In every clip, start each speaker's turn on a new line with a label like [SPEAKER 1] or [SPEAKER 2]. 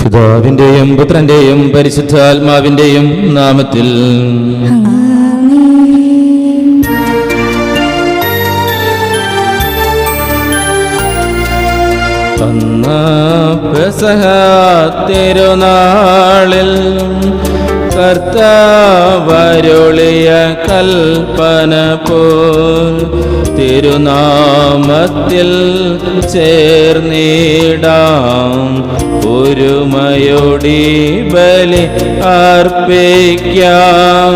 [SPEAKER 1] പിതാവിന്റെയും പുത്രന്റെയും പരിശുദ്ധാത്മാവിന്റെയും നാമത്തിൽ പെസഹ തിരുനാളിൽ കർത്താവരുളിയ കൽപ്പന പോൽ തിരുനാമത്തിൽ ചേർന്നിടാം ഒരുമയോടി ബലി അർപ്പിക്കാം.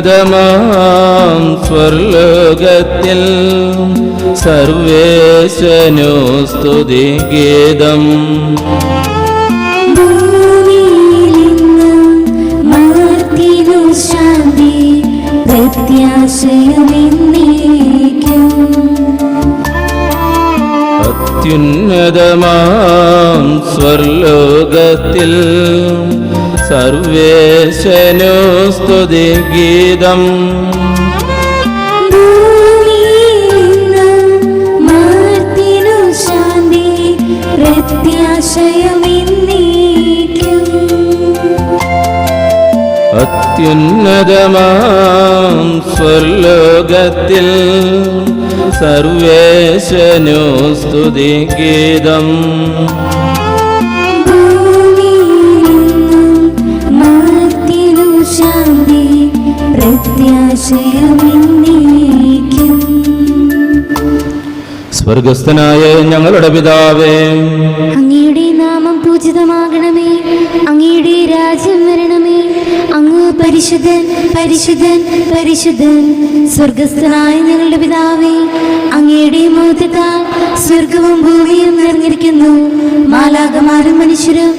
[SPEAKER 1] അത്യുന്നതമാം സ്വർലോകത്തിൽ സർവേശനു സ്തുതിഗീതം. അത്യുന്നതമാം സ്വർലോകത്തിൽ സർവേശനു സ്തുതിഗീതം. അത്യുന്നതമാം സ്വർലോകത്തിൽ സർവേശനു സ്തുതിഗീതം. സ്വർഗസ്ഥനായ ഞങ്ങളുടെ പിതാവേ,
[SPEAKER 2] അങ്ങയുടെ നാമം പൂജിതമാകണമേ, അങ്ങയുടെ രാജ്യം വരണമേ, അങ്ങ് പരിശുദ്ധൻ പരിശുദ്ധൻ പരിശുദ്ധൻ. സ്വർഗസ്ഥനായ ഞങ്ങളുടെ പിതാവേ, അങ്ങയുടെ മഹത്വത്താൽ സ്വർഗവും ഭൂമിയും നിറഞ്ഞിരിക്കുന്നു. മാലാഖമാരും മനുഷ്യരും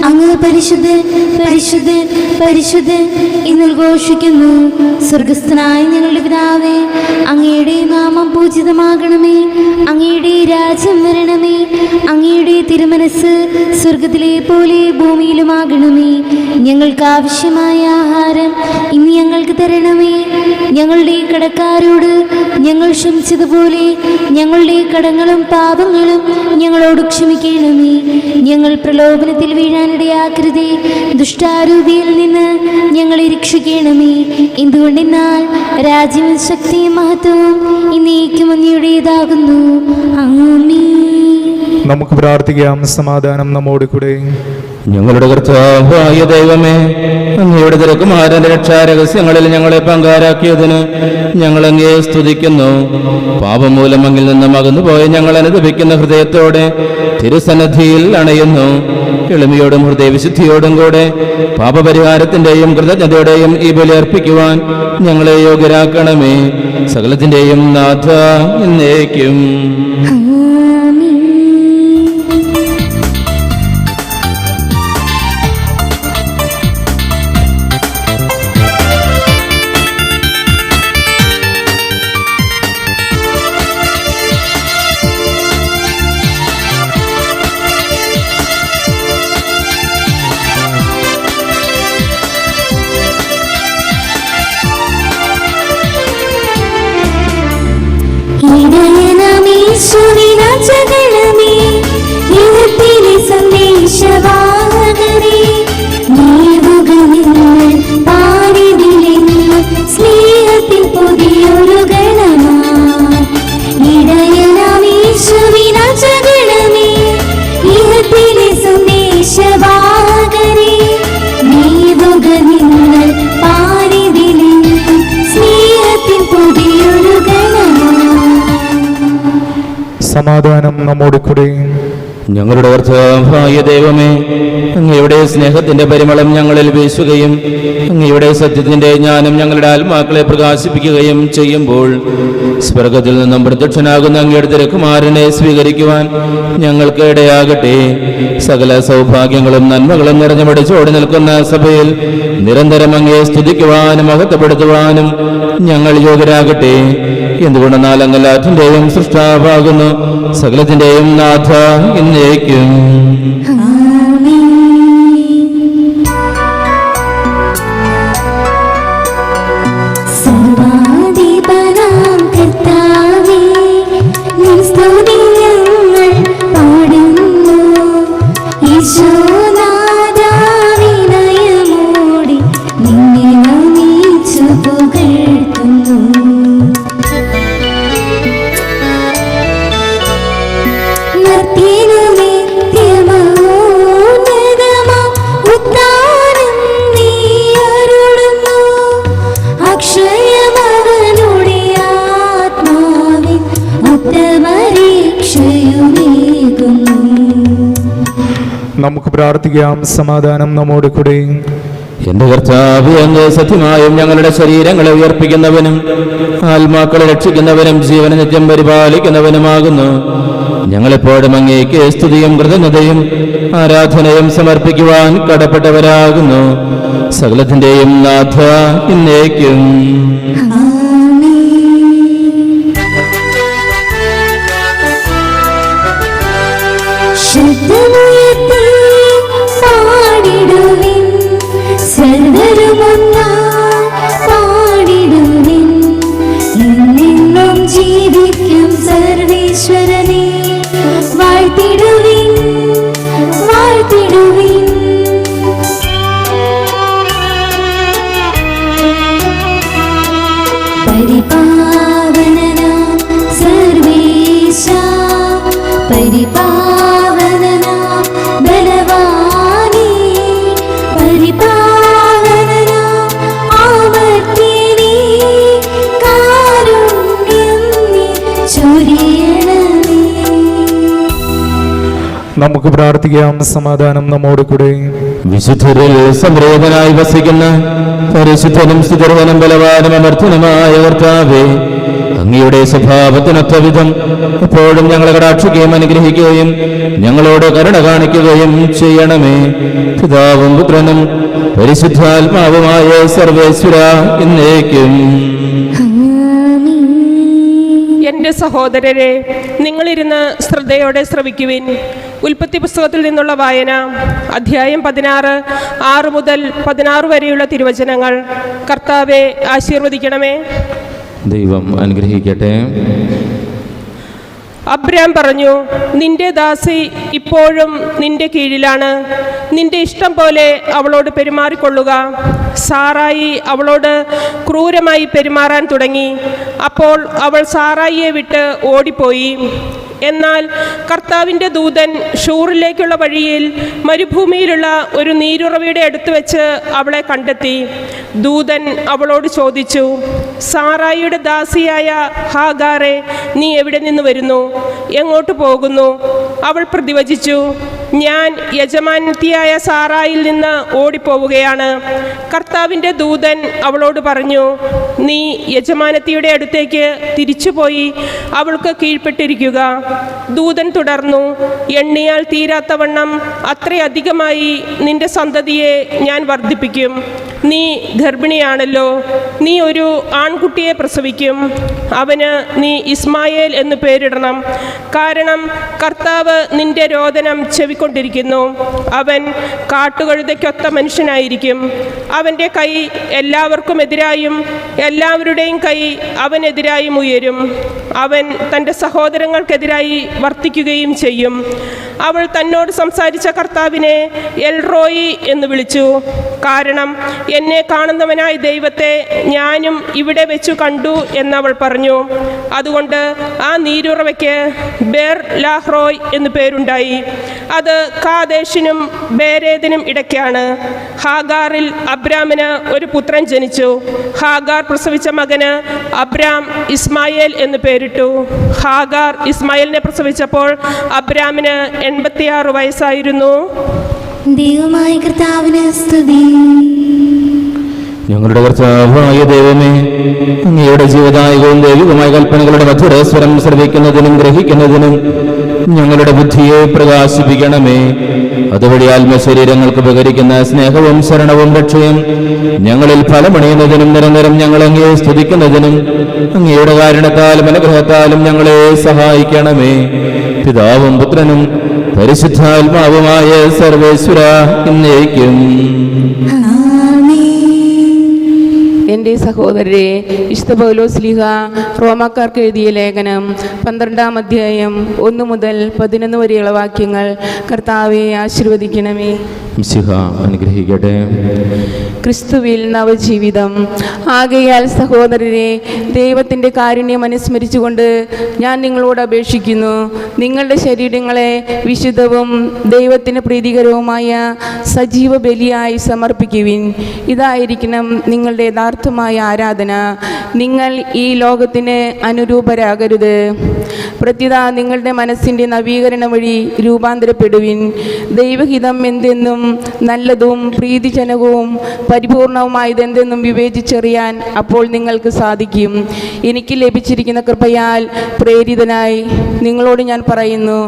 [SPEAKER 2] അങ്ങ് പരിശുദ്ധൻ പരിശുദ്ധൻ പരിശുദ്ധൻ എന്ന് ഘോഷിക്കുന്നു. സ്വർഗസ്ഥനായ ഞങ്ങളുടെ പിതാവേ, അങ്ങയുടെ നാമം പൂജിതമാകണമേ, അങ്ങയുടെ രാജ്യം വരണമേ, അങ്ങയുടെ തിരുമനസ് സ്വർഗത്തിലെ പോലെ ഭൂമിയിലുമാകണമേ. ഞങ്ങൾക്ക് ആവശ്യമായ ആഹാരം ഇന്ന് ഞങ്ങൾക്ക് തരണമേ. ഞങ്ങളുടെ കടക്കാരോട് ഞങ്ങൾ ക്ഷമിച്ചതുപോലെ ഞങ്ങളുടെ കടങ്ങളും പാപങ്ങളും ഞങ്ങളോട് ക്ഷമിക്കണമേ. ഞങ്ങൾ പ്രലോഭനത്തിൽ വീഴാനിടയാക്കരുതേ, ദുഷ്ടാരൂപിയിൽ നിന്ന് ഞങ്ങളെ രക്ഷിക്കണമേ. എന്തുകൊണ്ടെന്നാൽ രാജ്യവും ശക്തിയും മഹത്വവും എന്നേക്കും അങ്ങയുടേതാകുന്നു. ആമേൻ.
[SPEAKER 3] നമുക്ക് പ്രാർത്ഥിക്കാം. സമാധാനം നമ്മോട് കൂടെ.
[SPEAKER 1] ഞങ്ങളുടെ കർത്താവായ ദൈവമേ, അങ്ങയുടെ തിരക്കുമാരന്റെ രക്ഷാരഹസ്യങ്ങളിൽ ഞങ്ങളെ പങ്കാരാക്കിയതിന് ഞങ്ങൾ അങ്ങയെ സ്തുതിക്കുന്നു. പാപം മൂലം അങ്ങിൽ നിന്നും അകന്നുപോയ ഞങ്ങൾ അനുദപിക്കുന്ന ഹൃദയത്തോടെ തിരുസന്നിധിയിൽ അണയുന്നു. എളിമയോടും ഹൃദയവിശുദ്ധിയോടും കൂടെ പാപപരിഹാരത്തിന്റെയും കൃതജ്ഞതയുടെയും ഈ ബലി അർപ്പിക്കുവാൻ ഞങ്ങളെ യോഗ്യരാക്കണമേ. സകലത്തിന്റെയും നാഥ എന്നേക്കും.
[SPEAKER 2] ഇടയനമീശുവിൻ അജഗണം
[SPEAKER 3] സമാധാനം നമ്മോട് കൂടെ.
[SPEAKER 1] ഞങ്ങളുടെ കർത്താവായ ദൈവമേ, അങ്ങയുടെ സ്നേഹത്തിന്റെ പരിമളം ഞങ്ങളിൽ വീശുകയും അങ്ങയുടെ സത്യത്തിന്റെ ജ്ഞാനം ഞങ്ങളുടെ ആത്മാക്കളെ പ്രകാശിപ്പിക്കുകയും ചെയ്യുമ്പോൾ സ്വർഗത്തിൽ നിന്നും പ്രത്യക്ഷനാകുന്ന അങ്ങയുടെ തിരുക്കുമാരനെ സ്വീകരിക്കുവാൻ ഞങ്ങൾക്ക് ഇടയാകട്ടെ. സകല സൗഭാഗ്യങ്ങളും നന്മകളും നിറഞ്ഞു പിടിച്ചോടി നിൽക്കുന്ന സഭയിൽ നിരന്തരം അങ്ങയെ സ്തുതിക്കുവാനും മഹത്വപ്പെടുത്തുവാനും ഞങ്ങൾ യോഗ്യരാകട്ടെ. എന്തുകൊണ്ടെന്നാൽ അങ്ങെല്ലാറ്റിന്റെയും സൃഷ്ടാവാകുന്നു, സകലത്തിന്റെയും നാഥ എന്നേക്കും.
[SPEAKER 2] സർവാധിപനാം കർത്താവേ, നിൻ സ്തുതി ഞങ്ങൾ പാടുന്നു. ഈശോനാഥാ, വിനയമോടെ നിന്നെ നമിച്ചു പുകഴ്ത്തുന്നു.
[SPEAKER 3] നമുക്ക് പ്രാർത്ഥിക്കാം. സമാധാനം നമ്മോട് കൂടെ.
[SPEAKER 1] എന്റെ കർത്താവേ, അങ്ങ് സത്യമായും ഞങ്ങളുടെ ശരീരങ്ങളെ ഉയർപ്പിക്കുന്നവനും ആത്മാക്കളെ രക്ഷിക്കുന്നവനും ജീവന നിത്യം പരിപാലിക്കുന്നവനുമാകുന്നു. ഞങ്ങളെപ്പോഴും അങ്ങേക്ക് സ്തുതിയും കൃതജ്ഞതയും ആരാധനയും സമർപ്പിക്കുവാൻ കടപ്പെട്ടവരാകുന്നു. സകലത്തിന്റെയും നാഥ എന്നേക്കും.
[SPEAKER 2] ജീവിക്കും സർവേശ്വരനെ വാഴ്ത്തിടുവിൻ, വാഴ്ത്തിടുവിൻ. പരിപാവനനാം സർവേശ, പരിപാവനനാം ബലവാനേ, പരിപാവനനാം ആവർത്തിനീ, കാരുണ്യം നീ ചൊരിയണമേ.
[SPEAKER 3] നമുക്ക് പ്രാർത്ഥിക്കാം. സമാധാനം നമ്മോട് കൂടെ.
[SPEAKER 1] വിശുദ്ധരിൽ സംപ്രേതനായി വസിക്കുന്ന പരിശുദ്ധനും സുദർവനും ബലവാനും അമർത്തനുമായ കർത്താവേ, അങ്ങയുടെ സ്വഭാവത്തിനൊത്ത വിധം എപ്പോഴും ഞങ്ങളെ കടാക്ഷിക്കുകയും അനുഗ്രഹിക്കുകയും ഞങ്ങളോട് കരുണ കാണിക്കുകയും ചെയ്യണമേ. പിതാവും പുത്രനും പരിശുദ്ധാത്മാവുമായ സർവേശ്വര എന്നേക്കും.
[SPEAKER 4] എൻ്റെ സഹോദരരെ, നിങ്ങളിരുന്ന് ശ്രദ്ധയോടെ ശ്രവിക്കുവിൻ. ഉൽപ്പത്തി പുസ്തകത്തിൽ നിന്നുള്ള വായന, അധ്യായം 16, 6 മുതൽ 16 വരെയുള്ള തിരുവചനങ്ങൾ. കർത്താവെ ആശീർവദിക്കണമേ.
[SPEAKER 1] ദൈവം അനുഗ്രഹിക്കട്ടെ.
[SPEAKER 4] അബ്രാം പറഞ്ഞു, നിന്റെ ദാസി ഇപ്പോഴും നിന്റെ കീഴിലാണ്, നിന്റെ ഇഷ്ടം പോലെ അവളോട് പെരുമാറിക്കൊള്ളുക. സാറായി അവളോട് ക്രൂരമായി പെരുമാറാൻ തുടങ്ങി. അപ്പോൾ അവൾ സാറായിയെ വിട്ട് ഓടിപ്പോയി. എന്നാൽ കർത്താവിൻ്റെ ദൂതൻ ഷൂറിലേക്കുള്ള വഴിയിൽ മരുഭൂമിയിലുള്ള ഒരു നീരുറവയുടെ അടുത്ത് വെച്ച് അവളെ കണ്ടെത്തി. ദൂതൻ അവളോട് ചോദിച്ചു, സാറായിയുടെ ദാസിയായ ഹാഗാറെ, നീ എവിടെ നിന്ന് വരുന്നു? എങ്ങോട്ട് പോകുന്നു? അവൾ പ്രതിവചിച്ചു, ഞാൻ യജമാനത്തിയായ സാറായിൽ നിന്ന് ഓടിപ്പോവുകയാണ്. കർത്താവിൻ്റെ ദൂതൻ അവളോട് പറഞ്ഞു, നീ യജമാനത്തിയുടെ അടുത്തേക്ക് തിരിച്ചുപോയി അവൾക്ക് കീഴ്പ്പെട്ടിരിക്കുക. ദൂതൻ തുടർന്നു, എണ്ണിയാൽ തീരാത്തവണ്ണം അത്രയധികമായി നിന്റെ സന്തതിയെ ഞാൻ വർദ്ധിപ്പിക്കും. നീ ഗർഭിണിയാണല്ലോ, നീ ഒരു ആൺകുട്ടിയെ പ്രസവിക്കും. അവന് നീ ഇസ്മായേൽ എന്ന് പേരിടണം. കാരണം കർത്താവ് നിന്റെ രോദനം ചെവിക്കൊണ്ടിരിക്കുന്നു. അവൻ കാട്ടുകഴുതയ്ക്കൊത്ത മനുഷ്യനായിരിക്കും. അവൻ്റെ കൈ എല്ലാവർക്കും എതിരായും എല്ലാവരുടെയും കൈ അവനെതിരായും ഉയരും. അവൻ തൻ്റെ സഹോദരങ്ങൾക്കെതിരായി വർത്തിക്കുകയും ചെയ്യും. അവൾ തന്നോട് സംസാരിച്ച കർത്താവിനെ എൽറോയി എന്ന് വിളിച്ചു. കാരണം എന്നെ കാണുന്നവനായ ദൈവത്തെ ഞാനും ഇവിടെ വെച്ചു കണ്ടു എന്നവൾ പറഞ്ഞു. അതുകൊണ്ട് ആ നീരുറവയ്ക്ക് ബേർ ലാഹ്റോയ് എന്ന് പേരുണ്ടായി. അത് കാദേശിനും ബേരേദിനും ഇടയ്ക്കാണ്. ഹാഗാറിൽ അബ്രാമിന് ഒരു പുത്രൻ ജനിച്ചു. ഹാഗാർ പ്രസവിച്ച മകന് അബ്രാം ഇസ്മായേൽ എന്ന് പേരിട്ടു. ഹാഗാർ ഇസ്മായേലിനെ പ്രസവിച്ചപ്പോൾ അബ്രാമിന് 86 വയസ്സായിരുന്നു.
[SPEAKER 2] ദൈവമായ കർത്താവിന് സ്തുതി.
[SPEAKER 1] ഞങ്ങളുടെ കർത്താവായ ദൈവമേ, അങ്ങയുടെ ജീവദായകവും ദൈവികമായ കൽപ്പനകളുടെ മധുരസ്വരം ശ്രവിക്കുന്നതിനും ഗ്രഹിക്കുന്നതിനും ഞങ്ങളുടെ ബുദ്ധിയെ പ്രകാശിപ്പിക്കണമേ. അതുവഴി ആത്മശരീരങ്ങൾക്ക് ഉപകരിക്കുന്ന സ്നേഹവും ശരണവും രക്ഷയും ഞങ്ങളിൽ ഫലമണിയുന്നതിനും നിരന്തരം ഞങ്ങൾ അങ്ങയെ സ്തുതിക്കുന്നതിനും അങ്ങയുടെ കാരുണ്യത്താലും അനുഗ്രഹത്താലും ഞങ്ങളെ സഹായിക്കണമേ. പിതാവും പുത്രനും പരിശുദ്ധാത്മാവുമായ സർവേശ്വര എന്നേക്കും.
[SPEAKER 5] എൻ്റെ സഹോദരരെ, വിശുദ്ധ പൗലോസ് ശ്ലീഹ റോമാക്കാർക്ക് എഴുതിയ ലേഖനം 12-ാം അധ്യായം 1 മുതൽ 11 വരെയുള്ള വാക്യങ്ങൾ കർത്താവെ ആശീർവദിക്കണമേ.
[SPEAKER 1] മിശിഹ അനുഗ്രഹിക്കട്ടെ.
[SPEAKER 5] ക്രിസ്തുവിൽ നവജീവിതം. ആകയാൽ സഹോദരരെ, ദൈവത്തിൻ്റെ കാരുണ്യം അനുസ്മരിച്ചുകൊണ്ട് ഞാൻ നിങ്ങളോട് അപേക്ഷിക്കുന്നു, നിങ്ങളുടെ ശരീരങ്ങളെ വിശുദ്ധവും ദൈവത്തിന് പ്രീതികരവുമായ സജീവ ബലിയായി സമർപ്പിക്കുവിൻ. ഇതായിരിക്കണം നിങ്ങളുടെ യഥാർത്ഥമായ ആരാധന. നിങ്ങൾ ഈ ലോകത്തിന് അനുരൂപരാകരുത്, പ്രത്യുത നിങ്ങളുടെ മനസ്സിൻ്റെ നവീകരണം വഴി രൂപാന്തരപ്പെടുവിൻ. ദൈവഹിതം എന്തെന്നും നല്ലതും പ്രീതിജനകവും പരിപൂർണവുമായതെന്തെന്നും വിവേചിച്ചറിയാൻ അപ്പോൾ നിങ്ങൾക്ക് സാധിക്കും. എനിക്ക് ലഭിച്ചിരിക്കുന്ന കൃപയാൽ പ്രേരിതനായി നിങ്ങളോട് ഞാൻ പറയുന്നു,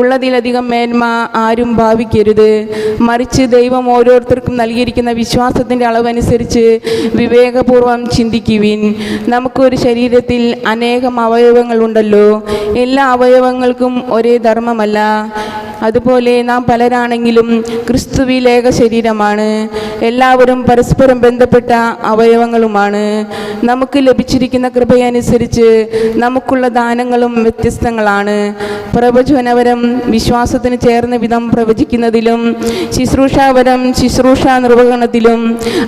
[SPEAKER 5] ഉള്ളതിലധികം മേന്മ ആരും ഭാവിക്കരുത്. മറിച്ച് ദൈവം ഓരോരുത്തർക്കും നൽകിയിരിക്കുന്ന വിശ്വാസത്തിൻ്റെ അളവനുസരിച്ച് വിവേകപൂർവം ചിന്തിക്കുവിൻ. നമുക്കൊരു ശരീരത്തിൽ അനേകം അവയവങ്ങളുണ്ടല്ലോ, എല്ലാ അവയവങ്ങൾക്കും ഒരേ ധർമ്മമല്ല. അതുപോലെ നാം പലരാണെങ്കിലും ക്രിസ്തുവിൽ ഏക ശരീരമാണ്. എല്ലാവരും പരസ്പരം ബന്ധപ്പെട്ട അവയവങ്ങളുമാണ്. നമുക്ക് ലഭിച്ചിരിക്കുന്ന കൃപയനുസരിച്ച് നമുക്കുള്ള ദാനങ്ങളും വ്യത്യസ്തങ്ങളാണ്. പ്രവചനവരം വിശ്വാസത്തിന് ചേർന്ന വിധം പ്രവചിക്കുന്നതിലും, ശുശ്രൂഷാവരം ശുശ്രൂഷാ നിർവഹണത്തിലും,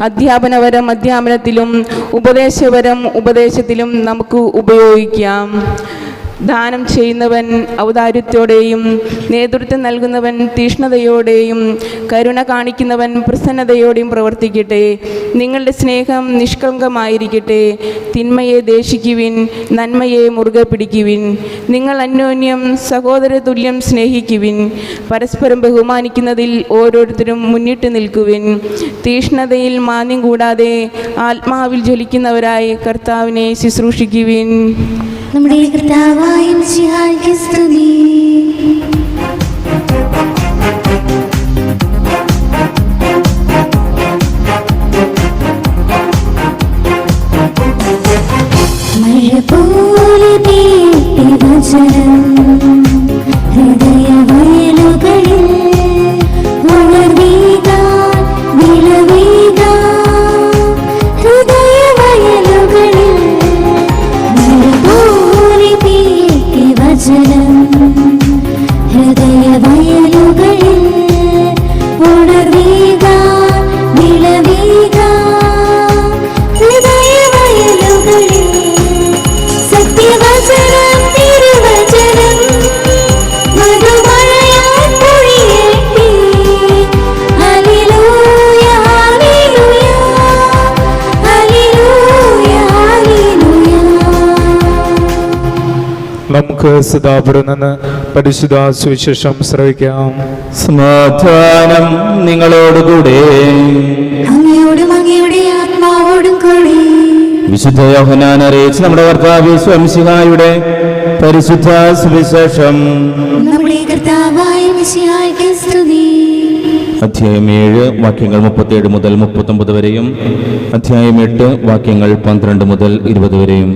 [SPEAKER 5] അധ്യാപനവരം അധ്യാപനത്തിലും, ഉപദേശവരം ഉപദേശത്തിലും നമുക്ക് ഉപയോഗിക്കാം. ദാനം ചെയ്യുന്നവൻ ഔദാര്യത്തോടെയും, നേതൃത്വം നൽകുന്നവൻ തീഷ്ണതയോടെയും, കരുണ കാണിക്കുന്നവൻ പ്രസന്നതയോടെയും പ്രവർത്തിക്കട്ടെ. നിങ്ങളുടെ സ്നേഹം നിഷ്കളങ്കമായിരിക്കട്ടെ. തിന്മയെ ദേഷിക്കുവിൻ, നന്മയെ മുറുകെ പിടിക്കുവിൻ. നിങ്ങൾ അന്യോന്യം സഹോദര തുല്യം സ്നേഹിക്കുവിൻ. പരസ്പരം ബഹുമാനിക്കുന്നതിൽ ഓരോരുത്തരും മുന്നിട്ട് നിൽക്കുവിൻ. തീഷ്ണതയിൽ മാന്യം കൂടാതെ ആത്മാവിൽ ജ്വലിക്കുന്നവരായി കർത്താവിനെ ശുശ്രൂഷിക്കുവിൻ.
[SPEAKER 2] നമ്മുടെ കർത്താവായ മിശിഹായ്ക്ക് സ്തുതി. മഴ പോലെ പെയ്ത വചനം ഹൃദയവയലുകളിൽ ഉണർവീകാൻ വിളവീകാൻ. ഹൃദയവയലുകളിൽ മഴ പോലെ പെയ്ത വചനം ഹൃദയവയലുകളിൽ ഉണർവീകാൻ വിളവീകാൻ. ഹൃദയവയലുകളിൽ സത്യവചനം തിരുവചനം മധുമഴയാൽ പൊഴിയട്ടെ. Hallelujah hallelujah hallelujah hallelujah.
[SPEAKER 3] നമുക്ക് സദാപുരം നിന്ന് പരിശുദ്ധ സുവിശേഷം ശ്രവിക്കാം.
[SPEAKER 1] സമാധാനം നിങ്ങളോടുകൂടെ.
[SPEAKER 2] അങ്ങയോടും അങ്ങയുടെ ആത്മാവോടും കൂടി.
[SPEAKER 1] വിശുദ്ധ യോഹന്നാൻ അറിയിച്ച നമ്മുടെ കർത്താവ് മിശിഹായുടെ പരിശുദ്ധ സുവിശേഷം.
[SPEAKER 2] നമ്മുടെ കർത്താവായ മിശിഹായ്ക്ക് സ്തുതി.
[SPEAKER 1] അധ്യായം 7 വാക്യങ്ങൾ 37 മുതൽ 39 വരെയും, അധ്യായം 8 വാക്യങ്ങൾ 12 മുതൽ 20 വരെയും.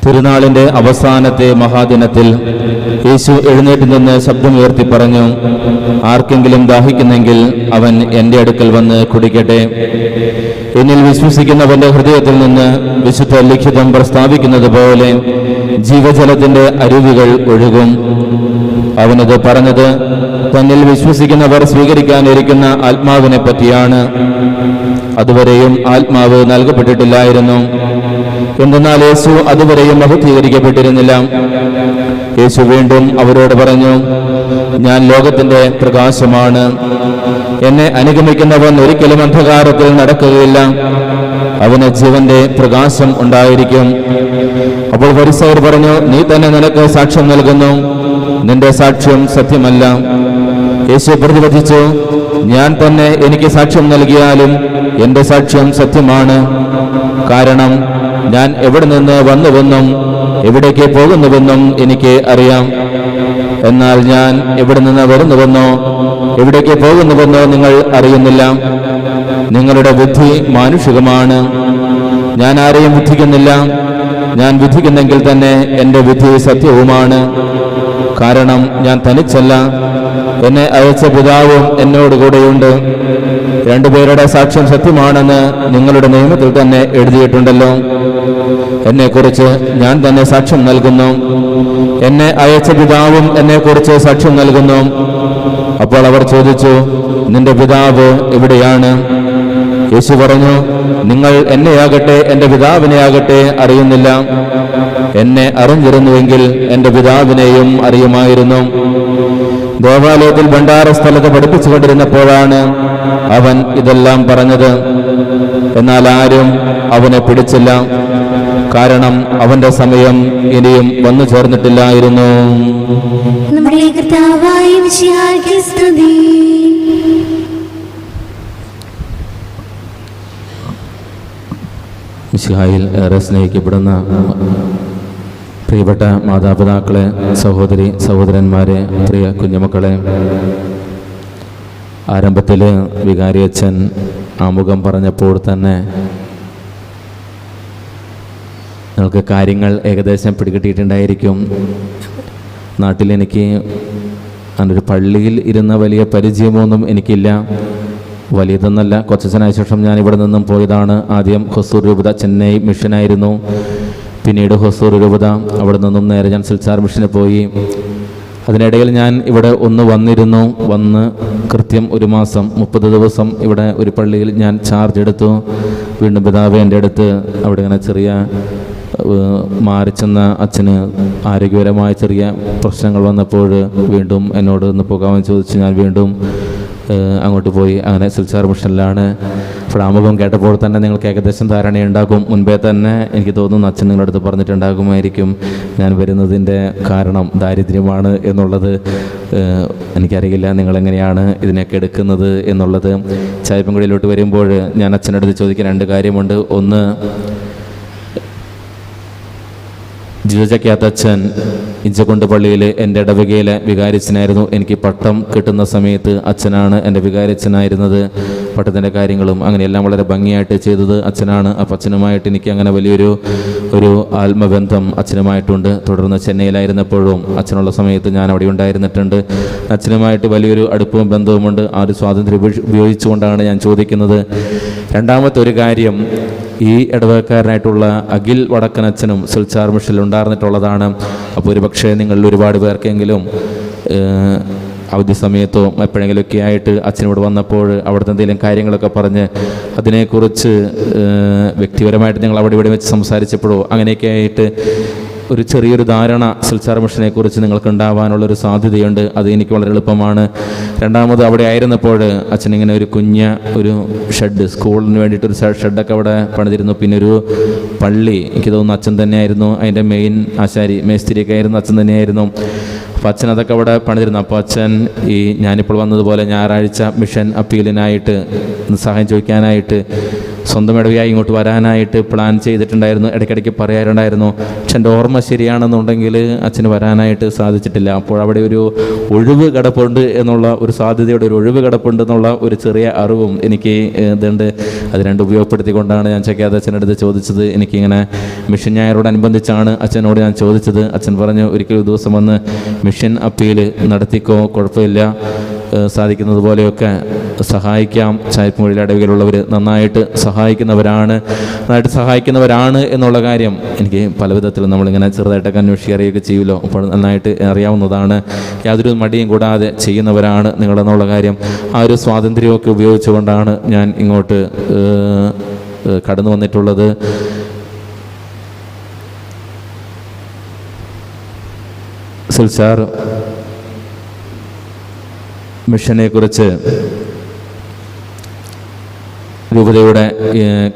[SPEAKER 1] തിരുനാളിന്റെ അവസാനത്തെ മഹാദിനത്തിൽ യേശു എഴുന്നേറ്റ് നിന്ന് ശബ്ദമുയർത്തി പറഞ്ഞു, ആർക്കെങ്കിലും ദാഹിക്കുന്നെങ്കിൽ അവൻ എൻ്റെ അടുക്കൽ വന്ന് കുടിക്കട്ടെ. എന്നിൽ വിശ്വസിക്കുന്നവന്റെ ഹൃദയത്തിൽ നിന്ന് വിശുദ്ധ ലിഖിതം പ്രസ്താവിക്കുന്നത് പോലെ ജീവജലത്തിന്റെ അരുവികൾ ഒഴുകും. അവനത് പറഞ്ഞത് തന്നിൽ വിശ്വസിക്കുന്നവർ സ്വീകരിക്കാനിരിക്കുന്ന ആത്മാവിനെ പറ്റിയാണ്. അതുവരെയും ആത്മാവ് നൽകപ്പെട്ടിട്ടില്ലായിരുന്നു. എന്തെന്നാൽ യേശു അതുവരെയും മഹത്വീകരിക്കപ്പെട്ടിരുന്നില്ല. യേശു വീണ്ടും അവരോട് പറഞ്ഞു, ഞാൻ ലോകത്തിന്റെ പ്രകാശമാണ്. എന്നെ അനുഗമിക്കുന്നവൻ ഒരിക്കലും അന്ധകാരത്തിൽ നടക്കുകയില്ല, അവന് ജീവന്റെ പ്രകാശം ഉണ്ടായിരിക്കും. അപ്പോൾ ഫരിസയർ പറഞ്ഞു, നീ തന്നെ നിനക്ക് സാക്ഷ്യം നൽകുന്നു, നിന്റെ സാക്ഷ്യം സത്യമല്ല. യേശു പ്രതിവചിച്ചു, ഞാൻ തന്നെ എനിക്ക് സാക്ഷ്യം നൽകിയാലും എന്റെ സാക്ഷ്യം സത്യമാണ്. കാരണം ഞാൻ എവിടെ നിന്ന് വന്നുവെന്നും എവിടേക്ക് പോകുന്നുവെന്നും എനിക്ക് അറിയാം. എന്നാൽ ഞാൻ എവിടെ നിന്ന് വരുന്നുവെന്നോ എവിടേക്ക് പോകുന്നുവെന്നോ നിങ്ങൾ അറിയുന്നില്ല. നിങ്ങളുടെ ബുദ്ധി മാനുഷികമാണ്. ഞാൻ ആരെയും വിധിക്കുന്നില്ല. ഞാൻ വിധിക്കുന്നെങ്കിൽ തന്നെ എൻ്റെ വിധി സത്യവുമാണ്. കാരണം ഞാൻ തനിച്ചല്ല, എന്നെ അയച്ച പിതാവും എന്നോട് കൂടെയുണ്ട്. രണ്ടുപേരുടെ സാക്ഷ്യം സത്യമാണെന്ന് നിങ്ങളുടെ നിയമത്തിൽ തന്നെ എഴുതിയിട്ടുണ്ടല്ലോ. എന്നെക്കുറിച്ച് ഞാൻ തന്നെ സാക്ഷ്യം നൽകുന്നു, എന്നെ അയച്ച പിതാവും എന്നെക്കുറിച്ച് സാക്ഷ്യം നൽകുന്നു. അപ്പോൾ അവർ ചോദിച്ചു, നിന്റെ പിതാവ് എവിടെയാണ്? യേശു പറഞ്ഞു, നിങ്ങൾ എന്നെയാകട്ടെ എൻ്റെ പിതാവിനെയാകട്ടെ അറിയുന്നില്ല. എന്നെ അറിഞ്ഞിരുന്നുവെങ്കിൽ എൻ്റെ പിതാവിനെയും അറിയുമായിരുന്നു. ദേവാലയത്തിൽ ഭണ്ഡാര സ്ഥലത്ത് പഠിപ്പിച്ചുകൊണ്ടിരുന്നപ്പോഴാണ് അവൻ ഇതെല്ലാം പറഞ്ഞത്. എന്നാൽ ആരും അവനെ പിടിച്ചില്ല, കാരണം അവന്റെ സമയം ഇനിയും വന്നു ചേർന്നിട്ടില്ലായിരുന്നു.
[SPEAKER 2] നമ്മുടെ കർത്താവായ മിശിഹായ്ക്ക് സ്തുതി.
[SPEAKER 1] മിശിഹായിൽ ഏറെ സ്നേഹിക്കപ്പെടുന്ന പ്രിയപ്പെട്ട മാതാപിതാക്കളെ, സഹോദരി സഹോദരന്മാരെ, പ്രിയ കുഞ്ഞുമക്കളെ, ആരംഭത്തിൽ വികാരിയച്ഛൻ ആമുഖം പറഞ്ഞപ്പോൾ തന്നെ നിങ്ങൾക്ക് കാര്യങ്ങൾ ഏകദേശം പിടികിട്ടിയിട്ടുണ്ടായിരിക്കും. നാട്ടിലെനിക്ക് അങ്ങനൊരു പള്ളിയിൽ ഇരുന്ന വലിയ പരിചയമൊന്നും എനിക്കില്ല. വലിയതൊന്നല്ല. കൊച്ചച്ഛനായ ശേഷം ഞാൻ ഇവിടെ നിന്നും പോയതാണ്. ആദ്യം ഹൊസൂർ രൂപത ചെന്നൈ മിഷനായിരുന്നു, പിന്നീട് ഹൊസൂർ രൂപത, അവിടെ നിന്നും നേരെ ഞാൻ സിൽച്ചാർ മിഷന് പോയി. അതിനിടയിൽ ഞാൻ ഇവിടെ വന്ന് കൃത്യം 1 മാസം 30 ദിവസം ഇവിടെ ഒരു പള്ളിയിൽ ഞാൻ ചാർജ് എടുത്തു. വീണ്ടും പിതാവ് എൻ്റെ അടുത്ത് അവിടെ ഇങ്ങനെ ചെറിയ മാറിച്ചെന്ന അച്ഛന് ആരോഗ്യപരമായ ചെറിയ പ്രശ്നങ്ങൾ വന്നപ്പോൾ വീണ്ടും എന്നോട് ഒന്ന് പോകാമെന്ന് ചോദിച്ചു. ഞാൻ വീണ്ടും അങ്ങോട്ട് പോയി. അങ്ങനെ സിൽച്ചാർ മിഷനിലാണ്. അപ്പോൾ ആമുഖം കേട്ടപ്പോൾ തന്നെ നിങ്ങൾക്ക് ഏകദേശം ധാരണയുണ്ടാകും. മുൻപേ തന്നെ എനിക്ക് തോന്നുന്നു അച്ഛൻ നിങ്ങളുടെ അടുത്ത് പറഞ്ഞിട്ടുണ്ടാകുമായിരിക്കും ഞാൻ വരുന്നതിൻ്റെ കാരണം ദാരിദ്ര്യമാണ് എന്നുള്ളത്. എനിക്കറിയില്ല നിങ്ങളെങ്ങനെയാണ് ഇതിനൊക്കെ എടുക്കുന്നത് എന്നുള്ളത്. ചായപ്പൻകുടിയിലോട്ട് വരുമ്പോൾ ഞാൻ അച്ഛനടുത്ത് ചോദിക്കാൻ 2 കാര്യമുണ്ട്. ഒന്ന്, ജിജയ്ക്കകത്തച്ഛൻ ഇഞ്ചക്കുണ്ട് പള്ളിയിൽ എൻ്റെ ഇടവകയിലെ വികാരിച്ചനായിരുന്നു. എനിക്ക് പട്ടം കിട്ടുന്ന സമയത്ത് അച്ഛനാണ് എൻ്റെ വികാരിച്ചനായിരുന്നത്. പട്ടത്തിൻ്റെ കാര്യങ്ങളും അങ്ങനെയെല്ലാം വളരെ ഭംഗിയായിട്ട് ചെയ്തത് അച്ഛനാണ്. അപ്പം അച്ഛനുമായിട്ട് എനിക്ക് അങ്ങനെ വലിയൊരു ആത്മബന്ധം അച്ഛനുമായിട്ടുണ്ട്. തുടർന്ന് ചെന്നൈയിലായിരുന്നപ്പോഴും അച്ഛനുള്ള സമയത്ത് ഞാൻ അവിടെ ഉണ്ടായിരുന്നിട്ടുണ്ട്. അച്ഛനുമായിട്ട് വലിയൊരു അടുപ്പവും ബന്ധവുമുണ്ട്. ആ ഒരു സ്വാതന്ത്ര്യം ഉപയോഗിച്ചുകൊണ്ടാണ് ഞാൻ ചോദിക്കുന്നത്. രണ്ടാമത്തെ ഒരു കാര്യം, ഈ ഇടവകക്കാരനായിട്ടുള്ള അഖിൽ വടക്കനച്ഛനും സിൽച്ചാർ മിഷനിൽ ഉണ്ടായിരുന്നിട്ടുള്ളതാണ്. അപ്പോൾ ഒരു പക്ഷേ നിങ്ങളിൽ ഒരുപാട് പേർക്കെങ്കിലും അവധി സമയത്തോ എപ്പോഴെങ്കിലുമൊക്കെ ആയിട്ട് അച്ഛനോട് വന്നപ്പോൾ അവിടുത്തെ എന്തെങ്കിലും കാര്യങ്ങളൊക്കെ പറഞ്ഞ് അതിനെക്കുറിച്ച് വ്യക്തിപരമായിട്ട് നിങ്ങൾ അവിടെ ഇവിടെ വെച്ച് സംസാരിച്ചപ്പോഴോ അങ്ങനെയൊക്കെ ആയിട്ട് ഒരു ചെറിയൊരു ധാരണ സിൽച്ചാർ മിഷനെ കുറിച്ച് നിങ്ങൾക്ക് ഉണ്ടാവാനുള്ളൊരു സാധ്യതയുണ്ട്. അത് എനിക്ക് വളരെ എളുപ്പമാണ്. രണ്ടാമത് അവിടെ ആയിരുന്നപ്പോൾ അച്ഛനിങ്ങനെ ഒരു ഒരു ഷെഡ്, സ്കൂളിന് വേണ്ടിയിട്ടൊരു ഷെഡൊക്കെ അവിടെ പണിതിരുന്നു. പിന്നെ ഒരു പള്ളി, എനിക്ക് തോന്നുന്നു അച്ഛൻ തന്നെയായിരുന്നു അതിൻ്റെ മെയിൻ ആശാരി, മേസ്തിരിയൊക്കെ ആയിരുന്നു അച്ഛൻ തന്നെയായിരുന്നു. അപ്പോൾ അച്ഛൻ അതൊക്കെ അവിടെ പണിതിരുന്നു. അപ്പോൾ അച്ഛൻ ഈ ഞാനിപ്പോൾ വന്നതുപോലെ ഞായറാഴ്ച മിഷൻ അപ്പീലിനായിട്ട് സഹായം ചോദിക്കാനായിട്ട് സ്വന്തം ഇടവയായി ഇങ്ങോട്ട് വരാനായിട്ട് പ്ലാൻ ചെയ്തിട്ടുണ്ടായിരുന്നു. ഇടയ്ക്കിടയ്ക്ക് പറയാറുണ്ടായിരുന്നു. പക്ഷെ എൻ്റെ ഓർമ്മ ശരിയാണെന്നുണ്ടെങ്കിൽ അച്ഛന് വരാനായിട്ട് സാധിച്ചിട്ടില്ല. അപ്പോൾ അവിടെ ഒരു ഒഴിവ് കിടപ്പുണ്ട് എന്നുള്ള ഒരു സാധ്യതയുടെ ഒരു ഒഴിവ് കിടപ്പുണ്ട് എന്നുള്ള ഒരു ചെറിയ അറിവും എനിക്ക് ഇതുണ്ട്. അത് 2 ഉപയോഗപ്പെടുത്തിക്കൊണ്ടാണ് ഞാൻ ചക്കാത്ത അച്ഛനടുത്ത് ചോദിച്ചത്. എനിക്കിങ്ങനെ മിഷൻ ഞായറോടനുബന്ധിച്ചാണ് അച്ഛനോട് ഞാൻ ചോദിച്ചത്. അച്ഛൻ പറഞ്ഞു, ഒരിക്കൽ ഒരു ദിവസം വന്ന് മിഷൻ അപ്പീൽ നടത്തിക്കോ, കുഴപ്പമില്ല, സാധിക്കുന്നത് പോലെയൊക്കെ സഹായിക്കാം. ചായപ്പുമൊഴിയിലെ ഇടവകയിലുള്ളവർ നന്നായിട്ട് സഹായിക്കുന്നവരാണ് എന്നുള്ള കാര്യം എനിക്ക് പല വിധത്തിലും നമ്മളിങ്ങനെ ചെറുതായിട്ടൊക്കെ അന്വേഷിക്കുക അറിയുകയൊക്കെ ചെയ്യുമല്ലോ. അപ്പോൾ നന്നായിട്ട് അറിയാവുന്നതാണ്. യാതൊരു മടിയും കൂടാതെ ചെയ്യുന്നവരാണ് നിങ്ങളെന്നുള്ള കാര്യം. ആ ഒരു സ്വാതന്ത്ര്യമൊക്കെ ഉപയോഗിച്ചുകൊണ്ടാണ് ഞാൻ ഇങ്ങോട്ട് കടന്നു വന്നിട്ടുള്ളത്. സിൽച്ചാർ മിഷനെക്കുറിച്ച് രൂപതയുടെ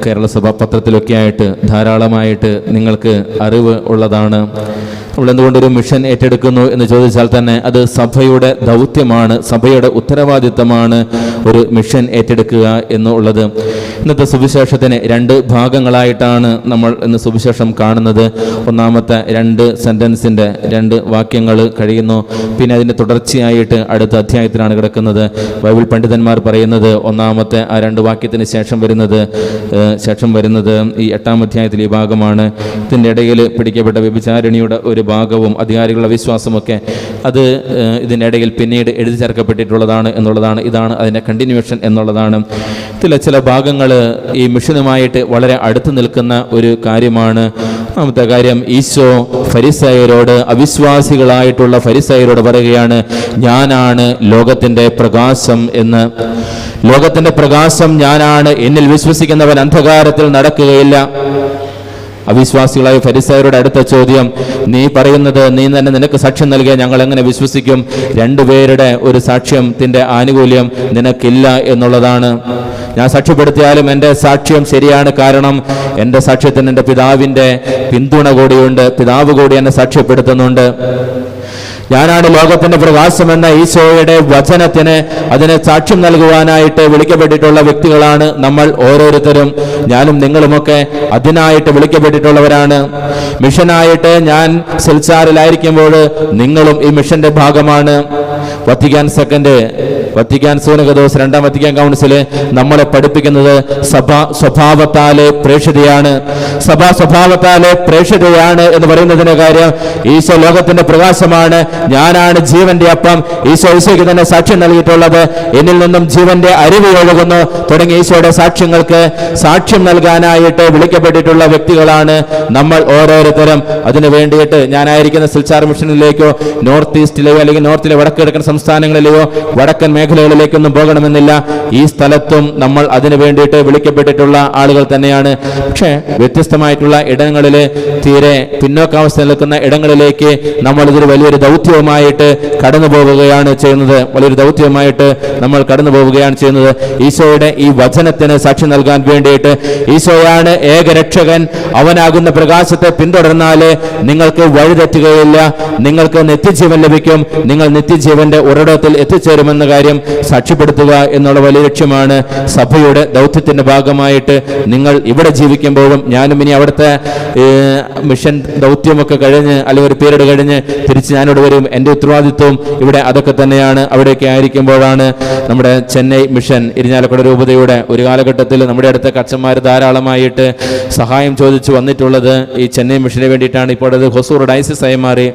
[SPEAKER 1] കേരളസഭ പത്രത്തിലൊക്കെ ആയിട്ട് ധാരാളമായിട്ട് നിങ്ങൾക്ക് അറിവ് ഉള്ളതാണ്. നമ്മൾ എന്തുകൊണ്ടൊരു മിഷൻ ഏറ്റെടുക്കുന്നു എന്ന് ചോദിച്ചാൽ തന്നെ അത് സഭയുടെ ദൗത്യമാണ്, സഭയുടെ ഉത്തരവാദിത്തമാണ് ഒരു മിഷൻ ഏറ്റെടുക്കുക എന്നുള്ളത്. ഇന്നത്തെ സുവിശേഷത്തിന് 2 ഭാഗങ്ങളായിട്ടാണ് നമ്മൾ ഇന്ന് സുവിശേഷം കാണുന്നത്. ഒന്നാമത്തെ 2 സെൻറ്റൻസിൻ്റെ 2 വാക്യങ്ങൾ കഴിയുന്നു. പിന്നെ അതിൻ്റെ തുടർച്ചയായിട്ട് അടുത്ത അധ്യായത്തിലാണ് കിടക്കുന്നത്. ബൈബിൾ പണ്ഡിതന്മാർ പറയുന്നത് ഒന്നാമത്തെ ആ 2 വാക്യത്തിന് ശേഷം വരുന്നത് ഈ 8-ാം അധ്യായത്തിൽ ഈ ഭാഗമാണ്. ഇതിൻ്റെ ഇടയിൽ പിടിക്കപ്പെട്ട വ്യഭിചാരിണിയുടെ ഒരു ഭാഗവും അധികാരികളുടെ വിശ്വാസമൊക്കെ അത് ഇതിൻ്റെ ഇടയിൽ പിന്നീട് എഴുതി ചേർക്കപ്പെട്ടിട്ടുള്ളതാണ് എന്നുള്ളതാണ്. ഇതാണ് അതിൻ്റെ കണ്ടിന്യൂവേഷൻ എന്നുള്ളതാണ്. ഇതിലെ ചില ഭാഗങ്ങൾ ഈ മിഷനുമായിട്ട് വളരെ അടുത്ത് നിൽക്കുന്ന ഒരു കാര്യമാണ്. ഒന്നാമത്തെ കാര്യം, ഈശോ ഫരിസയരോട്, അവിശ്വാസികളായിട്ടുള്ള ഫരിസയരോട് പറയുകയാണ്, ഞാനാണ് ലോകത്തിൻ്റെ പ്രകാശം എന്ന്. ലോകത്തിൻ്റെ പ്രകാശം ഞാനാണ്, എന്നിൽ വിശ്വസിക്കുന്നവൻ അന്ധകാരത്തിൽ നടക്കുകയില്ല. അവിശ്വാസികളായ ഫരിസയരുടെ അടുത്ത ചോദ്യം, നീ പറയുന്നത് നീ തന്നെ നിനക്ക് സാക്ഷ്യം നൽകിയ ഞങ്ങൾ എങ്ങനെ വിശ്വസിക്കും? 2 പേരുടെ ഒരു സാക്ഷ്യത്തിൻ്റെ ആനുകൂല്യം നിനക്കില്ല എന്നുള്ളതാണ്. ഞാൻ സാക്ഷ്യപ്പെടുത്തിയാലും എൻ്റെ സാക്ഷ്യം ശരിയാണ്, കാരണം എൻ്റെ സാക്ഷ്യത്തിന് എൻ്റെ പിതാവിൻ്റെ പിന്തുണ കൂടിയുണ്ട്, പിതാവ് കൂടി എന്നെ സാക്ഷ്യപ്പെടുത്തുന്നുണ്ട്. ഞാനാണ് ലോകത്തിന്റെ പ്രകാശമെന്ന ഈശോയുടെ വചനത്തിന് അതിനെ സാക്ഷ്യം നൽകുവാനായിട്ട് വിളിക്കപ്പെട്ടിട്ടുള്ള വ്യക്തികളാണ് നമ്മൾ ഓരോരുത്തരും. ഞാനും നിങ്ങളുമൊക്കെ അതിനായിട്ട് വിളിക്കപ്പെട്ടിട്ടുള്ളവരാണ്. മിഷനായിട്ട് ഞാൻ സിൽച്ചാറിലായിരിക്കുമ്പോൾ നിങ്ങളും ഈ മിഷന്റെ ഭാഗമാണ്. വത്തിക്കാൻ സൂനകദോസ് 2-ാം വത്തിക്കാൻ കൗൺസില് നമ്മളെ പഠിപ്പിക്കുന്നത് സഭ സ്വഭാവത്താലെ പ്രേക്ഷിതയാണ്. സഭ സ്വഭാവത്താലെ പ്രേക്ഷിതയാണ് എന്ന് പറയുന്നതിന്റെ കാര്യം, ഈശോ ലോകത്തിന്റെ പ്രകാശമാണ്, ഞാനാണ് ജീവന്റെ അപ്പം, ഈശോയ്ക്ക് തന്നെ സാക്ഷ്യം നൽകിയിട്ടുള്ളത്, എന്നിൽ നിന്നും ജീവന്റെ അരുവി ഒഴുകുന്നു തുടങ്ങിയ ഈശോയുടെ സാക്ഷ്യങ്ങൾക്ക് സാക്ഷ്യം നൽകാനായിട്ട് വിളിക്കപ്പെട്ടിട്ടുള്ള വ്യക്തികളാണ് നമ്മൾ ഓരോരുത്തരും. അതിനു വേണ്ടിയിട്ട് ഞാനായിരിക്കുന്ന സിൽച്ചാർ മിഷനിലേക്കോ നോർത്ത് ഈസ്റ്റിലെയോ അല്ലെങ്കിൽ നോർത്തിലെ വടക്ക് കിഴക്കൻ സംസ്ഥാനങ്ങളിലെയോ വടക്കൻ മേഖലകളിലേക്കൊന്നും പോകണമെന്നില്ല. ഈ സ്ഥലത്തും നമ്മൾ അതിനു വേണ്ടിയിട്ട് വിളിക്കപ്പെട്ടിട്ടുള്ള ആളുകൾ തന്നെയാണ്. പക്ഷേ വ്യത്യസ്തമായിട്ടുള്ള ഇടങ്ങളിൽ, തീരെ പിന്നോക്കാവസ്ഥ നിൽക്കുന്ന ഇടങ്ങളിലേക്ക് നമ്മൾ ഇതൊരു വലിയൊരു ദൗത്യവുമായിട്ട് കടന്നു പോവുകയാണ് ചെയ്യുന്നത്. ഈശോയുടെ ഈ വചനത്തിന് സാക്ഷി നൽകാൻ വേണ്ടിയിട്ട്, ഈശോയാണ് ഏകരക്ഷകൻ, അവനാകുന്ന പ്രകാശത്തെ പിന്തുടർന്നാൽ നിങ്ങൾക്ക് വഴിതെറ്റുകയില്ല, നിങ്ങൾക്ക് നിത്യജീവൻ ലഭിക്കും, നിങ്ങൾ നിത്യജീവന്റെ ഉറവിടത്തിൽ എത്തിച്ചേരുമെന്ന കാര്യം സാക്ഷ്യപ്പെടുത്തുക എന്നുള്ള വലിയ ലക്ഷ്യമാണ് സഭയുടെ ദൗത്യത്തിന്റെ ഭാഗമായിട്ട് നിങ്ങൾ ഇവിടെ ജീവിക്കുമ്പോഴും. ഞാനും ഇനി അവിടുത്തെ മിഷൻ ദൗത്യമൊക്കെ കഴിഞ്ഞ് അല്ലെങ്കിൽ ഒരു പീരീഡ് കഴിഞ്ഞ് തിരിച്ച് ഞാനിവിടെ വരും. എൻ്റെ ഉത്തരവാദിത്വവും ഇവിടെ അതൊക്കെ തന്നെയാണ്. അവിടെയൊക്കെ ആയിരിക്കുമ്പോഴാണ് നമ്മുടെ ചെന്നൈ മിഷൻ ഇരിഞ്ഞാലക്കുട രൂപതയുടെ ഒരു കാലഘട്ടത്തിൽ നമ്മുടെ അടുത്ത അച്ഛന്മാർ ധാരാളമായിട്ട് സഹായം ചോദിച്ചു വന്നിട്ടുള്ളത് ഈ ചെന്നൈ മിഷന് വേണ്ടിയിട്ടാണ്. ഇപ്പോൾ അത് ഹൊസൂർ ഡയസിസ് ആയി മാറി.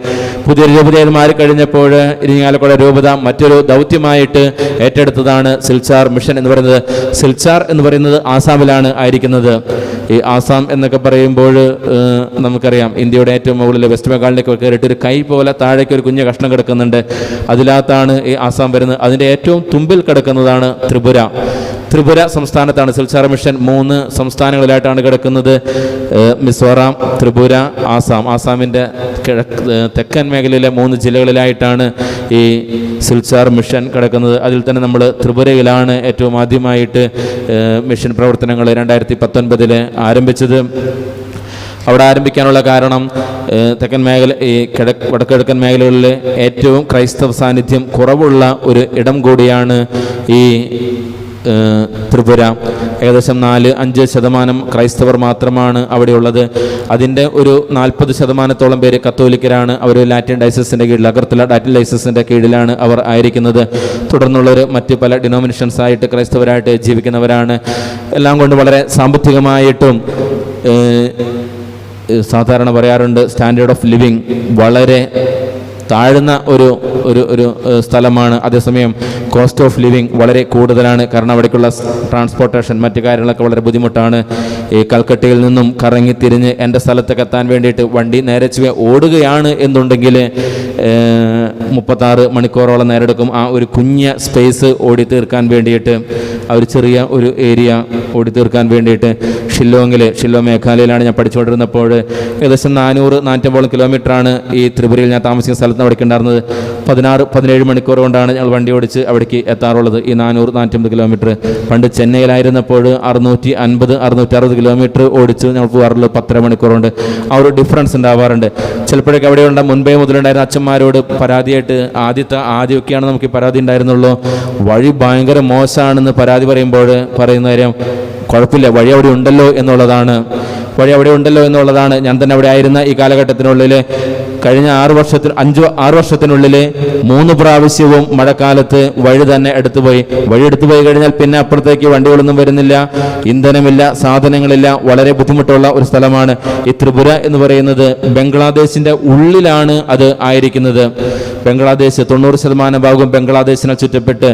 [SPEAKER 1] പുതിയൊരു രൂപതയിൽ മാറിക്കഴിഞ്ഞപ്പോൾ ഇരിഞ്ഞാലക്കുട രൂപത മറ്റൊരു ദൗത്യമായിട്ട് ഏറ്റെടുത്തതാണ് സിൽച്ചാർ മിഷൻ എന്ന് പറയുന്നത്. സിൽച്ചാർ എന്ന് പറയുന്നത് ആസാമിലാണ് ആയിരിക്കുന്നത്. ഈ ആസാം എന്നൊക്കെ പറയുമ്പോൾ നമുക്കറിയാം, ഇന്ത്യയുടെ ഏറ്റവും മുകളിൽ വെസ്റ്റ് ബംഗാളിലേക്ക് കയറിയിട്ട് ഒരു കൈ പോലെ താഴേക്ക് ഒരു കുഞ്ഞ് കഷ്ണം കിടക്കുന്നുണ്ട്. അതിനകത്താണ് ഈ ആസാം വരുന്നത്. അതിൻ്റെ ഏറ്റവും തുമ്പിൽ കിടക്കുന്നതാണ് ത്രിപുര സംസ്ഥാനത്താണ് സിൽച്ചാർ മിഷൻ. 3 സംസ്ഥാനങ്ങളിലായിട്ടാണ് കിടക്കുന്നത്: മിസോറാം, ത്രിപുര, ആസാം. ആസാമിൻ്റെ തെക്കൻ മേഖലയിലെ 3 ജില്ലകളിലായിട്ടാണ് ഈ സിൽച്ചാർ മിഷൻ കിടക്കുന്നത്. അതിൽ തന്നെ നമ്മൾ ത്രിപുരയിലാണ് ഏറ്റവും ആദ്യമായിട്ട് മിഷൻ പ്രവർത്തനങ്ങൾ 2019 ആരംഭിച്ചത്. അവിടെ ആരംഭിക്കാനുള്ള കാരണം, തെക്കൻ മേഖല, ഈ വടക്കിഴക്കൻ മേഖലകളിൽ ഏറ്റവും ക്രൈസ്തവ സാന്നിധ്യം കുറവുള്ള ഒരു ഇടം കൂടിയാണ് ഈ ത്രിപുര. ഏകദേശം 4-5% ക്രൈസ്തവർ മാത്രമാണ് അവിടെയുള്ളത്. അതിൻ്റെ ഒരു 40% പേര് കത്തോലിക്കരാണ്. അവർ ലാറ്റിൻ ഡയസിസിൻ്റെ കീഴിൽ, അഗർത്തല ലാറ്റിൻ ഡയസിസിൻ്റെ കീഴിലാണ് അവർ ആയിരിക്കുന്നത്. തുടർന്നുള്ളവർ മറ്റ് പല ഡിനോമിനേഷൻസ് ആയിട്ട് ക്രൈസ്തവരായിട്ട് ജീവിക്കുന്നവരാണ്. എല്ലാം കൊണ്ട് വളരെ സാമ്പത്തികമായിട്ടും, സാധാരണ പറയാറുണ്ട്, സ്റ്റാൻഡേർഡ് ഓഫ് ലിവിങ് വളരെ താഴ്ന്ന ഒരു സ്ഥലമാണ്. അതേസമയം കോസ്റ്റ് ഓഫ് ലിവിങ് വളരെ കൂടുതലാണ്. കാരണം അവിടേക്കുള്ള ട്രാൻസ്പോർട്ടേഷൻ, മറ്റു കാര്യങ്ങളൊക്കെ വളരെ ബുദ്ധിമുട്ടാണ്. ഈ കൽക്കട്ടയിൽ നിന്നും കറങ്ങി തിരിഞ്ഞ് എൻ്റെ സ്ഥലത്തേക്ക് എത്താൻ വേണ്ടിയിട്ട് വണ്ടി നേരെ ഓടുകയാണ് എന്നുണ്ടെങ്കിൽ 36 മണിക്കൂറോളം നേരെടുക്കും ആ ഒരു കുഞ്ഞ സ്പേസ് ഓടി തീർക്കാൻ വേണ്ടിയിട്ട്. ആ ഒരു ചെറിയ ഒരു ഏരിയ ഓടി തീർക്കാൻ വേണ്ടിയിട്ട് ഷില്ലോങ് മേഘാലയയിലാണ് ഞാൻ പഠിച്ചുകൊണ്ടിരുന്നപ്പോൾ ഏകദേശം 400-450 കിലോമീറ്ററാണ് ഈ ത്രിപുരയിൽ ഞാൻ താമസിക്കുന്ന സ്ഥലത്ത് നിന്ന് അവിടേക്ക് ഉണ്ടായിരുന്നത്. 16-17 മണിക്കൂർ കൊണ്ടാണ് ഞങ്ങൾ വണ്ടി ഓടിച്ച് അവിടേക്ക് എത്താറുള്ളത്. ഈ 400-450 കിലോമീറ്റർ. പണ്ട് ചെന്നൈയിലായിരുന്നപ്പോൾ 650-660 കിലോമീറ്റർ ഓടിച്ച് ഞങ്ങൾ പോകാറുള്ളത് 10 മണിക്കൂർ കൊണ്ട്. ആ ഒരു ഡിഫറൻസ് ഉണ്ടാവാറുണ്ട്. ചിലപ്പോഴൊക്കെ അവിടെയുള്ള മുൻപേ മുതലുണ്ടായിരുന്ന അച്ഛന്മാരോട് പരാതിയായിട്ട് ആദ്യമൊക്കെയാണ് നമുക്ക് ഈ പരാതി ഉണ്ടായിരുന്നുള്ളൂ. വഴി ഭയങ്കര മോശമാണെന്ന് പരാതി പറയുമ്പോൾ പറയുന്ന കാര്യം കുഴപ്പമില്ല, വഴി അവിടെ ഉണ്ടല്ലോ എന്നുള്ളതാണ്. ഞാൻ തന്നെ അവിടെ ആയിരുന്ന ഈ കാലഘട്ടത്തിനുള്ളിൽ കഴിഞ്ഞ 6 വർഷത്തിനുള്ളിൽ 3 പ്രാവശ്യവും മഴക്കാലത്ത് വഴി തന്നെ എടുത്തുപോയി കഴിഞ്ഞാൽ പിന്നെ അപ്പുറത്തേക്ക് വണ്ടികളൊന്നും വരുന്നില്ല, ഇന്ധനമില്ല, സാധനങ്ങളില്ല. വളരെ ബുദ്ധിമുട്ടുള്ള ഒരു സ്ഥലമാണ് ഈ ത്രിപുര എന്ന് പറയുന്നത്. ബംഗ്ലാദേശിന്റെ ഉള്ളിലാണ് അത് ആയിരിക്കുന്നത്. ബംഗ്ലാദേശ് 90% ഭാഗവും ബംഗ്ലാദേശിനാൽ ചുറ്റപ്പെട്ട്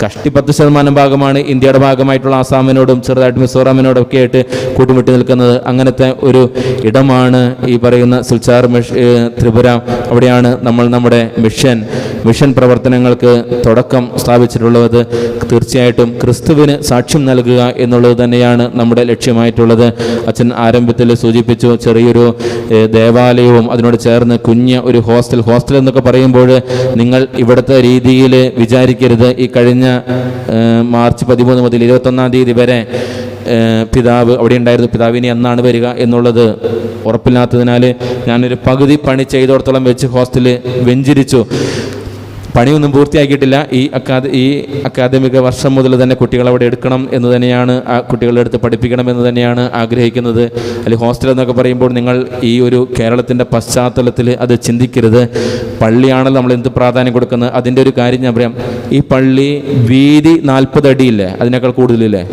[SPEAKER 1] കഷ്ടി 10% ഭാഗമാണ് ഇന്ത്യയുടെ ഭാഗമായിട്ടുള്ള ആസാമിനോടും ചെറുതായിട്ട് മിസോറാമിനോടും ഒക്കെ ആയിട്ട് കൂട്ടുമുട്ടി നിൽക്കുന്നത്. അങ്ങനത്തെ ഒരു ഇടമാണ് ഈ പറയുന്ന സിൽച്ചാർ ത്രിപുര. അവിടെയാണ് നമ്മൾ നമ്മുടെ മിഷൻ പ്രവർത്തനങ്ങൾക്ക് തുടക്കം സ്ഥാപിച്ചിട്ടുള്ളത്. തീർച്ചയായിട്ടും ക്രിസ്തുവിന് സാക്ഷ്യം നൽകുക എന്നുള്ളത് തന്നെയാണ് നമ്മുടെ ലക്ഷ്യമായിട്ടുള്ളത്. അച്ഛൻ ആരംഭത്തിൽ സൂചിപ്പിച്ചു ചെറിയൊരു ദേവാലയവും അതിനോട് ചേർന്ന് കുഞ്ഞ് ഒരു ഹോസ്റ്റൽ എന്നൊക്കെ പറയുമ്പോൾ നിങ്ങൾ ഇവിടുത്തെ രീതിയിൽ വിചാരിക്കരുത്. ഈ കഴിഞ്ഞ മാർച്ച് 13 മുതൽ 21 തീയതി വരെ പിതാവ് അവിടെ ഉണ്ടായിരുന്നു. പിതാവിനി എന്നാണ് വരിക എന്നുള്ളത് ഉറപ്പില്ലാത്തതിനാൽ ഞാനൊരു പകുതി പണി ചെയ്തോടത്തോളം വെച്ച് ഹോസ്റ്റലിൽ വെഞ്ചരിച്ചു. പണിയൊന്നും പൂർത്തിയാക്കിയിട്ടില്ല. ഈ അക്കാദമിക വർഷം മുതൽ തന്നെ കുട്ടികൾ അവിടെ എടുക്കണം എന്ന് തന്നെയാണ്, ആ കുട്ടികളുടെ അടുത്ത് പഠിപ്പിക്കണം എന്ന് തന്നെയാണ് ആഗ്രഹിക്കുന്നത്. അല്ലെങ്കിൽ ഹോസ്റ്റൽ എന്നൊക്കെ പറയുമ്പോൾ നിങ്ങൾ ഈ ഒരു കേരളത്തിൻ്റെ പശ്ചാത്തലത്തിൽ അത് ചിന്തിക്കരുത്. പള്ളിയാണല്ലോ നമ്മൾ എന്ത് പ്രാധാന്യം കൊടുക്കുന്നത്. അതിൻ്റെ ഒരു കാര്യം ഞാൻ പറയാം. ഈ പള്ളി വീതി 40 അടിയില്ലേ, അതിനേക്കാൾ കൂടുതലില്ലേ?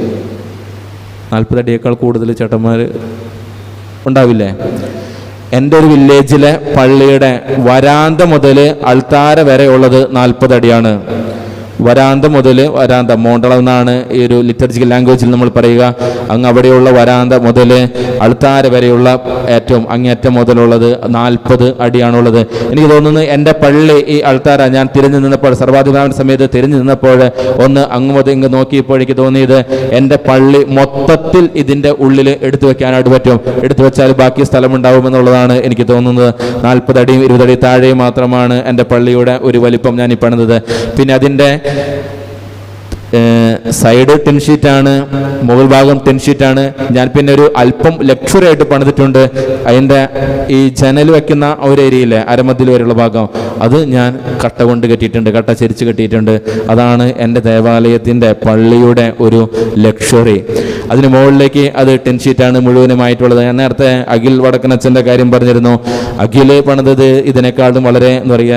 [SPEAKER 1] 40 അടിയേക്കാൾ കൂടുതൽ ചേട്ടന്മാർ ഉണ്ടാവില്ലേ? എൻ്റെ ഒരു വില്ലേജിലെ പള്ളിയുടെ വരാന്ത മുതൽ അൾത്താര വരെ ഉള്ളത് 40 അടിയാണ്. വരാന്ത മുതൽ മോണ്ടളം എന്നാണ് ഈ ഒരു ലിറ്റർജിക്കൽ ലാംഗ്വേജിൽ നമ്മൾ പറയുക. അങ്ങ് അവിടെയുള്ള വരാന്ത മുതൽ അൾത്താര വരെയുള്ള ഏറ്റവും അങ്ങേറ്റം മുതലുള്ളത് 40 അടിയാണുള്ളത്. എനിക്ക് തോന്നുന്നു എൻ്റെ പള്ളി ഈ അൾത്താര ഞാൻ തിരിഞ്ഞു നിന്നപ്പോൾ, സർവാധിപനാമന്റെ സമയത്ത് തിരിഞ്ഞു നിന്നപ്പോൾ ഒന്ന് അങ്ങ് മുതൽ ഇങ്ങ് നോക്കിയപ്പോൾ എനിക്ക് തോന്നിയത് എൻ്റെ പള്ളി മൊത്തത്തിൽ ഇതിൻ്റെ ഉള്ളിൽ എടുത്തു വെക്കാനായിട്ട് പറ്റും. എടുത്തു വെച്ചാൽ ബാക്കി സ്ഥലമുണ്ടാവുമെന്നുള്ളതാണ് എനിക്ക് തോന്നുന്നത്. 40 അടിയും 20 അടി താഴെയും മാത്രമാണ് എൻ്റെ പള്ളിയുടെ ഒരു വലിപ്പം ഞാൻ ഈ പണിതത്. പിന്നെ അതിൻ്റെ സൈഡ് ടെൻഷീറ്റാണ്, മുകൾ ഭാഗം ടെൻഷീറ്റാണ്. ഞാൻ പിന്നെ ഒരു അല്പം ലക്ഷറി ആയിട്ട് പണിതിട്ടുണ്ട്. അതിൻ്റെ ഈ ജനൽ വെക്കുന്ന ഒരു ഏരിയയിലെ അരമതിൽ വരെയുള്ള ഭാഗം അത് ഞാൻ കട്ട കൊണ്ട് കെട്ടിയിട്ടുണ്ട്, കട്ട ചരിച്ച് കെട്ടിയിട്ടുണ്ട്. അതാണ് എൻ്റെ ദേവാലയത്തിൻ്റെ പള്ളിയുടെ ഒരു ലക്ഷറി. അതിന് മുകളിലേക്ക് അത് ടെൻഷീറ്റാണ് മുഴുവനുമായിട്ടുള്ളത്. ഞാൻ നേരത്തെ അഖിൽ വടക്കനച്ഛൻ്റെ കാര്യം പറഞ്ഞിരുന്നു. അഖിൽ പണിതത് ഇതിനേക്കാളും വളരെ എന്താ പറയുക,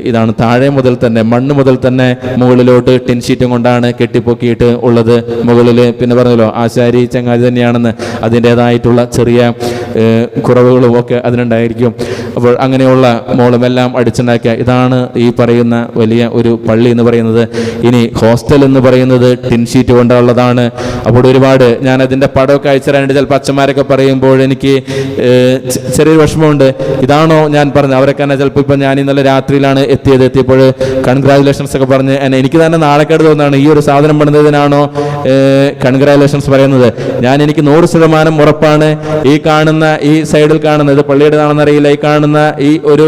[SPEAKER 1] ഇതാണ്. താഴെ മുതൽ തന്നെ മണ്ണ് മുതൽ തന്നെ മുകളിലോട്ട് ടെൻഷീറ്റും കൊണ്ടാണ് കെട്ടിപ്പൊക്കിയിട്ട് ഉള്ളത്. മുകളിൽ പിന്നെ പറഞ്ഞല്ലോ ആശാരി ചങ്ങാതി തന്നെയാണെന്ന്, അതിൻ്റേതായിട്ടുള്ള ചെറിയ കുറവുകളും ഒക്കെ അതിനുണ്ടായിരിക്കും. അപ്പോൾ അങ്ങനെയുള്ള മോളുമെല്ലാം അടിച്ചുണ്ടാക്കിയ ഇതാണ് ഈ പറയുന്ന വലിയ ഒരു പള്ളി എന്ന് പറയുന്നത്. ഇനി ഹോസ്റ്റൽ എന്ന് പറയുന്നത് ടിൻഷീറ്റ് കൊണ്ടുള്ളതാണ്. അപ്പോൾ ഒരുപാട് ഞാൻ അതിൻ്റെ പടമൊക്കെ അയച്ചുതരാനുണ്ട്. ചിലപ്പോൾ അച്ഛന്മാരൊക്കെ പറയുമ്പോൾ എനിക്ക് ചെറിയൊരു വിഷമമുണ്ട്. ഇതാണോ ഞാൻ പറഞ്ഞത്? അവരൊക്കെ തന്നെ ചിലപ്പോൾ ഇപ്പം ഞാൻ ഇന്നലെ രാത്രിയിലാണ് എത്തിയപ്പോൾ കൺഗ്രാജുലേഷൻസ് ഒക്കെ പറഞ്ഞ് എനിക്ക് തന്നെ നാളെക്കേട് തോന്നുന്നതാണ്. ഈ ഒരു സാധനം പണിതതിനാണോ കൺഗ്രാജുലേഷൻസ് പറയുന്നത്? എനിക്ക് 100% ഉറപ്പാണ്. ഈ കാണുന്ന ഈ സൈഡിൽ കാണുന്നത് പള്ളിയുടേതാണെന്ന് അറിയില്ല. ഈ കാണുന്ന ഈ ഒരു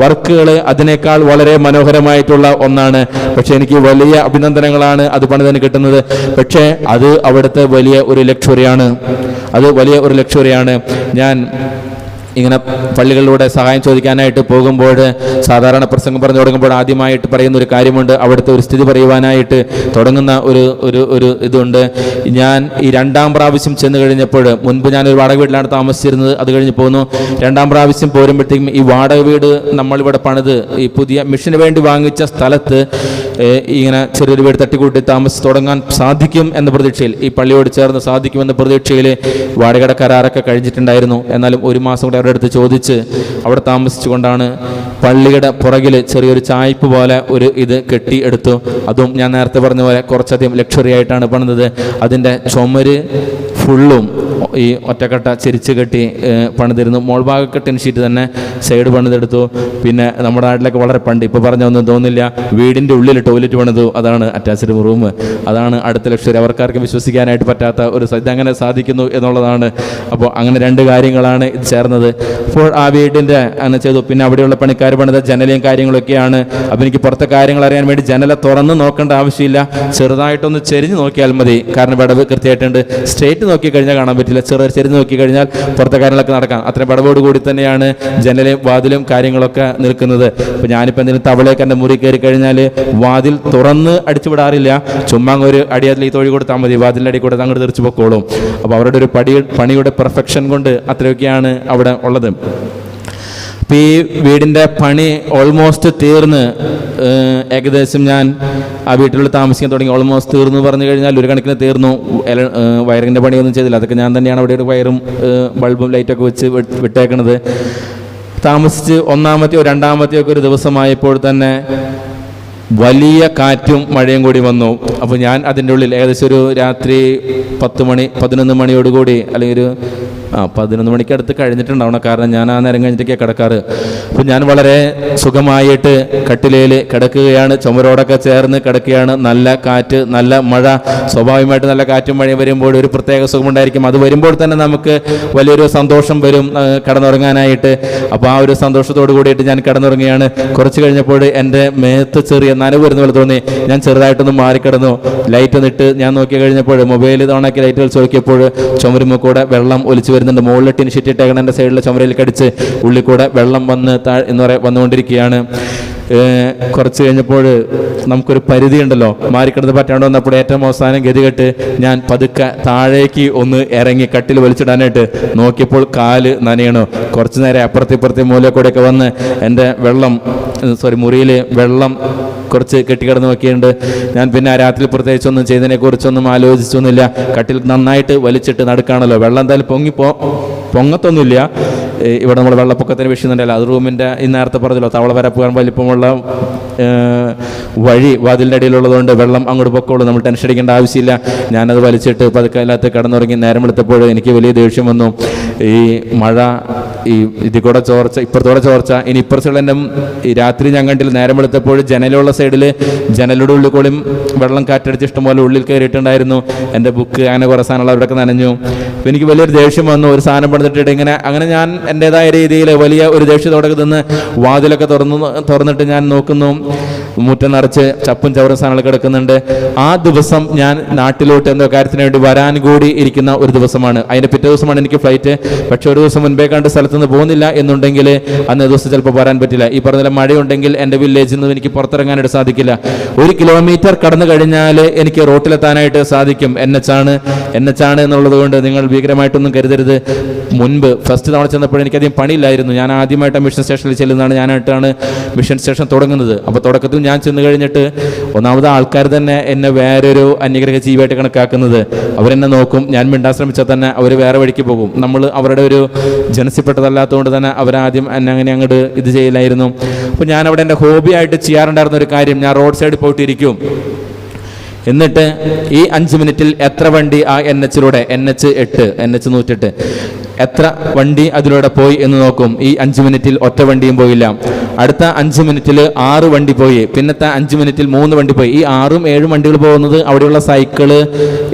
[SPEAKER 1] വർക്കുകൾ അതിനേക്കാൾ വളരെ മനോഹരമായിട്ടുള്ള ഒന്നാണ്. പക്ഷെ എനിക്ക് വലിയ അഭിനന്ദനങ്ങളാണ് അത് പണിതതിന് കിട്ടുന്നത്. പക്ഷേ അത് അവിടുത്തെ വലിയ ഒരു ലക്ഷറിയാണ്. ഞാൻ ഇങ്ങനെ പള്ളികളിലൂടെ സഹായം ചോദിക്കാനായിട്ട് പോകുമ്പോൾ സാധാരണ പ്രസംഗം പറഞ്ഞു തുടങ്ങുമ്പോൾ ആദ്യമായിട്ട് പറയുന്ന ഒരു കാര്യമുണ്ട്. അവിടുത്തെ ഒരു സ്ഥിതി പറയുവാനായിട്ട് തുടങ്ങുന്ന ഒരു ഇതുണ്ട്. ഞാൻ ഈ 2ാം പ്രാവശ്യം ചെന്ന് കഴിഞ്ഞപ്പോൾ, മുൻപ് ഞാനൊരു വാടക വീട്ടിലാണ് താമസിച്ചിരുന്നത്, അത് കഴിഞ്ഞ് പോന്നു. 2ാം പ്രാവശ്യം പോരുമ്പോഴത്തേക്കും ഈ വാടക വീട് നമ്മളിവിടെ പണിത് ഈ പുതിയ മിഷന് വേണ്ടി വാങ്ങിച്ച സ്ഥലത്ത് ഇങ്ങനെ ചെറിയൊരു വീട് തട്ടിക്കൂട്ടി താമസിച്ച് തുടങ്ങാൻ സാധിക്കും എന്ന പ്രതീക്ഷയിൽ, ഈ പള്ളിയോട് ചേർന്ന് സാധിക്കുമെന്ന പ്രതീക്ഷയിൽ വാടകയുടെ കരാറൊക്കെ കഴിഞ്ഞിട്ടുണ്ടായിരുന്നു. എന്നാലും 1 മാസം കൂടെ അവരുടെ അടുത്ത് ചോദിച്ച് അവിടെ താമസിച്ചുകൊണ്ടാണ് പള്ളിയുടെ പുറകിൽ ചെറിയൊരു ചായ്പ് പോലെ ഒരു ഇത് കെട്ടി എടുത്തു. അതും ഞാൻ നേരത്തെ പറഞ്ഞ പോലെ കുറച്ചധികം ലക്ഷറി ആയിട്ടാണ് പണിതത്. അതിൻ്റെ ചുമര് ഫുള്ളും ഈ ഒറ്റക്കട്ട ചിരിച്ച് കെട്ടി പണിതിരുന്നു. മോൾഭാഗമൊക്കെ ടിൻ ഷീറ്റ് തന്നെ സൈഡ് പണിതെടുത്തു. പിന്നെ നമ്മുടെ നാട്ടിലൊക്കെ വളരെ പണ്ട്, ഇപ്പോൾ പറഞ്ഞൊന്നും തോന്നില്ല, വീടിൻ്റെ ഉള്ളിൽ ടോയ്ലറ്റ് പണിതു. അതാണ് അറ്റാച്ച്ഡ് റൂം. അതാണ് അടുത്ത ലക്ഷ്യം. അവർക്കാർക്ക് വിശ്വസിക്കാനായിട്ട് പറ്റാത്ത ഒരു ഇതങ്ങനെ സാധിക്കുന്നു എന്നുള്ളതാണ്. അപ്പോൾ അങ്ങനെ രണ്ട് കാര്യങ്ങളാണ് ഇത് ചേർന്നത്. അപ്പോൾ ആ വീടിൻ്റെ അങ്ങനെ ചെയ്തു. പിന്നെ അവിടെയുള്ള പണിക്കാർ പണിത ജനലയും കാര്യങ്ങളൊക്കെയാണ്. അപ്പോൾ എനിക്ക് പുറത്തെ കാര്യങ്ങൾ അറിയാൻ വേണ്ടി ജനല തുറന്ന് നോക്കേണ്ട ആവശ്യമില്ല, ചെറുതായിട്ടൊന്ന് ചെരിഞ്ഞ് നോക്കിയാൽ മതി. കാരണം വിടവ് കൃത്യമായിട്ടുണ്ട്. സ്ട്രേറ്റ് നോക്കി കഴിഞ്ഞാൽ കാണാൻ പറ്റില്ല, ചെരിഞ്ഞ് നോക്കി കഴിഞ്ഞാൽ പുറത്തെ കാര്യങ്ങളൊക്കെ നടക്കാം. അത്രയും വിടവോട് കൂടി തന്നെയാണ് ജനലയും വാതിലും കാര്യങ്ങളൊക്കെ നിൽക്കുന്നത്. അപ്പോൾ ഞാനിപ്പോൾ എന്തെങ്കിലും തവളയൊക്കെ എൻ്റെ മുറി കയറി കഴിഞ്ഞാൽ വാതിൽ തുറന്ന് അടിച്ചു വിടാറില്ല, ചുമ്മാ ഒരു അടിയാതിൽ ഈ തൊഴി കൊടുത്താൽ മതി, വാതിലിൻ്റെ അടി കൂടെ അങ്ങോട്ട് തെറിച്ച് പൊക്കോളും. അപ്പോൾ അവരുടെ ഒരു പണിയുടെ പെർഫെക്ഷൻ കൊണ്ട് അത്രയൊക്കെയാണ് അവിടെ ഉള്ളത്. അപ്പോൾ ഈ വീടിൻ്റെ പണി ഓൾമോസ്റ്റ് തീർന്ന്, ഏകദേശം ഞാൻ ആ വീട്ടിൽ താമസിക്കാൻ തുടങ്ങി. ഓൾമോസ്റ്റ് തീർന്നു പറഞ്ഞു കഴിഞ്ഞാൽ ഒരു കണക്കിന് തീർന്നു. വയറിങ്ങിൻ്റെ പണിയൊന്നും ചെയ്തില്ല, അതൊക്കെ ഞാൻ തന്നെയാണ് അവിടെ ഒരു വയറും ബൾബും ലൈറ്റൊക്കെ വെച്ച് വിട്ടേക്കണത്. താമസിച്ച് ഒന്നാമത്തെയോ രണ്ടാമത്തെയോ ഒക്കെ ഒരു ദിവസമായപ്പോൾ തന്നെ വലിയ കാറ്റും മഴയും കൂടി വന്നു. അപ്പോൾ ഞാൻ അതിൻ്റെ ഉള്ളിൽ ഏകദേശം ഒരു രാത്രി 11 മണിയോടുകൂടി, അല്ലെങ്കിൽ ഒരു 11 മണിക്കടുത്ത് കഴിഞ്ഞിട്ടുണ്ടാവണം. കാരണം ഞാൻ ആ നേരം കഴിഞ്ഞിട്ടൊക്കെ കിടക്കാറ്. അപ്പോൾ ഞാൻ വളരെ സുഖമായിട്ട് കട്ടിലയിൽ കിടക്കുകയാണ്, ചുമരോടൊക്കെ ചേർന്ന് കിടക്കുകയാണ്. നല്ല കാറ്റ്, നല്ല മഴ. സ്വാഭാവികമായിട്ട് നല്ല കാറ്റും മഴയും വരുമ്പോൾ ഒരു പ്രത്യേക സുഖമുണ്ടായിരിക്കും. അത് വരുമ്പോൾ തന്നെ നമുക്ക് വലിയൊരു സന്തോഷം വരും കിടന്നുറങ്ങാനായിട്ട്. അപ്പോൾ ആ ഒരു സന്തോഷത്തോട് കൂടിയിട്ട് ഞാൻ കിടന്നുറങ്ങുകയാണ്. കുറച്ച് കഴിഞ്ഞപ്പോൾ എൻ്റെ മേത്ത് ചെറിയ നനവ് വരുന്ന പോലെ തോന്നി. ഞാൻ ചെറുതായിട്ടൊന്ന് മാറിക്കിടന്നു. ലൈറ്റ് ഒന്നിട്ട് ഞാൻ നോക്കി കഴിഞ്ഞപ്പോൾ, മൊബൈൽ ഓണാക്കി ലൈറ്റ് കളിച്ച് നോക്കിയപ്പോൾ ചുമരുമ്മ കൂടെ വെള്ളം ഒലിച്ച് വരുന്നുണ്ട്. മുകളിൽ ടിൻ ഷീറ്റ് ഇട്ടേക്കണ എൻ്റെ സൈഡിലെ ചുമരയിൽ കടിച്ച് ഉള്ളിൽ കൂടെ വെള്ളം വന്നുകൊണ്ടിരിക്കുകയാണ്. കുറച്ച് കഴിഞ്ഞപ്പോൾ നമുക്കൊരു പരിധി ഉണ്ടല്ലോ, മാറിക്കിടന്ന് പറ്റാണ്ട് വന്നപ്പോൾ ഏറ്റവും അവസാനം ഗതികെട്ട് ഞാൻ പതുക്കെ താഴേക്ക് ഒന്ന് ഇറങ്ങി കട്ടിൽ വലിച്ചിടാനായിട്ട് നോക്കിയപ്പോൾ കാല് നനയണു. കുറച്ച് നേരം അപ്പുറത്തെ മൂല കൂടെയൊക്കെ വന്ന് എൻ്റെ മുറിയിൽ വെള്ളം കുറച്ച് കെട്ടിക്കിടന്ന് നോക്കിയിട്ടുണ്ട്. ഞാൻ പിന്നെ ആ രാത്രി പ്രത്യേകിച്ചൊന്നും ചെയ്തതിനെക്കുറിച്ചൊന്നും ആലോചിച്ചൊന്നുമില്ല. കട്ടിൽ നന്നായിട്ട് വലിച്ചിട്ട് നടക്കുകയാണല്ലോ, വെള്ളം എന്തായാലും പൊങ്ങത്തൊന്നുമില്ല. ഇവിടെ നമ്മൾ വെള്ളപ്പൊക്കത്തിന് വിഷയമുണ്ടല്ലോ, അത് റൂമിൻ്റെ ഈ നേരത്തെ പറഞ്ഞല്ലോ തവള വരപ്പ് വലിപ്പമുള്ള വഴി വാതിലിൻ്റെ അടിയിലുള്ളതുകൊണ്ട് വെള്ളം അങ്ങോട്ട് പൊക്കോളൂ, നമ്മൾ ടെൻഷൻ അടിക്കേണ്ട ആവശ്യമില്ല. ഞാനത് വലിച്ചിട്ട് പതുക്കല്ലാത്ത കിടന്നുറങ്ങി. നേരം എടുത്തപ്പോൾ എനിക്ക് വലിയ ദേഷ്യം വന്നു. ഈ മഴ, ഇതിൽ കൂടെ ചോർച്ച, ഇപ്പുറത്തൂടെ ചോർച്ച, ഇനി ഇപ്പുറത്തുള്ള എൻ്റെ ഈ രാത്രി ഞാൻ കണ്ടില്ല. നേരം എടുത്തപ്പോൾ ജനലുള്ള സൈഡിൽ ജനലുടെ ഉള്ളിൽ കൂടിയും വെള്ളം കാറ്റടിച്ച് ഇഷ്ടംപോലെ ഉള്ളിൽ കയറിയിട്ടുണ്ടായിരുന്നു. എൻ്റെ ബുക്ക് അങ്ങനെ കുറേ സാധനങ്ങൾ അവിടെയൊക്കെ നനഞ്ഞു. അപ്പോൾ എനിക്ക് വലിയൊരു ദേഷ്യം വന്നു. ഒരു സാധനം പണിതിട്ടിട്ട് അങ്ങനെ ഞാൻ എൻ്റെതായ രീതിയിൽ വലിയ ഒരു ദേഷ്യത്തോടെ നിന്ന് വാതിലൊക്കെ തുറന്നിട്ട് ഞാൻ നോക്കുന്നു. മുറ്റം നിറച്ച് ചപ്പും ചവറും സാധനങ്ങൾ കിടക്കുന്നുണ്ട്. ആ ദിവസം ഞാൻ നാട്ടിലോട്ട് എന്തോ കാര്യത്തിന് വേണ്ടി വരാൻ കൂടി ഇരിക്കുന്ന ഒരു ദിവസമാണ്. അതിൻ്റെ പിറ്റേ ദിവസമാണ് എനിക്ക് ഫ്ലൈറ്റ്. പക്ഷെ ഒരു ദിവസം മുൻപേ കണ്ട് സ്ഥലത്തുനിന്ന് പോകുന്നില്ല എന്നുണ്ടെങ്കിൽ അന്ന് ദിവസം ചിലപ്പോൾ വരാൻ പറ്റില്ല. ഈ പറഞ്ഞ മഴയുണ്ടെങ്കിൽ എൻ്റെ വില്ലേജിൽ നിന്ന് എനിക്ക് പുറത്തിറങ്ങാനായിട്ട് സാധിക്കില്ല. 1 കിലോമീറ്റർ കടന്നു കഴിഞ്ഞാൽ എനിക്ക് റോട്ടിലെത്താനായിട്ട് സാധിക്കും. NH ആണ് എന്നുള്ളത് കൊണ്ട് നിങ്ങൾ ഭീകരമായിട്ടൊന്നും കരുതരുത്. മുൻപ് ഫസ്റ്റ് തവണ ചെന്നപ്പോൾ എനിക്കധികം പണിയില്ലായിരുന്നു. ഞാൻ ആദ്യമായിട്ട് മിഷൻ സ്റ്റേഷനിൽ ചെല്ലുന്നതാണ്. ഞാനായിട്ടാണ് മിഷൻ സ്റ്റേഷൻ തുടങ്ങുന്നത്. അപ്പോൾ തുടക്കത്തിൽ ഞാൻ ചെന്ന് കഴിഞ്ഞിട്ട് ഒന്നാമത് ആൾക്കാർ തന്നെ എന്നെ വേറൊരു അന്യഗ്രഹ ജീവിയായിട്ട് കണക്കാക്കുന്നത്. അവരെന്നെ നോക്കും, ഞാൻ മിണ്ടാൻ ശ്രമിച്ചാൽ തന്നെ അവർ വേറെ വഴിക്ക് പോകും. നമ്മൾ അവരുടെ ഒരു ജനസിൽപ്പെട്ടതല്ലാത്തതുകൊണ്ട് തന്നെ അവരാദ്യം എന്നെ അങ്ങനെ അങ്ങോട്ട് ഇത് ചെയ്യില്ലായിരുന്നു. അപ്പോൾ ഞാൻ അവിടെ എൻ്റെ ഹോബിയായിട്ട് ചെയ്യാറുണ്ടായിരുന്ന ഒരു കാര്യം, ഞാൻ റോഡ് സൈഡിൽ പോയിട്ടിരിക്കും. എന്നിട്ട് ഈ 5 മിനിറ്റിൽ എത്ര വണ്ടി ആ NH-ലൂടെ, NH 108 എത്ര വണ്ടി അതിലൂടെ പോയി എന്ന് നോക്കും. ഈ 5 മിനിറ്റിൽ ഒറ്റ വണ്ടിയും പോയില്ല. അടുത്ത 5 മിനിറ്റിൽ 6 വണ്ടി പോയി. പിന്നത്തെ 5 മിനിറ്റിൽ 3 വണ്ടി പോയി. ഈ 6ഉം 7ഉം വണ്ടികൾ പോകുന്നത് അവിടെയുള്ള സൈക്കിള്,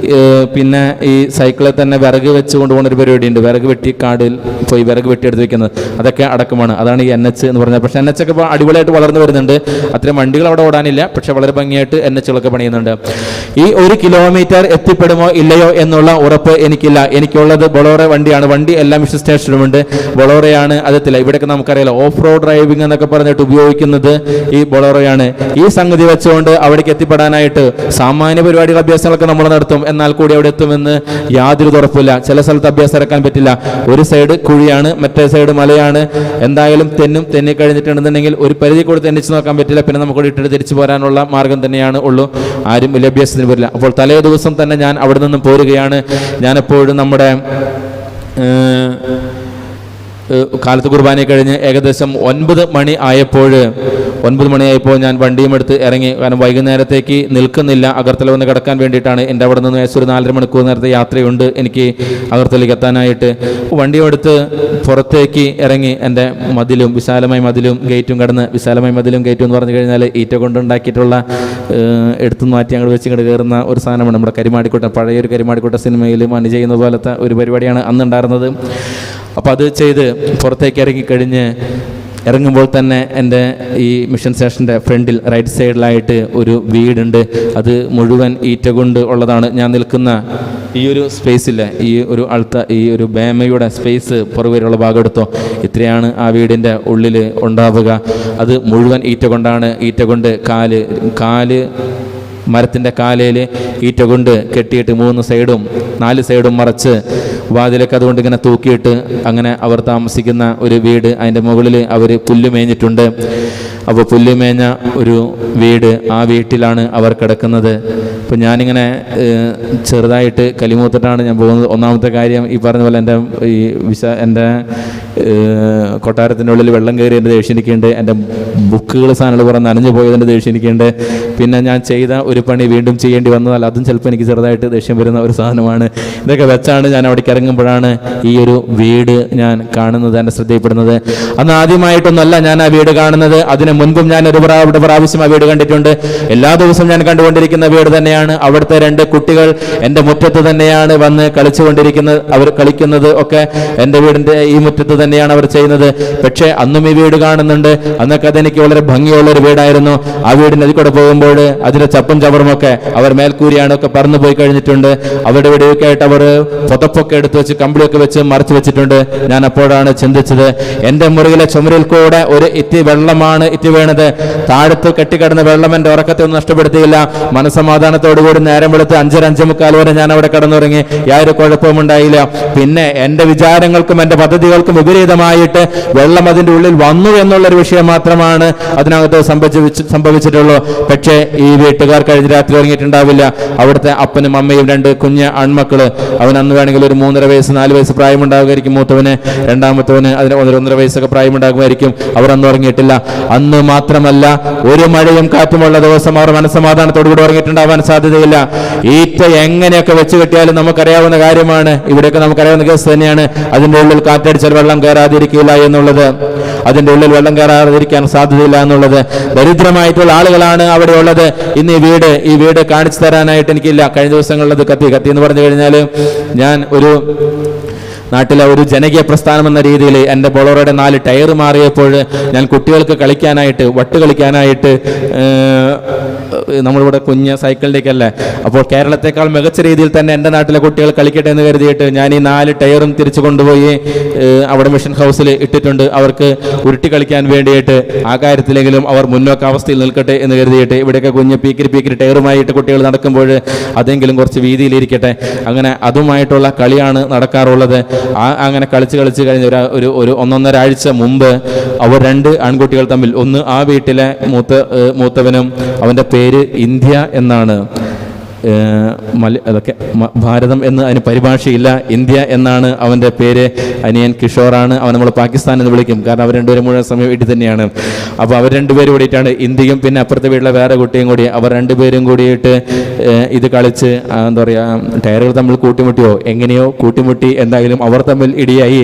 [SPEAKER 1] പിന്നെ ഈ സൈക്കിളിൽ തന്നെ വിറക് വെച്ച് കൊണ്ടുപോകുന്ന ഒരു പരിപാടിയുണ്ട്. വിറക് വെട്ടി കാടിൽ പോയി വിറക് വെട്ടിയെടുത്ത് വെക്കുന്നത്, അതൊക്കെ അടക്കമാണ്. അതാണ് ഈ NH എന്ന് പറഞ്ഞത്. പക്ഷേ NH ഒക്കെ ഇപ്പോൾ അടിപൊളിയായിട്ട് വളർന്നു വരുന്നുണ്ട്. അത്രയും വണ്ടികൾ അവിടെ ഓടാനില്ല, പക്ഷെ വളരെ ഭംഗിയായിട്ട് NH-കളൊക്കെ പണിയുന്നുണ്ട്. ഈ 1 കിലോമീറ്റർ എത്തിപ്പെടുമോ ഇല്ലയോ എന്നുള്ള ഉറപ്പ് എനിക്കില്ല. എനിക്കുള്ളത് ബൊളോറ വണ്ടിയാണ്. വണ്ടി എല്ലാ മിഷൻ സ്റ്റേഷനുമുണ്ട്. ബൊളോറയാണ് അതെത്തില്ല. ഇവിടെയൊക്കെ നമുക്കറിയാലോ ഓഫ് റോഡ് ഡ്രൈവിംഗ് എന്നൊക്കെ പറഞ്ഞിട്ട് ഉപയോഗിക്കുന്നത് ഈ ബൊളോറയാണ്. ഈ സംഗതി വെച്ചുകൊണ്ട് അവിടേക്ക് എത്തിപ്പെടാനായിട്ട് സാമാന്യ പരിപാടികൾ, അഭ്യാസങ്ങളൊക്കെ നമ്മൾ നടത്തും. എന്നാൽ കൂടി അവിടെ എത്തുമെന്ന് യാതൊരു ഉറപ്പില്ല. ചില സ്ഥലത്ത് അഭ്യാസം ഇറക്കാൻ പറ്റില്ല. ഒരു സൈഡ് കുഴിയാണ്, മറ്റേ സൈഡ് മലയാണ്. എന്തായാലും തെന്നി കഴിഞ്ഞിട്ടുണ്ടെന്നുണ്ടെങ്കിൽ ഒരു പരിധി കൂടി തെന്നിച്ച് നോക്കാൻ പറ്റില്ല. പിന്നെ നമുക്ക് ഇട്ടിട്ട് തിരിച്ചു പോരാനുള്ള മാർഗം തന്നെയാണ് ഉള്ളൂ. ആരും വലിയ അഭ്യാസത്തിന് വരില്ല. അപ്പോൾ തലേ ദിവസം തന്നെ ഞാൻ അവിടെ നിന്നും പോരുകയാണ്. ഞാനെപ്പോഴും നമ്മുടെ കാലത്ത് കുർബാന കഴിഞ്ഞ് ഏകദേശം 9 മണി ആയപ്പോൾ ഞാൻ വണ്ടിയും എടുത്ത് ഇറങ്ങി. കാരണം വൈകുന്നേരത്തേക്ക് നിൽക്കുന്നില്ല, അഗർത്തല വന്ന് കിടക്കാൻ വേണ്ടിയിട്ടാണ്. എൻ്റെ അവിടെ നിന്ന് ഏകദേശം ഒരു 4.5 മണിക്കൂർ നേരത്തെ യാത്രയുണ്ട് എനിക്ക് അഗർത്തലയ്ക്ക് എത്താനായിട്ട്. വണ്ടിയും എടുത്ത് പുറത്തേക്ക് ഇറങ്ങി. എൻ്റെ വിശാലമായ മതിലും ഗേറ്റും കടന്ന്, വിശാലമായ മതിലും ഗേറ്റും എന്ന് പറഞ്ഞു കഴിഞ്ഞാൽ ഈറ്റ കൊണ്ടുണ്ടാക്കിയിട്ടുള്ള എടുത്തു മാറ്റി അങ്ങോട്ട് വെച്ച് ഇങ്ങോട്ട് കയറുന്ന ഒരു സാധനമാണ്. നമ്മുടെ കരിമാടിക്കോട്ട, പഴയൊരു കരിമാടിക്കോട്ട സിനിമയിൽ മണി ചെയ്യുന്ന പോലത്തെ ഒരു പരിപാടിയാണ് അന്നുണ്ടായിരുന്നത്. അപ്പോൾ അത് ചെയ്ത് പുറത്തേക്ക് ഇറങ്ങുമ്പോൾ തന്നെ എൻ്റെ ഈ മിഷൻ സ്റ്റേഷൻ്റെ ഫ്രണ്ടിൽ റൈറ്റ് സൈഡിലായിട്ട് ഒരു വീടുണ്ട്. അത് മുഴുവൻ ഈറ്റ കൊണ്ട് ഉള്ളതാണ്. ഞാൻ നിൽക്കുന്ന ഈ ഒരു സ്പേസില്ല, ഈ ഒരു ബേമയുടെ സ്പേസ് പുറകുവരെയുള്ള ഭാഗം എടുത്തോ, ഇത്രയാണ് ആ വീടിൻ്റെ ഉള്ളിൽ ഉണ്ടാവുക. അത് മുഴുവൻ ഈറ്റ കൊണ്ടാണ്. ഈറ്റ കൊണ്ട് കാല് മരത്തിൻ്റെ കാലയിൽ ഈറ്റ കൊണ്ട് കെട്ടിയിട്ട് 4 സൈഡും മറച്ച് വാതിലൊക്കെ അതുകൊണ്ട് ഇങ്ങനെ തൂക്കിയിട്ട് അങ്ങനെ അവർ താമസിക്കുന്ന ഒരു വീട്. അതിൻ്റെ മുകളിൽ അവർ പുല്ല് മേഞ്ഞിട്ടുണ്ട്. അപ്പോൾ പുല്ല് മേഞ്ഞ ഒരു വീട്, ആ വീട്ടിലാണ് അവർ കിടക്കുന്നത്. അപ്പോൾ ഞാനിങ്ങനെ ചെറുതായിട്ട് കലിമൂത്തിട്ടാണ് ഞാൻ പോകുന്നത്. ഒന്നാമത്തെ കാര്യം, ഈ പറഞ്ഞ പോലെ എൻ്റെ കൊട്ടാരത്തിൻ്റെ ഉള്ളിൽ വെള്ളം കയറി എൻ്റെ ദേഷ്യം എനിക്കുണ്ട്. എൻ്റെ ബുക്കുകൾ സാധനങ്ങൾ കുറേ നനഞ്ഞു പോയതിൻ്റെ ദേഷ്യം എനിക്കുണ്ട്. പിന്നെ ഞാൻ ചെയ്ത ഒരു പണി വീണ്ടും ചെയ്യേണ്ടി വന്നതാൽ അതും ചിലപ്പോൾ എനിക്ക് ചെറുതായിട്ട് ദേഷ്യം വരുന്ന ഒരു സാധനമാണ്. ഇതൊക്കെ വെച്ചാണ് ഞാൻ അവിടേക്ക് ഇറങ്ങുമ്പോഴാണ് ഈ ഒരു വീട് ഞാൻ കാണുന്നത്, എൻ്റെ ശ്രദ്ധയിൽപ്പെടുന്നത്. അന്ന് ആദ്യമായിട്ടൊന്നുമല്ല ഞാൻ ആ വീട് കാണുന്നത്. അതിന് മുൻപും ഞാൻ ഒരു പ്രാവശ്യം ആ വീട് കണ്ടിട്ടുണ്ട്. എല്ലാ ദിവസവും ഞാൻ കണ്ടുകൊണ്ടിരിക്കുന്ന വീട് തന്നെയാണ്. അവിടുത്തെ 2 കുട്ടികൾ എൻ്റെ മുറ്റത്ത് തന്നെയാണ് വന്ന് കളിച്ചുകൊണ്ടിരിക്കുന്നത്. അവർ കളിക്കുന്നത് ഒക്കെ എൻ്റെ വീടിൻ്റെ ഈ മുറ്റത്ത് തന്നെയാണ് അവർ ചെയ്യുന്നത്. പക്ഷേ അന്നും ഈ വീട് കാണുന്നുണ്ട്. അന്നൊക്കെ അതെനിക്ക് വളരെ ഭംഗിയുള്ളൊരു വീടായിരുന്നു. ആ വീടിൻ്റെ അതിൽ കൂടെ പോകുമ്പോൾ അതിലെ ചപ്പും ചവറുമൊക്കെ അവർ മേൽക്കൂരിയാണൊക്കെ പറന്നു പോയി കഴിഞ്ഞിട്ടുണ്ട്. അവരുടെ വീടൊക്കെ ആയിട്ട് അവർ പുതപ്പൊക്കെ എടുത്ത് വെച്ച് കമ്പിളിയൊക്കെ വെച്ച് മറച്ചു വെച്ചിട്ടുണ്ട്. ഞാൻ അപ്പോഴാണ് ചിന്തിച്ചത്, എൻ്റെ മുറിയിലെ ചുമരിൽ കൂടെ ഒരു ഇറ്റി വെള്ളമാണ് വീണത്. താഴത്ത് കെട്ടിക്കിടന്ന വെള്ളം എൻ്റെ ഉറക്കത്തെ ഒന്നും നഷ്ടപ്പെടുത്തിയില്ല. മനസ്സമാധാനത്തോടുകൂടി നേരം വെളുത്ത് 5:45 വരെ ഞാൻ അവിടെ കിടന്നുറങ്ങി. യാതൊരു കുഴപ്പവും ഉണ്ടായില്ല. പിന്നെ എൻ്റെ വിചാരങ്ങൾക്കും എൻ്റെ പദ്ധതികൾക്കും വിപരീതമായിട്ട് വെള്ളം അതിൻ്റെ ഉള്ളിൽ വന്നു എന്നുള്ളൊരു വിഷയം മാത്രമാണ് അതിനകത്ത് സംഭവിച്ചിട്ടുള്ളൂ. പക്ഷേ ഈ വീട്ടുകാർ കഴിഞ്ഞ രാത്രി ഉറങ്ങിയിട്ടുണ്ടാവില്ല. അവിടുത്തെ അപ്പനും അമ്മയും 2 കുഞ്ഞ് ആൺമക്കള്. അവൻ അന്ന് വേണമെങ്കിൽ ഒരു 3.5 വയസ്സ് 4 വയസ്സ് പ്രായമുണ്ടാകുമായിരിക്കും മൂത്തവന്. രണ്ടാമത്തവന് അതിന് 1.5 വയസ്സൊക്കെ പ്രായമുണ്ടാകുമായിരിക്കും. അവർ അന്ന് ഉറങ്ങിയിട്ടില്ല. അന്ന് മാത്രമല്ല, ഒരു മഴയും കാറ്റുമുള്ള ദിവസം അവർ മനസ്സമാധാനത്തോടുകൂടി ഉറങ്ങിയിട്ടുണ്ടാവാൻ സാധ്യതയില്ല. ഈറ്റ എങ്ങനെയൊക്കെ വെച്ച് കിട്ടിയാലും നമുക്കറിയാവുന്ന കാര്യമാണ്. ഇവിടെയൊക്കെ നമുക്കറിയാവുന്ന കേസ് തന്നെയാണ്. അതിൻ്റെ ഉള്ളിൽ കാറ്റടിച്ചാൽ വെള്ളം കയറാതിരിക്കില്ല എന്നുള്ളത്, അതിൻ്റെ ഉള്ളിൽ വെള്ളം കയറാതിരിക്കാൻ സാധ്യതയില്ല എന്നുള്ളത്. ദരിദ്രമായിട്ടുള്ള ആളുകളാണ് അവിടെ ഉള്ളത്. ഇന്ന് ഈ വീട് കാണിച്ചു തരാനായിട്ട് എനിക്കില്ല. കഴിഞ്ഞ ദിവസങ്ങളിലത് കത്തി എന്ന് പറഞ്ഞു കഴിഞ്ഞാൽ, ഞാൻ നാട്ടിലെ ഒരു ജനകീയ പ്രസ്ഥാനം എന്ന രീതിയിൽ എൻ്റെ ബൊളോറയുടെ 4 ടയർ മാറിയപ്പോൾ ഞാൻ കുട്ടികൾക്ക് കളിക്കാനായിട്ട്, വട്ട് കളിക്കാനായിട്ട്, നമ്മളിവിടെ കുഞ്ഞ് സൈക്കിളിലേക്കല്ലേ, അപ്പോൾ കേരളത്തെക്കാൾ മികച്ച രീതിയിൽ തന്നെ എൻ്റെ നാട്ടിലെ കുട്ടികൾ കളിക്കട്ടെ എന്ന് കരുതിയിട്ട് ഞാൻ ഈ 4 ടയറും തിരിച്ചു കൊണ്ടുപോയി അവിടെ മിഷൻ ഹൗസിൽ ഇട്ടിട്ടുണ്ട്. അവർക്ക് ഉരുട്ടി കളിക്കാൻ വേണ്ടിയിട്ട് ആ കാര്യത്തിലെങ്കിലും അവർ മുന്നോക്കാവസ്ഥയിൽ നിൽക്കട്ടെ എന്ന് കരുതിയിട്ട്. ഇവിടെയൊക്കെ കുഞ്ഞ് പീക്കിരി ടയറുമായിട്ട് കുട്ടികൾ നടക്കുമ്പോൾ അതെങ്കിലും കുറച്ച് വീതിയിലിരിക്കട്ടെ. അങ്ങനെ അതുമായിട്ടുള്ള കളിയാണ് നടക്കാറുള്ളത്. അങ്ങനെ കളിച്ച് കഴിഞ്ഞ ഒരു 1.5 ആഴ്ച മുമ്പ് അവർ 2 ആൺകുട്ടികൾ തമ്മിൽ, ഒന്ന് ആ വീട്ടിലെ മൂത്തവനും, അവൻ്റെ പേര് ഇന്ത്യ എന്നാണ്. അതൊക്കെ ഭാരതം എന്ന് അതിന് പരിഭാഷയില്ല. ഇന്ത്യ എന്നാണ് അവൻ്റെ പേര്. അനിയൻ കിഷോറാണ്. അവൻ നമ്മൾ പാകിസ്ഥാൻ എന്ന് വിളിക്കും, കാരണം അവർ 2 പേരും മുഴുവൻ സമയം വീട്ടിൽ തന്നെയാണ്. അപ്പോൾ അവർ 2 പേരും കൂടിയിട്ടാണ്, ഇന്ത്യയും പിന്നെ അപ്പുറത്തെ വീട്ടിലെ വേറെ കുട്ടിയും കൂടി, അവർ 2 പേരും കൂടിയിട്ട് ഇത് കളിച്ച് എന്താ പറയുക, ടയറുകൾ തമ്മിൽ കൂട്ടിമുട്ടിയോ എങ്ങനെയോ കൂട്ടിമുട്ടി. എന്തായാലും അവർ തമ്മിൽ ഇടിയായി.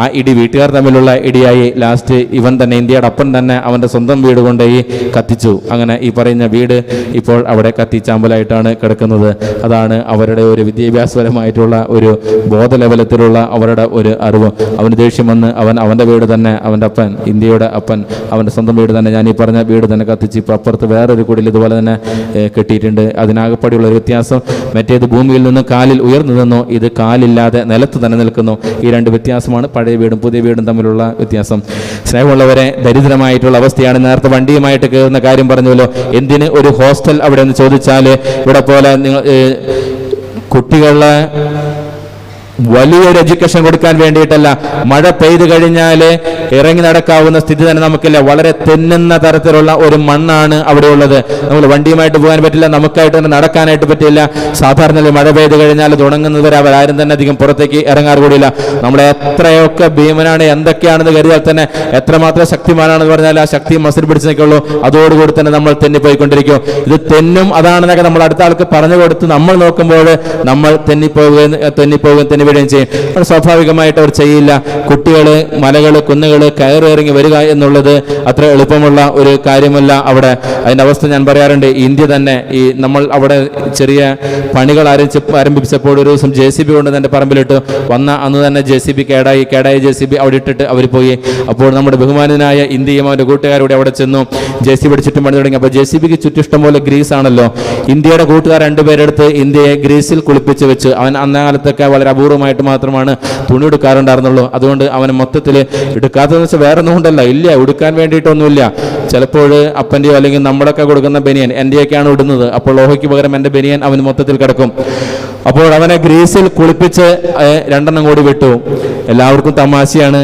[SPEAKER 1] ആ ഇടി വീട്ടുകാർ തമ്മിലുള്ള ഇടിയായി. ലാസ്റ്റ് ഇവൻ തന്നെ, ഇന്ത്യയുടെ അപ്പൻ തന്നെ, അവൻ്റെ സ്വന്തം വീട് കൊണ്ടുപോയി കത്തിച്ചു. അങ്ങനെ ഈ പറയുന്ന വീട് ഇപ്പോൾ അവിടെ കത്തിച്ചാമ്പലായിട്ടാണ് കിടക്കുന്നത്. അതാണ് അവരുടെ ഒരു വിദ്യാഭ്യാസപരമായിട്ടുള്ള ഒരു ബോധലെവലത്തിലുള്ള അവരുടെ ഒരു അറിവ്. അവന് ദേഷ്യം വന്ന് അവൻ്റെ വീട് തന്നെ, അവൻ്റെ അപ്പൻ, ഇന്ത്യയുടെ അപ്പൻ, അവൻ്റെ സ്വന്തം വീട് തന്നെ, ഞാൻ ഈ പറഞ്ഞ വീട് തന്നെ കത്തിച്ച് ഇപ്പോൾ അപ്പുറത്ത് വേറൊരു കുടിൽ ഇതുപോലെ തന്നെ കെട്ടിയിട്ടുണ്ട്. അതിനാകെപ്പടിയുള്ള ഒരു വ്യത്യാസം, മറ്റേത് ഭൂമിയിൽ നിന്ന് കാലിൽ ഉയർന്നു നിന്നു, ഇത് കാലില്ലാതെ നിലത്ത് തന്നെ നിൽക്കുന്നു. ഈ 2 വ്യത്യാസമാണ് പഴയ വീടും പുതിയ വീടും തമ്മിലുള്ള വ്യത്യാസം. സ്നേഹമുള്ളവരെ, ദരിദ്രമായിട്ടുള്ള അവസ്ഥയാണ്. നേരത്തെ വണ്ടിയുമായിട്ട് കയറുന്ന കാര്യം പറഞ്ഞല്ലോ. എന്തിന് ഒരു ഹോസ്റ്റൽ അവിടെ എന്ന് ചോദിച്ചാൽ, ഇവിടെ പോലെ നിങ്ങൾ കുട്ടികളെ വലിയൊരു എഡ്യൂക്കേഷൻ കൊടുക്കാൻ വേണ്ടിയിട്ടല്ല. മഴ പെയ്തു കഴിഞ്ഞാൽ ഇറങ്ങി നടക്കാവുന്ന സ്ഥിതി തന്നെ നമുക്കില്ല. വളരെ തെന്നുന്ന തരത്തിലുള്ള ഒരു മണ്ണാണ് അവിടെ ഉള്ളത്. നമ്മൾ വണ്ടിയുമായിട്ട് പോകാൻ പറ്റില്ല, നമുക്കായിട്ട് തന്നെ നടക്കാനായിട്ട് പറ്റില്ല. സാധാരണ മഴ പെയ്ത് കഴിഞ്ഞാൽ തുടങ്ങുന്നത് വരെ അവരാരും തന്നെ അധികം പുറത്തേക്ക് ഇറങ്ങാറ് കൂടിയില്ല. നമ്മളെ എത്രയൊക്കെ ഭീമനാണ് എന്തൊക്കെയാണെന്ന് കരുതിയാൽ തന്നെ, എത്രമാത്രം ശക്തിമാനാണെന്ന് പറഞ്ഞാൽ ആ ശക്തി മസിൽ പിടിച്ച് നിൽക്കുള്ളൂ. അതോടുകൂടി തന്നെ നമ്മൾ തെന്നിപ്പോയിക്കൊണ്ടിരിക്കും. ഇത് തെന്നും അതാണെന്നൊക്കെ നമ്മൾ അടുത്ത ആൾക്ക് പറഞ്ഞു കൊടുത്ത് നമ്മൾ നോക്കുമ്പോൾ നമ്മൾ തെന്നിപ്പോവുകയും തെന്നിവിടുകയും ചെയ്യും. സ്വാഭാവികമായിട്ട് അവർ ചെയ്യില്ല. കുട്ടികൾ മലകൾ കുന്നുകൾ കയറിറങ്ങി വരിക എന്നുള്ളത് അത്ര എളുപ്പമുള്ള ഒരു കാര്യമല്ല. അവിടെ അതിൻ്റെ അവസ്ഥ ഞാൻ പറയാറുണ്ട്. ഇന്ത്യ തന്നെ നമ്മൾ അവിടെ ചെറിയ പണികൾ ആരംഭിച്ചപ്പോൾ ഒരു ദിവസം JCB കൊണ്ട് എൻ്റെ പറമ്പിലിട്ട് വന്ന അന്ന് തന്നെ JCB കേടായി JCB അവിടെ ഇട്ടിട്ട് അവർ പോയി. അപ്പോൾ നമ്മുടെ ബഹുമാനനായ ഇന്ത്യയും അവൻ്റെ കൂട്ടുകാരോടെ അവിടെ ചെന്നു. JCB അടിച്ചിട്ടും പണി തുടങ്ങി. അപ്പോൾ JCBക്ക് ചുറ്റും ഇഷ്ടം പോലെ ഗ്രീസ് ആണല്ലോ. ഇന്ത്യയുടെ കൂട്ടുകാർ രണ്ടുപേരെടുത്ത് ഇന്ത്യയെ ഗ്രീസിൽ കുളിപ്പിച്ച് വെച്ച്, അവൻ അന്നകാലത്തൊക്കെ വളരെ അപൂർവമായിട്ട് മാത്രമാണ് തുണി എടുക്കാറുണ്ടായിരുന്നുള്ളൂ. അതുകൊണ്ട് അവന് മൊത്തത്തിൽ എടുക്കാത്തതെന്ന് വെച്ചാൽ വേറെ ഒന്നും കൊണ്ടല്ല, ഇല്ല ഉടുക്കാൻ വേണ്ടിയിട്ടൊന്നുമില്ല. ചിലപ്പോൾ അപ്പൻ്റെയോ അല്ലെങ്കിൽ നമ്മളൊക്കെ കൊടുക്കുന്ന ബനിയൻ എൻ്റെയൊക്കെയാണ് ഇടുന്നത്. അപ്പോൾ ലോഹയ്ക്ക് പകരം എൻ്റെ ബനിയൻ അവന് മൊത്തത്തിൽ കിടക്കും. അപ്പോൾ അവനെ ഗ്രീസിൽ കുളിപ്പിച്ച് 2 കൂടി വിട്ടു. എല്ലാവർക്കും തമാശയാണ്.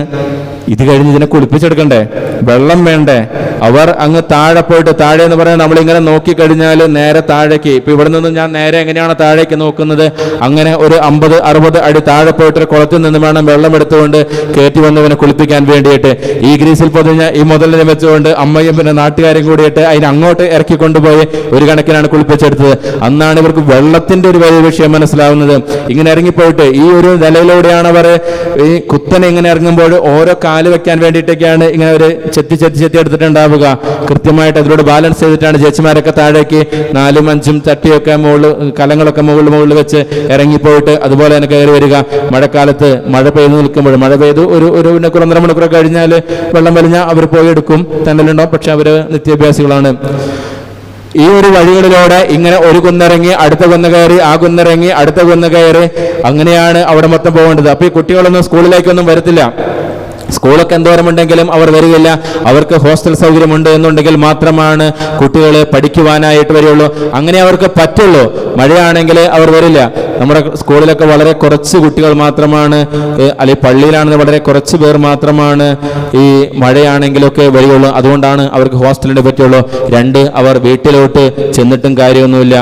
[SPEAKER 1] ഇത് കഴിഞ്ഞ് ഇതിനെ കുളിപ്പിച്ചെടുക്കണ്ടേ, വെള്ളം വേണ്ടേ? അവർ അങ്ങ് താഴെ പോയിട്ട്, താഴെ എന്ന് പറഞ്ഞാൽ നമ്മളിങ്ങനെ നോക്കിക്കഴിഞ്ഞാൽ നേരെ താഴേക്ക്, ഇപ്പം ഇവിടെ നിന്ന് ഞാൻ നേരെ എങ്ങനെയാണ് താഴേക്ക് നോക്കുന്നത്, അങ്ങനെ ഒരു 50-60 അടി താഴെ പോയിട്ടൊരു കുളത്തിൽ നിന്ന് വേണം വെള്ളം എടുത്തുകൊണ്ട് കയറ്റി വന്നവനെ കുളിപ്പിക്കാൻ വേണ്ടിയിട്ട്. ഈ ഗ്രീസിൽ പൊതിഞ്ഞ ഈ മുതലിനെ വെച്ചുകൊണ്ട് അമ്മയും പിന്നെ നാട്ടുകാരും കൂടിയിട്ട് അതിനെ അങ്ങോട്ട് ഇറക്കി കൊണ്ടുപോയി ഒരു കണക്കിനാണ് കുളിപ്പിച്ചെടുത്തത്. അന്നാണ് ഇവർക്ക് വെള്ളത്തിന്റെ ഒരു വലിയ വിഷയം മനസ്സിലാവുന്നത്. ഇങ്ങനെ ഇറങ്ങിപ്പോയിട്ട് ഈ ഒരു നിലയിലൂടെയാണ് അവർ ഈ കുത്തനെ ഇങ്ങനെ ഇറങ്ങുമ്പോൾ ഓരോ കാല് വെക്കാൻ വേണ്ടിയിട്ടൊക്കെയാണ് ഇങ്ങനെ ഒരു ചെത്തി എടുത്തിട്ടുണ്ടാവുക. കൃത്യമായിട്ട് അതിലൂടെ ബാലൻസ് ചെയ്തിട്ടാണ് ചേച്ചിമാരൊക്കെ താഴേക്ക് 4-5 ചട്ടിയൊക്കെ കലങ്ങളൊക്കെ മുകളിൽ വെച്ച് ഇറങ്ങിപ്പോയിട്ട് അതുപോലെ തന്നെ കയറി വരിക. മഴക്കാലത്ത് മഴ പെയ്ത് നിൽക്കുമ്പോൾ, മഴ പെയ്ത് ഒരു 1.5 മണിക്കൂർ കഴിഞ്ഞാൽ വെള്ളം വലിഞ്ഞാൽ അവർ പോയി എടുക്കും, തന്നലുണ്ടാവും. പക്ഷെ അവർ നിത്യാഭ്യാസികളാണ്. ഈ ഒരു വഴികളിലൂടെ ഇങ്ങനെ ഒരു കുന്നിറങ്ങി അടുത്ത കുന്ന് കയറി, ആ കുന്നിറങ്ങി അടുത്ത കുന്ന് കയറി, അങ്ങനെയാണ് അവിടെ മൊത്തം പോകേണ്ടത്. അപ്പോൾ ഈ കുട്ടികളൊന്നും സ്കൂളിലേക്കൊന്നും വരത്തില്ല. സ്കൂളൊക്കെ എന്തോരമുണ്ടെങ്കിലും അവർ വരികയില്ല. അവർക്ക് ഹോസ്റ്റൽ സൗകര്യമുണ്ട് എന്നുണ്ടെങ്കിൽ മാത്രമാണ് കുട്ടികൾ പഠിക്കുവാനായിട്ട് വരികയുള്ളൂ. അങ്ങനെ അവർക്ക് പറ്റുള്ളൂ. മഴയാണെങ്കിൽ അവർ വരില്ല. നമ്മുടെ സ്കൂളിലൊക്കെ വളരെ കുറച്ച് കുട്ടികൾ മാത്രമാണ്, അല്ലെങ്കിൽ പള്ളിയിലാണെന്ന് വളരെ കുറച്ച് പേർ മാത്രമാണ് ഈ മഴയാണെങ്കിലൊക്കെ വരികയുള്ളൂ. അതുകൊണ്ടാണ് അവർക്ക് ഹോസ്റ്റലിന് പറ്റുള്ളൂ. 2 അവർ വീട്ടിലോട്ട് ചെന്നിട്ടും കാര്യമൊന്നുമില്ല.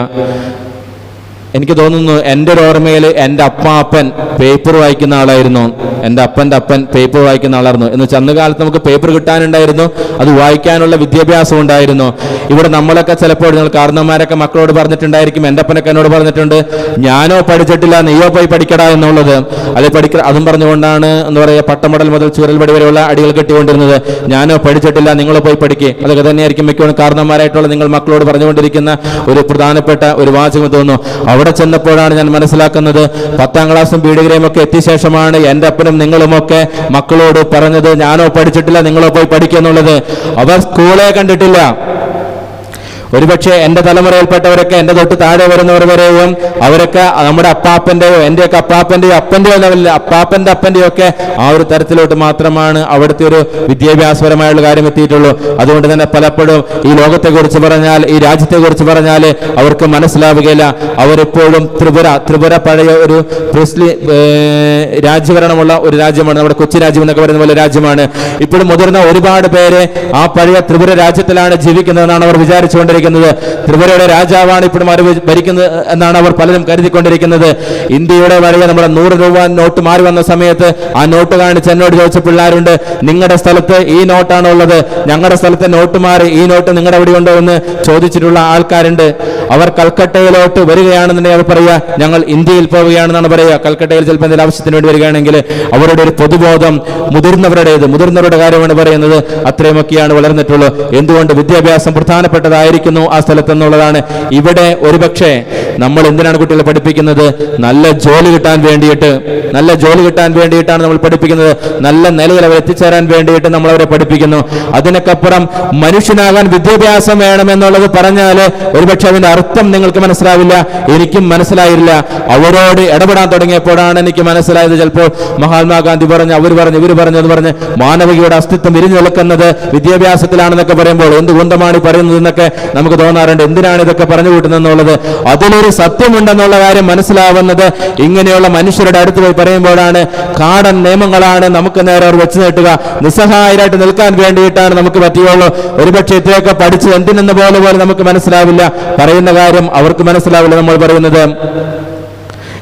[SPEAKER 1] എനിക്ക് തോന്നുന്നു എൻ്റെ ഒരു ഓർമ്മയിൽ എൻ്റെ അപ്പാപ്പൻ പേപ്പർ വായിക്കുന്ന ആളായിരുന്നു. എൻ്റെ അപ്പൻ്റെ അപ്പൻ പേപ്പർ വായിക്കുന്ന ആളായിരുന്നു. എന്ന് വെച്ചാൽ അന്ന് കാലത്ത് നമുക്ക് പേപ്പർ കിട്ടാനുണ്ടായിരുന്നു, അത് വായിക്കാനുള്ള വിദ്യാഭ്യാസം ഉണ്ടായിരുന്നു. ഇവിടെ നമ്മളൊക്കെ ചിലപ്പോൾ നിങ്ങൾ കാരണന്മാരൊക്കെ മക്കളോട് പറഞ്ഞിട്ടുണ്ടായിരിക്കും, എൻ്റെ അപ്പനൊക്കെ എന്നോട് പറഞ്ഞിട്ടുണ്ട്, ഞാനോ പഠിച്ചിട്ടില്ല നീയോ പോയി പഠിക്കടാ എന്നുള്ളത്. അല്ലെങ്കിൽ അതും പറഞ്ഞുകൊണ്ടാണ് എന്താ പറയുക, പട്ടമടൽ മുതൽ ചൂരൽപടി വരെയുള്ള അടികൾ കെട്ടിക്കൊണ്ടിരുന്നത്. ഞാനോ പഠിച്ചിട്ടില്ല നിങ്ങളോ പോയി പഠിക്കുക. അതൊക്കെ തന്നെയായിരിക്കും മിക്കവാറും കാരണന്മാരായിട്ടുള്ള നിങ്ങൾ മക്കളോട് പറഞ്ഞുകൊണ്ടിരിക്കുന്ന ഒരു പ്രധാനപ്പെട്ട ഒരു വാചകം തോന്നുന്നു. അവിടെ ചെന്നപ്പോഴാണ് ഞാൻ മനസ്സിലാക്കുന്നത്, 10ാം ക്ലാസ്സും ബി ഡിഗ്രിയും ഒക്കെ എത്തിയ ശേഷമാണ് എൻ്റെ അപ്പനും നിങ്ങളുമൊക്കെ മക്കളോട് പറഞ്ഞത് ഞാനോ പഠിച്ചിട്ടില്ല നിങ്ങളോ പോയി പഠിക്കുക എന്നുള്ളത്. അവർ സ്കൂളെ കണ്ടിട്ടില്ല. ഒരുപക്ഷെ എൻ്റെ തലമുറയിൽപ്പെട്ടവരൊക്കെ, എൻ്റെ തൊട്ട് താഴെ വരുന്നവർ വരെയും അവരൊക്കെ നമ്മുടെ അപ്പാപ്പൻ്റെയോ എൻ്റെയൊക്കെ അപ്പാപ്പൻ്റെയോ അപ്പൻ്റെയോ ലെവലിൽ അപ്പാപ്പൻ്റെ അപ്പൻ്റെയോ ഒക്കെ ആ ഒരു തരത്തിലോട്ട് മാത്രമാണ് അവിടുത്തെ ഒരു വിദ്യാഭ്യാസപരമായുള്ള കാര്യം എത്തിയിട്ടുള്ളൂ. അതുകൊണ്ട് തന്നെ പലപ്പോഴും ഈ ലോകത്തെക്കുറിച്ച് പറഞ്ഞാൽ, ഈ രാജ്യത്തെക്കുറിച്ച് പറഞ്ഞാൽ അവർക്ക് മനസ്സിലാവുകയില്ല. അവരെപ്പോഴും ത്രിപുര പഴയ ഒരു പ്രിസ്ലി രാജ്യഭരണമുള്ള ഒരു രാജ്യമാണ്. നമ്മുടെ കൊച്ചി രാജ്യം എന്നൊക്കെ പറയുന്ന പോലെ രാജ്യമാണ്. ഇപ്പോഴും മുതിർന്ന ഒരുപാട് പേര് ആ പഴയ ത്രിപുര രാജ്യത്തിലാണ് ജീവിക്കുന്നതെന്നാണ് അവർ വിചാരിച്ചുകൊണ്ടിരിക്കുന്നത്. ത്രിപുരയുടെ രാജാവാണ് ഇപ്പോഴും ഭരിക്കുന്നത് എന്നാണ് അവർ പലരും കരുതിക്കൊണ്ടിരിക്കുന്നത്. ഇന്ത്യയുടെ വഴിയ നമ്മുടെ 100 രൂപ നോട്ട് മാറി വന്ന സമയത്ത് ആ നോട്ട് കാണിച്ച് എന്നോട് ചോദിച്ച പിള്ളേരുണ്ട്, നിങ്ങളുടെ സ്ഥലത്ത് ഈ നോട്ടാണോ ഉള്ളത്, ഞങ്ങളുടെ സ്ഥലത്തെ നോട്ട് മാറി, ഈ നോട്ട് നിങ്ങളുടെ അവിടെ ഉണ്ടോ എന്ന് ചോദിച്ചിട്ടുള്ള ആൾക്കാരുണ്ട്. അവർ കൽക്കട്ടയിലോട്ട് വരികയാണെന്നുണ്ടെങ്കിൽ അവർ പറയുക ഞങ്ങൾ ഇന്ത്യയിൽ പോവുകയാണെന്നാണ് പറയുക. കൽക്കട്ടയിൽ ചിലപ്പോൾ എന്തെങ്കിലും ആവശ്യത്തിന് വേണ്ടി വരികയാണെങ്കിൽ അവരുടെ ഒരു പൊതുബോധം മുതിർന്നവരുടെ കാര്യമാണ് പറയുന്നത്. അത്രയുമൊക്കെയാണ് വളർന്നിട്ടുള്ളൂ. എന്തുകൊണ്ട് വിദ്യാഭ്യാസം പ്രധാനപ്പെട്ടതായിരിക്കും ആ സ്ഥലത്ത് എന്നുള്ളതാണ്. ഇവിടെ ഒരുപക്ഷെ നമ്മൾ എന്തിനാണ് കുട്ടികളെ പഠിപ്പിക്കുന്നത്? നല്ല ജോലി കിട്ടാൻ വേണ്ടിയിട്ടാണ് നമ്മൾ പഠിപ്പിക്കുന്നത്. നല്ല നിലയിൽ അവർ എത്തിച്ചേരാൻ വേണ്ടിയിട്ട് നമ്മൾ അവരെ പഠിപ്പിക്കുന്നു. അതിനൊക്കപ്പുറം മനുഷ്യനാകാൻ വിദ്യാഭ്യാസം വേണമെന്നുള്ളത് പറഞ്ഞാൽ ഒരുപക്ഷെ അതിന്റെ അർത്ഥം നിങ്ങൾക്ക് മനസ്സിലാവില്ല, എനിക്കും മനസ്സിലായില്ല. അവരോട് ഇടപെടാൻ തുടങ്ങിയപ്പോഴാണ് എനിക്ക് മനസ്സിലായത്. ചിലപ്പോൾ മഹാത്മാഗാന്ധി പറഞ്ഞു, അവർ പറഞ്ഞു, ഇവർ പറഞ്ഞത് പറഞ്ഞ് മാനവികയുടെ അസ്തിത്വം വിരിഞ്ഞു നിൽക്കുന്നത് വിദ്യാഭ്യാസത്തിലാണെന്നൊക്കെ പറയുമ്പോൾ എന്ത് കുന്തമാണ് പറയുന്നത് എന്നൊക്കെ നമുക്ക് തോന്നാറുണ്ട് എന്തിനാണ് ഇതൊക്കെ പറഞ്ഞു കൂട്ടുന്നതെന്നുള്ളത്. അതിലൊരു സത്യമുണ്ടെന്നുള്ള കാര്യം മനസ്സിലാവുന്നത് ഇങ്ങനെയുള്ള മനുഷ്യരുടെ അടുത്ത് പോയി പറയുമ്പോഴാണ്. കാടൻ നിയമങ്ങളാണ് നമുക്ക് നേരെ അവർ വെച്ച് നീട്ടുക. നിസ്സഹായരായിട്ട് നിൽക്കാൻ വേണ്ടിയിട്ടാണ് നമുക്ക് പറ്റുകയുള്ളൂ. ഒരുപക്ഷെ ഇത്രയൊക്കെ പഠിച്ച് എന്തിനെന്ന് പോലെ നമുക്ക് മനസ്സിലാവില്ല. പറയുന്ന കാര്യം അവർക്ക് മനസ്സിലാവില്ല. നമ്മൾ പറയുന്നത്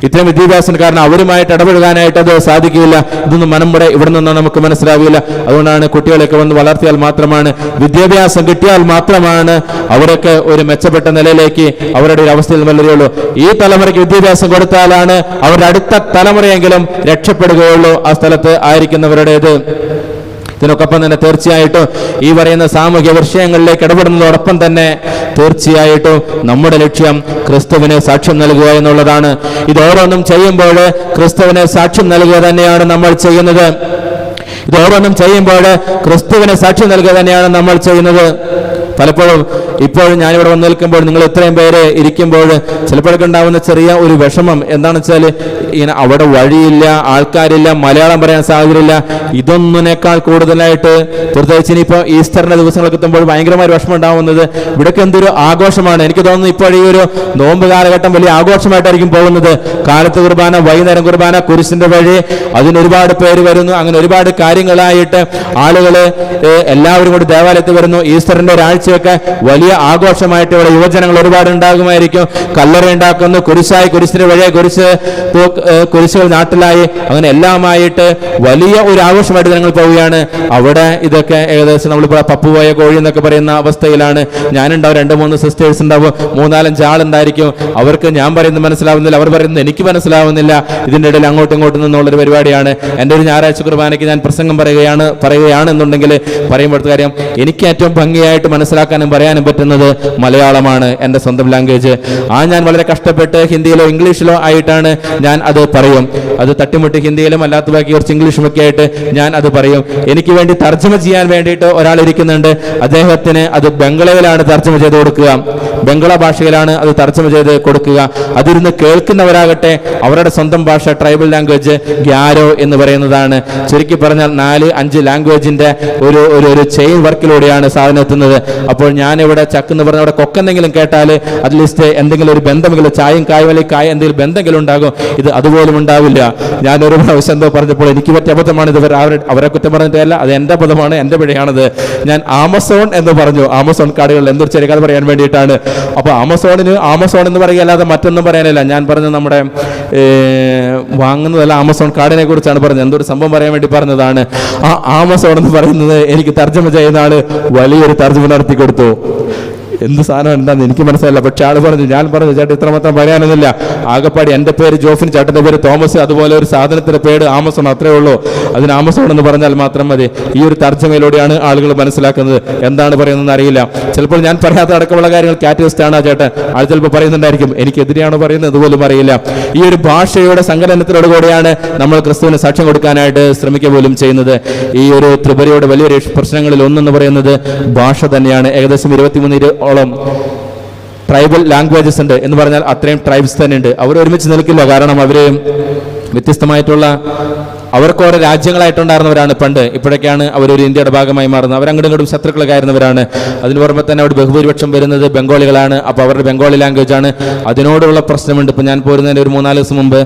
[SPEAKER 1] ഇത്രയും വിദ്യാഭ്യാസം കാരണം അവരുമായിട്ട് ഇടപെടാനായിട്ട് അത് സാധിക്കില്ല. ഇതൊന്നും നമ്മുടെ ഇവിടെ നിന്നും നമുക്ക് മനസ്സിലാവില്ല. അതുകൊണ്ടാണ് കുട്ടികളെയൊക്കെ വന്ന് വളർത്തിയാൽ മാത്രമാണ്, വിദ്യാഭ്യാസം കിട്ടിയാൽ മാത്രമാണ് അവരൊക്കെ ഒരു മെച്ചപ്പെട്ട നിലയിലേക്ക് അവരുടെ ഒരു അവസ്ഥയിൽ വളരുകയുള്ളൂ. ഈ തലമുറയ്ക്ക് വിദ്യാഭ്യാസം കൊടുത്താലാണ് അവരുടെ അടുത്ത തലമുറയെങ്കിലും രക്ഷപ്പെടുകയുള്ളൂ ആ സ്ഥലത്ത് ആയിരിക്കുന്നവരുടേത്. ഇതിനൊപ്പം തന്നെ തീർച്ചയായിട്ടും ഈ പറയുന്ന സാമൂഹ്യ വിഷയങ്ങളിലേക്ക് ഇടപെടുന്നതോടൊപ്പം തന്നെ തീർച്ചയായിട്ടും നമ്മുടെ ലക്ഷ്യം ക്രിസ്തുവിനെ സാക്ഷ്യം നൽകുക എന്നുള്ളതാണ്. ഇത് ഓരോന്നും ചെയ്യുമ്പോൾ ക്രിസ്തുവിനെ സാക്ഷ്യം നൽകുക തന്നെയാണ് നമ്മൾ ചെയ്യുന്നത്. ഇത് ഓരോന്നും ചെയ്യുമ്പോൾ ക്രിസ്തുവിനെ സാക്ഷ്യം നൽകുക തന്നെയാണ് നമ്മൾ ചെയ്യുന്നത്. പലപ്പോഴും ഇപ്പോഴും ഞാനിവിടെ വന്ന് നിൽക്കുമ്പോൾ നിങ്ങൾ ഇത്രയും പേര് ഇരിക്കുമ്പോൾ ചിലപ്പോഴൊക്കെ ഉണ്ടാകുന്ന ചെറിയ ഒരു വിഷമം എന്താണെന്ന് വെച്ചാൽ ഇങ്ങനെ അവിടെ വഴിയില്ല, ആൾക്കാരില്ല, മലയാളം പറയാൻ സാഹചര്യമില്ല. ഇതൊന്നിനേക്കാൾ കൂടുതലായിട്ട് പ്രത്യേകിച്ച് ഇനിയിപ്പോൾ ഈസ്റ്ററിന്റെ ദിവസങ്ങളൊക്കെ എത്തുമ്പോൾ ഭയങ്കരമായ വിഷമം ഉണ്ടാവുന്നത് ഇവിടേക്ക് എന്തൊരു ആഘോഷമാണ്. എനിക്ക് തോന്നുന്നു ഇപ്പോൾ ഈ ഒരു നോമ്പ് കാലഘട്ടം വലിയ ആഘോഷമായിട്ടായിരിക്കും പോകുന്നത്. കാലത്ത് കുർബാന, വൈകുന്നേരം കുർബാന, കുരിശിന്റെ വഴി, അതിനൊരുപാട് പേര് വരുന്നു. അങ്ങനെ ഒരുപാട് കാര്യങ്ങളായിട്ട് ആളുകൾ എല്ലാവരും കൂടി ദേവാലയത്തിൽ വരുന്നു. ഈസ്റ്ററിന്റെ ഒരാഴ്ചയൊക്കെ വലിയ ആഘോഷമായിട്ട് ഇവിടെ യുവജനങ്ങൾ ഒരുപാട് ഉണ്ടാകുമായിരിക്കും. കല്ലറ ഉണ്ടാക്കുന്നു, കുരിശായി, കുരിശിന്റെ വഴിയെ കുരിശുകൾ നാട്ടിലായി, അങ്ങനെ എല്ലാമായിട്ട് വലിയ ഒരു ആഘോഷമായിട്ട് ജനങ്ങൾ പോവുകയാണ്. അവിടെ ഇതൊക്കെ ഏകദേശം നമ്മളിപ്പോൾ പപ്പുപോയ കോഴി എന്നൊക്കെ പറയുന്ന അവസ്ഥയിലാണ്. ഞാനുണ്ടാവും, 2-3 സിസ്റ്റേഴ്സ് ഉണ്ടാവും, 3-4 ആളുണ്ടായിരിക്കും. അവർക്ക് ഞാൻ പറയുന്നത് മനസ്സിലാവുന്നില്ല, അവർ പറയുന്നത് എനിക്ക് മനസ്സിലാവുന്നില്ല. ഇതിൻ്റെ ഇടയിൽ അങ്ങോട്ടും ഇങ്ങോട്ടും നിന്നുള്ളൊരു പരിപാടിയാണ്. എൻ്റെ ഒരു ഞായറാഴ്ച കുർബാനയ്ക്ക് ഞാൻ പ്രസംഗം പറയുകയാണെന്നുണ്ടെങ്കിൽ പറയുമ്പോഴത്തെ കാര്യം എനിക്ക് ഏറ്റവും ഭംഗിയായിട്ട് മനസ്സിലാക്കാനും പറയാനും പറ്റുന്നത് മലയാളമാണ്, എൻ്റെ സ്വന്തം ലാംഗ്വേജ്. ഞാൻ വളരെ കഷ്ടപ്പെട്ട് ഹിന്ദിയിലോ ഇംഗ്ലീഷിലോ ആയിട്ടാണ് ഞാൻ അത് പറയും. അത് തട്ടിമുട്ടി ഹിന്ദിയിലും അല്ലാത്ത ബാക്കി കുറച്ച് ഇംഗ്ലീഷും ഒക്കെ ആയിട്ട് ഞാൻ അത് പറയും. എനിക്ക് വേണ്ടി തർജ്ജമ ചെയ്യാൻ വേണ്ടിയിട്ട് ഒരാൾ ഇരിക്കുന്നുണ്ട്. അദ്ദേഹത്തിന് അത് ബംഗ്ലയിലാണ് തർജ്ജമ ചെയ്ത് കൊടുക്കുക, ബംഗ്ല ഭാഷയിലാണ് അത് തർജ്ജമ ചെയ്ത് കൊടുക്കുക. അതിരുന്ന് കേൾക്കുന്നവരാകട്ടെ അവരുടെ സ്വന്തം ഭാഷ ട്രൈബൽ ലാംഗ്വേജ് ഗ്യാരോ എന്ന് പറയുന്നതാണ്. ചുരുക്കി പറഞ്ഞാൽ 4-5 ലാംഗ്വേജിന്റെ ഒരു ചെയിൻ വർക്കിലൂടെയാണ് സാധനം എത്തുന്നത്. അപ്പോൾ ഞാനിവിടെ ചക്കെന്ന് പറഞ്ഞ അവിടെ കൊക്കെന്തെങ്കിലും കേട്ടാൽ അറ്റ്ലീസ്റ്റ് എന്തെങ്കിലും ഒരു ബന്ധമെങ്കിലും, ചായയും കായും അല്ലെങ്കിൽ കായ എന്തെങ്കിലും ബന്ധമെങ്കിലും ഉണ്ടാകും. ഇത് അതുപോലും ഉണ്ടാവില്ല. ഞാനൊരു പ്രാവശ്യം എന്തോ പറഞ്ഞപ്പോൾ എനിക്ക് പറ്റിയ അബദ്ധമാണ്. ഇത് അവരെ കുറ്റം പറഞ്ഞിട്ടല്ല, അത് എൻ്റെ അബദ്ധമാണ്, എൻ്റെ പിഴയാണത്. ഞാൻ ആമസോൺ എന്ന് പറഞ്ഞു. ആമസോൺ കാർഡുകളിൽ എന്തൊരു ചെറിയ കഥ പറയാൻ വേണ്ടിയിട്ടാണ്. അപ്പോൾ ആമസോൺ എന്ന് പറയുകയല്ലാതെ മറ്റൊന്നും പറയാനില്ല. ഞാൻ പറഞ്ഞത് നമ്മുടെ വാങ്ങുന്നതല്ല, ആമസോൺ കാർഡിനെ കുറിച്ചാണ് പറഞ്ഞത്. എന്തൊരു സംഭവം പറയാൻ വേണ്ടി പറഞ്ഞതാണ്. ആ ആമസോൺ എന്ന് പറയുന്നത് എനിക്ക് തർജ്ജമ ചെയ്യുന്ന ആള് വലിയൊരു തർജ്ജമ നടത്തി കൊടുത്തു. എന്ത് സാധനം എന്താണെന്ന് എനിക്ക് മനസ്സിലായില്ല. പക്ഷെ ആൾ പറഞ്ഞു, ഞാൻ പറഞ്ഞു ചേട്ടൻ ഇത്രമാത്രം പറയാനൊന്നുമില്ല, ആകെപ്പാടി എൻ്റെ പേര് ജോഫിൻ, ചേട്ടൻ്റെ പേര് തോമസ്, അതുപോലെ ഒരു സാധനത്തിൻ്റെ പേര് ആമസോൺ, അത്രേ ഉള്ളൂ. അതിന് ആമസോൺ എന്ന് പറഞ്ഞാൽ മാത്രം മതി. ഈ ഒരു തർജ്ജമയിലൂടെയാണ് ആളുകൾ മനസ്സിലാക്കുന്നത്. എന്താണ് പറയുന്നതെന്ന് അറിയില്ല. ചിലപ്പോൾ ഞാൻ പറയാത്ത അടക്കമുള്ള കാര്യങ്ങൾ കാറ്റലിസ്റ്റ് ആണ് ആ ചേട്ടൻ. ആൾ ചിലപ്പോൾ പറയുന്നുണ്ടായിരിക്കും, എനിക്കെതിരെയാണോ പറയുന്നത് അതുപോലും അറിയില്ല. ഈ ഒരു ഭാഷയുടെ സങ്കലനത്തിനോട് കൂടെയാണ് നമ്മൾ ക്രിസ്തുവിന് സാക്ഷ്യം കൊടുക്കാനായിട്ട് ശ്രമിക്കുക പോലും ചെയ്യുന്നത്. ഈ ഒരു ത്രിപുരയുടെ വലിയൊരു പ്രശ്നങ്ങളിൽ ഒന്നെന്ന് പറയുന്നത് ഭാഷ തന്നെയാണ്. ഏകദേശം 23 ട്രൈബൽ ലാംഗ്വേജസ് ഉണ്ട് എന്ന് പറഞ്ഞാൽ അത്രയും ട്രൈബ്സ് തന്നെ ഉണ്ട്. അവർ ഒരുമിച്ച് നിൽക്കില്ല. കാരണം അവര് വ്യത്യസ്തമായിട്ടുള്ള അവർക്ക് ഓരോ രാജ്യങ്ങളായിട്ടുണ്ടായിരുന്നവരാണ് പണ്ട്. ഇപ്പോഴൊക്കെയാണ് അവരൊരു ഇന്ത്യയുടെ ഭാഗമായി മാറുന്നത്. അവരങ്ങോട്ടും ഇങ്ങോട്ടും ശത്രുക്കളൊക്കെ ആയിരുന്നവരാണ്. അതിന് പുറമെ തന്നെ അവിടെ ബഹുഭൂരിപക്ഷം വരുന്നത് ബംഗാളികളാണ്. അപ്പോൾ അവരുടെ ബംഗാളി ലാംഗ്വേജ് ആണ്. അതിനോടുള്ള പ്രശ്നമുണ്ട്. ഇപ്പോൾ ഞാൻ പോരുന്നതിൻ്റെ ഒരു 3-4 ദിവസം മുമ്പ്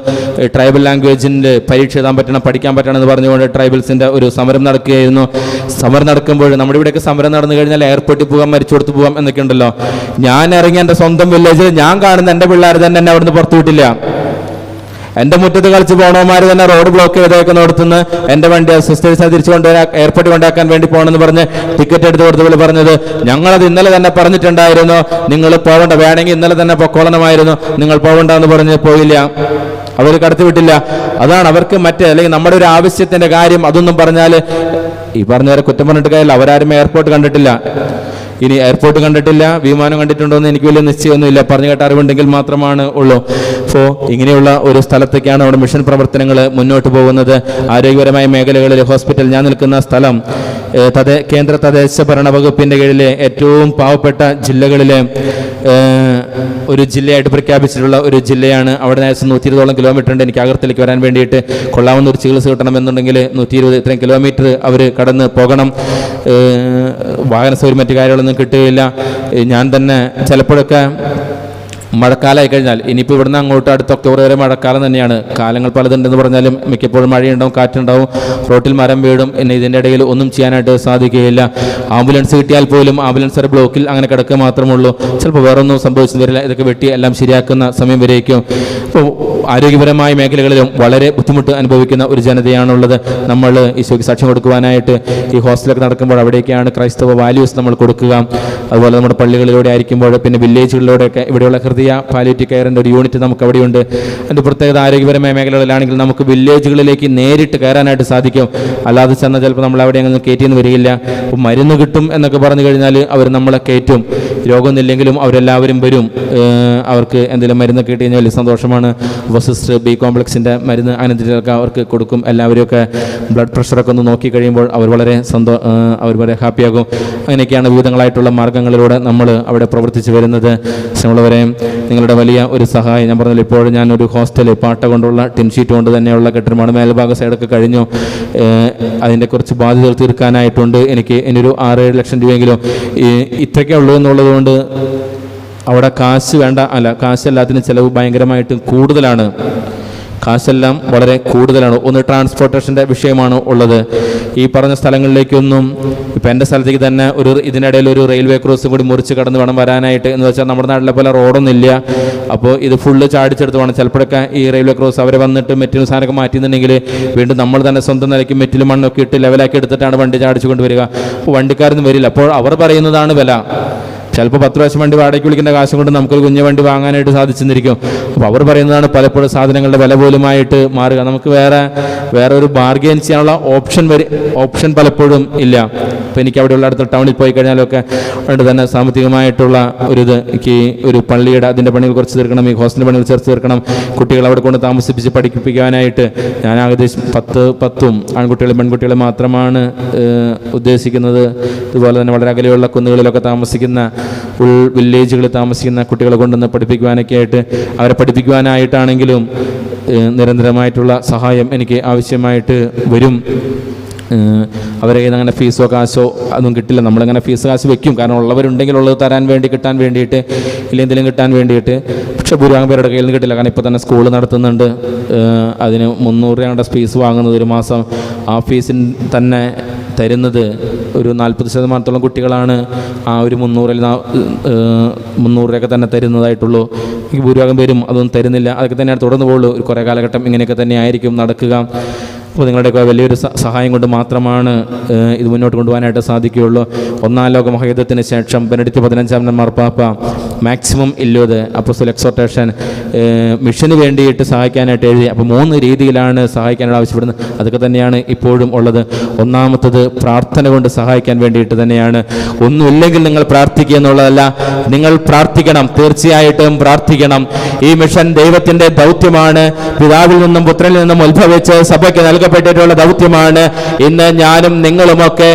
[SPEAKER 1] ട്രൈബൽ ലാംഗ്വേജിൻ്റെ പരീക്ഷ എഴുതാൻ പറ്റണം, പഠിക്കാൻ പറ്റണം എന്ന് പറഞ്ഞുകൊണ്ട് ട്രൈബൽസിൻ്റെ ഒരു സമരം നടക്കുകയായിരുന്നു. സമരം നടക്കുമ്പോൾ നമ്മുടെ ഇവിടെയൊക്കെ സമരം നടന്നു കഴിഞ്ഞാൽ എയർപോർട്ടിൽ പോകാം, മരിച്ചു കൊടുത്ത് പോകാം എന്നൊക്കെ ഉണ്ടല്ലോ. ഞാൻ ഇറങ്ങി എൻ്റെ സ്വന്തം വില്ലേജിൽ ഞാൻ കാണുന്ന എൻ്റെ പിള്ളേർ തന്നെ എന്നെ അവിടുന്ന് പുറത്തു വിട്ടില്ല. എൻ്റെ മുറ്റത്ത് കളിച്ച് പോകണവന്മാർ തന്നെ റോഡ് ബ്ലോക്ക് ചെയ്തേക്ക് നടത്തുന്ന എൻ്റെ വണ്ടി സിസ്റ്റേഴ്സിനെ തിരിച്ചു കൊണ്ടുവരാൻ എയർപോർട്ടിൽ കൊണ്ടാക്കാൻ വേണ്ടി പോകണമെന്ന് പറഞ്ഞ് ടിക്കറ്റ് എടുത്ത് കൊടുത്തപ്പോൾ പറഞ്ഞത്, ഞങ്ങളത് ഇന്നലെ തന്നെ പറഞ്ഞിട്ടുണ്ടായിരുന്നു, നിങ്ങൾ പോകണ്ട, വേണമെങ്കിൽ ഇന്നലെ തന്നെ പൊക്കോളണമായിരുന്നു, നിങ്ങൾ പോകണ്ട എന്ന് പറഞ്ഞ് പോയില്ല. അവർ കടത്തിവിട്ടില്ല. അതാണ് അവർക്ക് അല്ലെങ്കിൽ നമ്മുടെ ഒരു ആവശ്യത്തിൻ്റെ കാര്യം അതൊന്നും പറഞ്ഞാൽ ഈ പറഞ്ഞവരെ കുറ്റം പറഞ്ഞിട്ട് കാര്യമില്ല. അവരാരും എയർപോർട്ട് കണ്ടിട്ടില്ല. ഇനി എയർപോർട്ട് കണ്ടിട്ടില്ല, വിമാനം കണ്ടിട്ടുണ്ടോ എന്ന് എനിക്ക് വലിയ നിശ്ചയമൊന്നുമില്ല. പറഞ്ഞു കേട്ട അറിവുണ്ടെങ്കിൽ മാത്രമാണ് ഉള്ളൂ. അപ്പോൾ ഇങ്ങനെയുള്ള ഒരു സ്ഥലത്തേക്കാണ് നമ്മുടെ മിഷൻ പ്രവർത്തനങ്ങൾ മുന്നോട്ട് പോകുന്നത്. ആരോഗ്യപരമായ മേഖലകളിൽ ഹോസ്പിറ്റൽ, ഞാൻ നിൽക്കുന്ന സ്ഥലം കേന്ദ്ര തദ്ദേശ ഭരണ വകുപ്പിൻ്റെ കീഴിലെ ഏറ്റവും പാവപ്പെട്ട ജില്ലകളിലെ ഒരു ജില്ലയായിട്ട് പ്രഖ്യാപിച്ചിട്ടുള്ള ഒരു ജില്ലയാണ്. അവിടെ നിന്ന് 120 കിലോമീറ്റർ ഉണ്ട് എനിക്ക് അകരത്തിലേക്ക് വരാൻ വേണ്ടിയിട്ട്. കൊള്ളാവുന്ന ഒരു ചികിത്സ കിട്ടണമെന്നുണ്ടെങ്കിൽ 120 ഇത്രയും കിലോമീറ്റർ അവർ കടന്ന് പോകണം. വാഹന സൗകര്യം മറ്റു കാര്യങ്ങളൊന്നും കിട്ടുകയില്ല. ഞാൻ തന്നെ ചിലപ്പോഴൊക്കെ മഴക്കാലമായി കഴിഞ്ഞാൽ, ഇനിയിപ്പോൾ ഇവിടുന്ന് അങ്ങോട്ട് അടുത്ത ഒക്ടോബർ വരെ മഴക്കാലം തന്നെയാണ്. കാലങ്ങൾ പലതുണ്ടെന്ന് പറഞ്ഞാലും മിക്കപ്പോഴും മഴയുണ്ടാവും, കാറ്റുണ്ടാവും, റോട്ടിൽ മരം വീടും. എന്നെ ഇതിൻ്റെ ഇടയിൽ ഒന്നും ചെയ്യാനായിട്ട് സാധിക്കുകയില്ല. ആംബുലൻസ് കിട്ടിയാൽ പോലും ആംബുലൻസ് ഒരു ബ്ലോക്കിൽ അങ്ങനെ കിടക്കുക മാത്രമുള്ളൂ. ചിലപ്പോൾ വേറൊന്നും സംഭവിച്ചു വരില്ല. ഇതൊക്കെ വെട്ടി എല്ലാം ശരിയാക്കുന്ന സമയം വരേക്കും. ഇപ്പോൾ ആരോഗ്യപരമായ മേഖലകളിലും വളരെ ബുദ്ധിമുട്ട് അനുഭവിക്കുന്ന ഒരു ജനതയാണുള്ളത്. നമ്മൾ ഈശോയ്ക്ക് സാക്ഷ്യം കൊടുക്കുവാനായിട്ട് ഈ ഹോസ്റ്റലൊക്കെ നടക്കുമ്പോൾ അവിടേക്കാണ് ക്രൈസ്തവ വാല്യൂസ് നമ്മൾ കൊടുക്കുക. അതുപോലെ നമ്മുടെ പള്ളികളിലൂടെ ആയിരിക്കുമ്പോൾ, പിന്നെ വില്ലേജുകളിലൂടെയൊക്കെ ഇവിടെയുള്ള ഹൃദയ പാലിയേറ്റീവ് കെയറിൻ്റെ ഒരു യൂണിറ്റ് നമുക്ക് അവിടെയുണ്ട്. അതിൻ്റെ പ്രത്യേകത ആരോഗ്യപരമായ മേഖലകളിലാണെങ്കിൽ നമുക്ക് വില്ലേജുകളിലേക്ക് നേരിട്ട് കയറാനായിട്ട് സാധിക്കും. അല്ലാതെ ചെന്നാൽ ചിലപ്പോൾ നമ്മൾ അവിടെ അങ്ങനെ കയറ്റിയെന്ന് വരികയില്ല. അപ്പോൾ മരുന്ന് കിട്ടും എന്നൊക്കെ പറഞ്ഞു കഴിഞ്ഞാൽ അവർ നമ്മളെ കയറ്റും. രോഗമൊന്നുമില്ലെങ്കിലും അവരെല്ലാവരും വരും. അവർക്ക് എന്തെങ്കിലും മരുന്ന് കിട്ടി കഴിഞ്ഞാൽ വലിയ സന്തോഷമാണ്. സിസ്റ്റർ ബി കോംപ്ലക്സിൻ്റെ മരുന്ന് അങ്ങനത്തെ അവർക്ക് കൊടുക്കും. എല്ലാവരെയൊക്കെ ബ്ലഡ് പ്രഷറൊക്കെ ഒന്ന് നോക്കി കഴിയുമ്പോൾ അവർ വളരെ ഹാപ്പിയാകും. അങ്ങനെയൊക്കെയാണ് വിവിധങ്ങളായിട്ടുള്ള മാർഗ്ഗങ്ങളിലൂടെ നമ്മൾ അവിടെ പ്രവർത്തിച്ച് വരുന്നത്. നമ്മളവരെ നിങ്ങളുടെ വലിയ ഒരു സഹായം, ഞാൻ പറഞ്ഞല്ലോ, ഇപ്പോൾ ഞാനൊരു ഹോസ്റ്റൽ പാട്ട കൊണ്ടുള്ള ടിൻ ഷീറ്റ് കൊണ്ട് തന്നെയുള്ള കെട്ടിടമാണ്. മേൽഭാഗ സൈഡൊക്കെ കഴിഞ്ഞു. അതിൻ്റെ കുറച്ച് ബാധ്യതകൾ തീർക്കാനായിട്ടുണ്ട് എനിക്ക്. ഇനിയൊരു 6-7 ലക്ഷം രൂപയെങ്കിലും ഇത്രയ്ക്കേ ഉള്ളൂ എന്നുള്ളതുകൊണ്ട് അവിടെ കാശ് എല്ലാത്തിനും ചിലവ് ഭയങ്കരമായിട്ട് കൂടുതലാണ്. കാശെല്ലാം വളരെ കൂടുതലാണ്. ഒന്ന് ട്രാൻസ്പോർട്ടേഷൻ്റെ വിഷയമാണ് ഉള്ളത്. ഈ പറഞ്ഞ സ്ഥലങ്ങളിലേക്കൊന്നും ഇപ്പം എൻ്റെ സ്ഥലത്തേക്ക് തന്നെ ഇതിനിടയിൽ ഒരു റെയിൽവേ ക്രോസും കൂടി മുറിച്ച് കടന്ന് വേണം വരാനായിട്ട്. എന്ന് വെച്ചാൽ നമ്മുടെ നാട്ടിലെ പോലെ റോഡൊന്നും ഇല്ല. അപ്പോൾ ഇത് ഫുള്ള് ചാടിച്ചെടുത്ത് വേണം. ചിലപ്പോഴൊക്കെ ഈ റെയിൽവേ ക്രോസ് അവർ വന്നിട്ട് മെറ്റിലും സാധനമൊക്കെ മാറ്റിയെന്നുണ്ടെങ്കിൽ വീണ്ടും നമ്മൾ തന്നെ സ്വന്തം നിലയ്ക്ക് മെറ്റിലും മണ്ണൊക്കെ ഇട്ട് ലെവലാക്കി എടുത്തിട്ടാണ് വണ്ടി ചാടിച്ചു കൊണ്ടുവരിക. അപ്പോൾ വണ്ടിക്കാരൊന്നും വരില്ല. അപ്പോൾ അവർ പറയുന്നതാണ് വില. ചിലപ്പോൾ 10 പ്രാവശ്യം വണ്ടി വാടകയ്ക്ക് വിളിക്കേണ്ട കാശും കൊണ്ട് നമുക്കൊരു കുഞ്ഞു വണ്ടി വാങ്ങാനായിട്ട് സാധിച്ചെന്നിരിക്കും. അപ്പോൾ അവർ പറയുന്നതാണ് പലപ്പോഴും സാധനങ്ങളുടെ വില പോലുമായിട്ട് മാറുക. നമുക്ക് വേറെ ഒരു ബാർഗെയിൻ ചെയ്യാനുള്ള ഓപ്ഷൻ പലപ്പോഴും ഇല്ല. അപ്പോൾ എനിക്ക് അവിടെയുള്ള അടുത്ത ടൗണിൽ പോയി കഴിഞ്ഞാലൊക്കെ അതുകൊണ്ട് തന്നെ സാമ്പത്തികമായിട്ടുള്ള എനിക്ക് ഒരു പള്ളിയുടെ അതിൻ്റെ പണികൾ കുറച്ച് തീർക്കണം, ഈ ഹോസ്റ്റൽ പണികൾ ചേർത്ത് തീർക്കണം, കുട്ടികളെ അവിടെ കൊണ്ട് താമസിപ്പിച്ച് പഠിപ്പിക്കാനായിട്ട് ഞാൻ ഏകദേശം 10 ആൺകുട്ടികളും പെൺകുട്ടികളും മാത്രമാണ് ഉദ്ദേശിക്കുന്നത്. ഇതുപോലെ തന്നെ വളരെ അകലെയുള്ള കുന്നുകളിലൊക്കെ താമസിക്കുന്ന വില്ലേജുകളിൽ താമസിക്കുന്ന കുട്ടികളെ കൊണ്ടുവന്ന് പഠിപ്പിക്കുവാനൊക്കെ ആയിട്ട്, അവരെ പഠിപ്പിക്കുവാനായിട്ടാണെങ്കിലും നിരന്തരമായിട്ടുള്ള സഹായം എനിക്ക് ആവശ്യമായിട്ട് വരും. അവരെ അങ്ങനെ ഫീസോ കാശോ അതൊന്നും കിട്ടില്ല. നമ്മളിങ്ങനെ ഫീസ് കാശ് വെക്കും, കാരണം ഉള്ളവരുണ്ടെങ്കിൽ ഉള്ളത് തരാൻ വേണ്ടി, കിട്ടാൻ വേണ്ടിയിട്ട്, ഇല്ല എന്തെങ്കിലും കിട്ടാൻ വേണ്ടിയിട്ട്. പക്ഷേ ഭൂരിഭാഗം പേരുടെ കയ്യിൽ നിന്ന് കിട്ടില്ല. കാരണം ഇപ്പോൾ തന്നെ സ്കൂൾ നടത്തുന്നുണ്ട്. അതിന് 300 രൂപയുടെ ഫീസ് വാങ്ങുന്നത് ഒരു മാസം. ആ ഫീസിന് തന്നെ തരുന്നത് ഒരു 40% കുട്ടികളാണ് ആ ഒരു 300 രൂപയൊക്കെ തന്നെ തരുന്നതായിട്ടുള്ളൂ. ഈ ഭൂരിഭാഗം പേരും അതൊന്നും തരുന്നില്ല. അതൊക്കെ തന്നെയാണ് തുടർന്ന് പോകുള്ളൂ. ഒരു കുറേ കാലഘട്ടം ഇങ്ങനെയൊക്കെ തന്നെ ആയിരിക്കും നടക്കുക. അപ്പോൾ നിങ്ങളുടെയൊക്കെ വലിയൊരു സഹായം കൊണ്ട് മാത്രമാണ് ഇത് മുന്നോട്ട് കൊണ്ടുപോകാനായിട്ട് സാധിക്കുകയുള്ളൂ. 1-ാം ലോക മഹായുദ്ധത്തിന് ശേഷം ബെനഡിക്ട് 15 മാർപ്പാപ്പ മാക്സിമം ഇല്ലോത് അപ്പോസ്തലിക് എക്സോർട്ടേഷൻ മിഷന് വേണ്ടിയിട്ട് സഹായിക്കാനായിട്ട് എഴുതി. അപ്പോൾ 3 രീതിയിലാണ് സഹായിക്കാനായിട്ട് ആവശ്യപ്പെടുന്നത്. അതൊക്കെ തന്നെയാണ് ഇപ്പോഴും ഉള്ളത്. ഒന്നാമത്തത് പ്രാർത്ഥന കൊണ്ട് സഹായിക്കാൻ വേണ്ടിയിട്ട് തന്നെയാണ്. ഒന്നുമില്ലെങ്കിൽ നിങ്ങൾ പ്രാർത്ഥിക്കുക എന്നുള്ളതല്ല, നിങ്ങൾ പ്രാർത്ഥിക്കണം, തീർച്ചയായിട്ടും പ്രാർത്ഥിക്കണം. ഈ മിഷൻ ദൈവത്തിൻ്റെ ദൗത്യമാണ്. പിതാവിൽ നിന്നും പുത്രനിൽ നിന്നും ഉത്ഭവിച്ച് സഭയ്ക്ക് നൽകപ്പെട്ടിട്ടുള്ള ദൗത്യമാണ്. ഇന്ന് ഞാനും നിങ്ങളുമൊക്കെ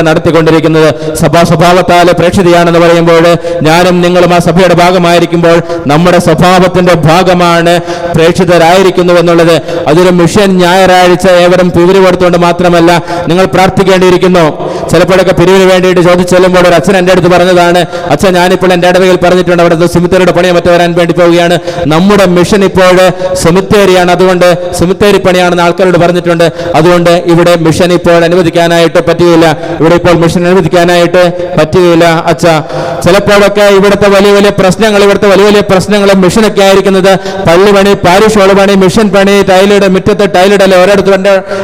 [SPEAKER 1] നടത്തിക്കൊണ്ടിരിക്കുന്നത്. സഭാ സ്വഭാവത്താൽ പ്രേക്ഷിതയാണെന്ന് പറയുമ്പോൾ ഞാനും നിങ്ങളും ആ സഭയുടെ ഭാഗമായിരിക്കുമ്പോൾ നമ്മുടെ സ്വഭാവത്തിന്റെ ഭാഗമാണ് പ്രേക്ഷിതരായിരിക്കുന്നു എന്നുള്ളത്. അതൊരു മിഷൻ ഞായറാഴ്ച ഏവരും പിരിവ് കൊടുത്തുകൊണ്ട് മാത്രമല്ല, നിങ്ങൾ പ്രാർത്ഥിക്കേണ്ടിയിരിക്കുന്നു. ചിലപ്പോഴൊക്കെ പിരിവിന് വേണ്ടിയിട്ട് ചോദിച്ചു ചെല്ലുമ്പോൾ ഒരു അച്ഛൻ എൻ്റെ അടുത്ത് പറഞ്ഞതാണ്, അച്ഛൻ ഞാനിപ്പോൾ എൻ്റെ ഇടവകയിൽ പറഞ്ഞിട്ടുണ്ട്, അവിടെ സെമിത്തേരിയുടെ പണിയെ മറ്റു വരാൻ വേണ്ടി പോവുകയാണ്. നമ്മുടെ മിഷൻ ഇപ്പോൾ സെമിത്തേരിയാണ്, അതുകൊണ്ട് സെമിത്തേരി പണിയാണെന്ന് ആൾക്കാരോട് പറഞ്ഞിട്ടുണ്ട്. അതുകൊണ്ട് ഇവിടെ മിഷൻ ഇപ്പോൾ അനുവദിക്കാനായിട്ട് പറ്റുകയില്ല. ഇവിടെ ഇപ്പോൾ മിഷൻ അനുവദിക്കാനായിട്ട് പറ്റുകയില്ല അച്ഛ. ചിലപ്പോഴൊക്കെ ഇവിടുത്തെ വലിയ വലിയ പ്രശ്നങ്ങൾ മിഷനൊക്കെ ആയിരിക്കുന്നത് പള്ളി പണി, പാരിഷ് ഹോൾ പണി, മിഷൻ പണി, ടൈലിട്, മുറ്റത്ത് ടൈലിടല്. ഒരിടത്ത്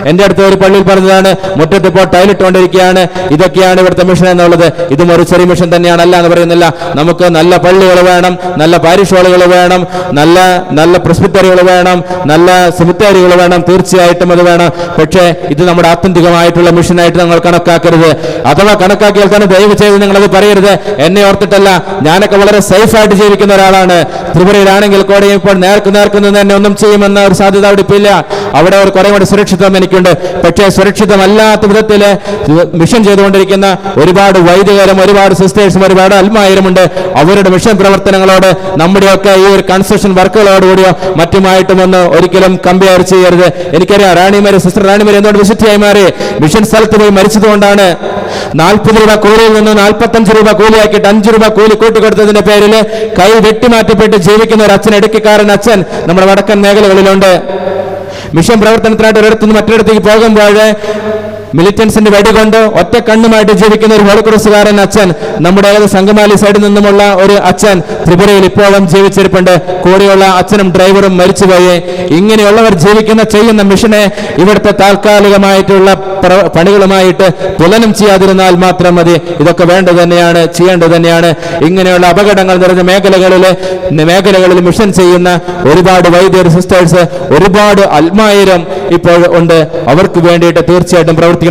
[SPEAKER 1] എൻ്റെ അടുത്ത് ഒരു പള്ളിയിൽ പറഞ്ഞതാണ്, മുറ്റത്ത് ഇപ്പോൾ ടൈലിട്ടുകൊണ്ടിരിക്കുകയാണ്. ഇതൊക്കെയാണ് ഇവിടുത്തെ മിഷൻ എന്നുള്ളത്. ഇതും ഒരു ചെറിയ മിഷൻ തന്നെയാണല്ല എന്ന് പറയുന്നില്ല. നമുക്ക് നല്ല പള്ളികൾ വേണം, നല്ല പാരിഷ് ഹോളുകൾ വേണം, നല്ല പ്രസ്ബിറ്ററികൾ വേണം, നല്ല സെമിത്തേരികൾ വേണം. വേണം, തീർച്ചയായിട്ടും അത് വേണം. പക്ഷേ ഇത് നമ്മുടെ ആത്യന്തികമായിട്ടുള്ള മിഷനായിട്ട് നിങ്ങൾ കണക്കാക്കരുത്. അഥവാ കണക്കാക്കിയാൽ തന്നെ ദയവ് ചെയ്ത് നിങ്ങളത് പറയരുത്. എന്നെ ഓർത്തിട്ടല്ല, ഞാനൊക്കെ വളരെ സേഫായിട്ട് ജീവിക്കുന്ന ഒരാളാണ്. ത്രിപുരയിലാണെങ്കിൽ കൂടെ ഇപ്പോൾ നേർക്ക് നിന്ന് എന്നെ ഒന്നും ചെയ്യുമെന്ന ഒരു സാധ്യത അവിടെ ഇല്ല. അവിടെ ഒരു കുറെ കൂടി സുരക്ഷിതം എനിക്കുണ്ട്. പക്ഷേ സുരക്ഷിതമല്ലാത്ത വിധത്തിൽ മിഷൻ ചെയ്തുകൊണ്ടിരിക്കുന്ന ഒരുപാട് വൈദികരും ഒരുപാട് സിസ്റ്റേഴ്സും ഒരുപാട് അൽമായരുമുണ്ട്. അവരുടെ മിഷൻ പ്രവർത്തനങ്ങളോട് നമ്മുടെയൊക്കെ ഈ ഒരു കൺസ്ട്രക്ഷൻ വർക്കുകളോടുകൂടിയോ മറ്റുമായിട്ടും ഒന്ന് ഒരിക്കലും കമ്പയർ ചെയ്യരുത്. എനിക്കറിയാം, സിസ്റ്റർ റാണിമേരി എന്തുകൊണ്ട് വിശുദ്ധിയായി മാറി? മിഷൻ സ്ഥലത്ത് പോയി മരിച്ചതുകൊണ്ടാണ്. 40 രൂപ കൂലിയിൽ നിന്ന് 45 രൂപ കൂലിയാക്കിയിട്ട് 5 രൂപ കൂലി കൂട്ടിക്കൊടുത്തതിന്റെ പേരിൽ കൈ വെട്ടിമാറ്റപ്പെട്ട് ജീവിക്കുന്ന ഒരു അച്ഛൻ, ഇടുക്കിക്കാരൻ അച്ഛൻ നമ്മുടെ വടക്കൻ മേഖലകളിലുണ്ട്. മിഷൻ പ്രവർത്തനത്തിനായിട്ട് ഒരിടത്തുനിന്ന് മറ്റൊരിടത്തേക്ക് പോകുമ്പോൾ മിലിറ്റൻസിന്റെ വെടികൊണ്ട് ഒറ്റ കണ്ണുമായിട്ട് ജീവിക്കുന്ന ഒരു ഹോളിക്രോസുകാരൻ അച്ഛൻ, നമ്മുടെ സംഗമാലി സൈഡിൽ നിന്നുമുള്ള ഒരു അച്ഛൻ ത്രിപുരയിൽ ഇപ്പോഴും ജീവിച്ചിരിപ്പുണ്ട്. കൂടെയുള്ള അച്ഛനും ഡ്രൈവറും മരിച്ചുപോയി. ഇങ്ങനെയുള്ളവർ ചെയ്യുന്ന മിഷനെ ഇവിടുത്തെ താൽക്കാലികമായിട്ടുള്ള പണികളുമായിട്ട് തുലനം ചെയ്യാതിരുന്നാൽ മാത്രം മതി. ഇതൊക്കെ വേണ്ടത് തന്നെയാണ്, ചെയ്യേണ്ടത് തന്നെയാണ്. ഇങ്ങനെയുള്ള അപകടങ്ങൾ നിറഞ്ഞ മേഖലകളിൽ മിഷൻ ചെയ്യുന്ന ഒരുപാട് വൈദ്യർ, സിസ്റ്റേഴ്സ്, ഒരുപാട് അൽമായരും ഇപ്പോൾ ഉണ്ട്. അവർക്ക് വേണ്ടിയിട്ട് തീർച്ചയായിട്ടും പ്രവർത്തിക്കണം.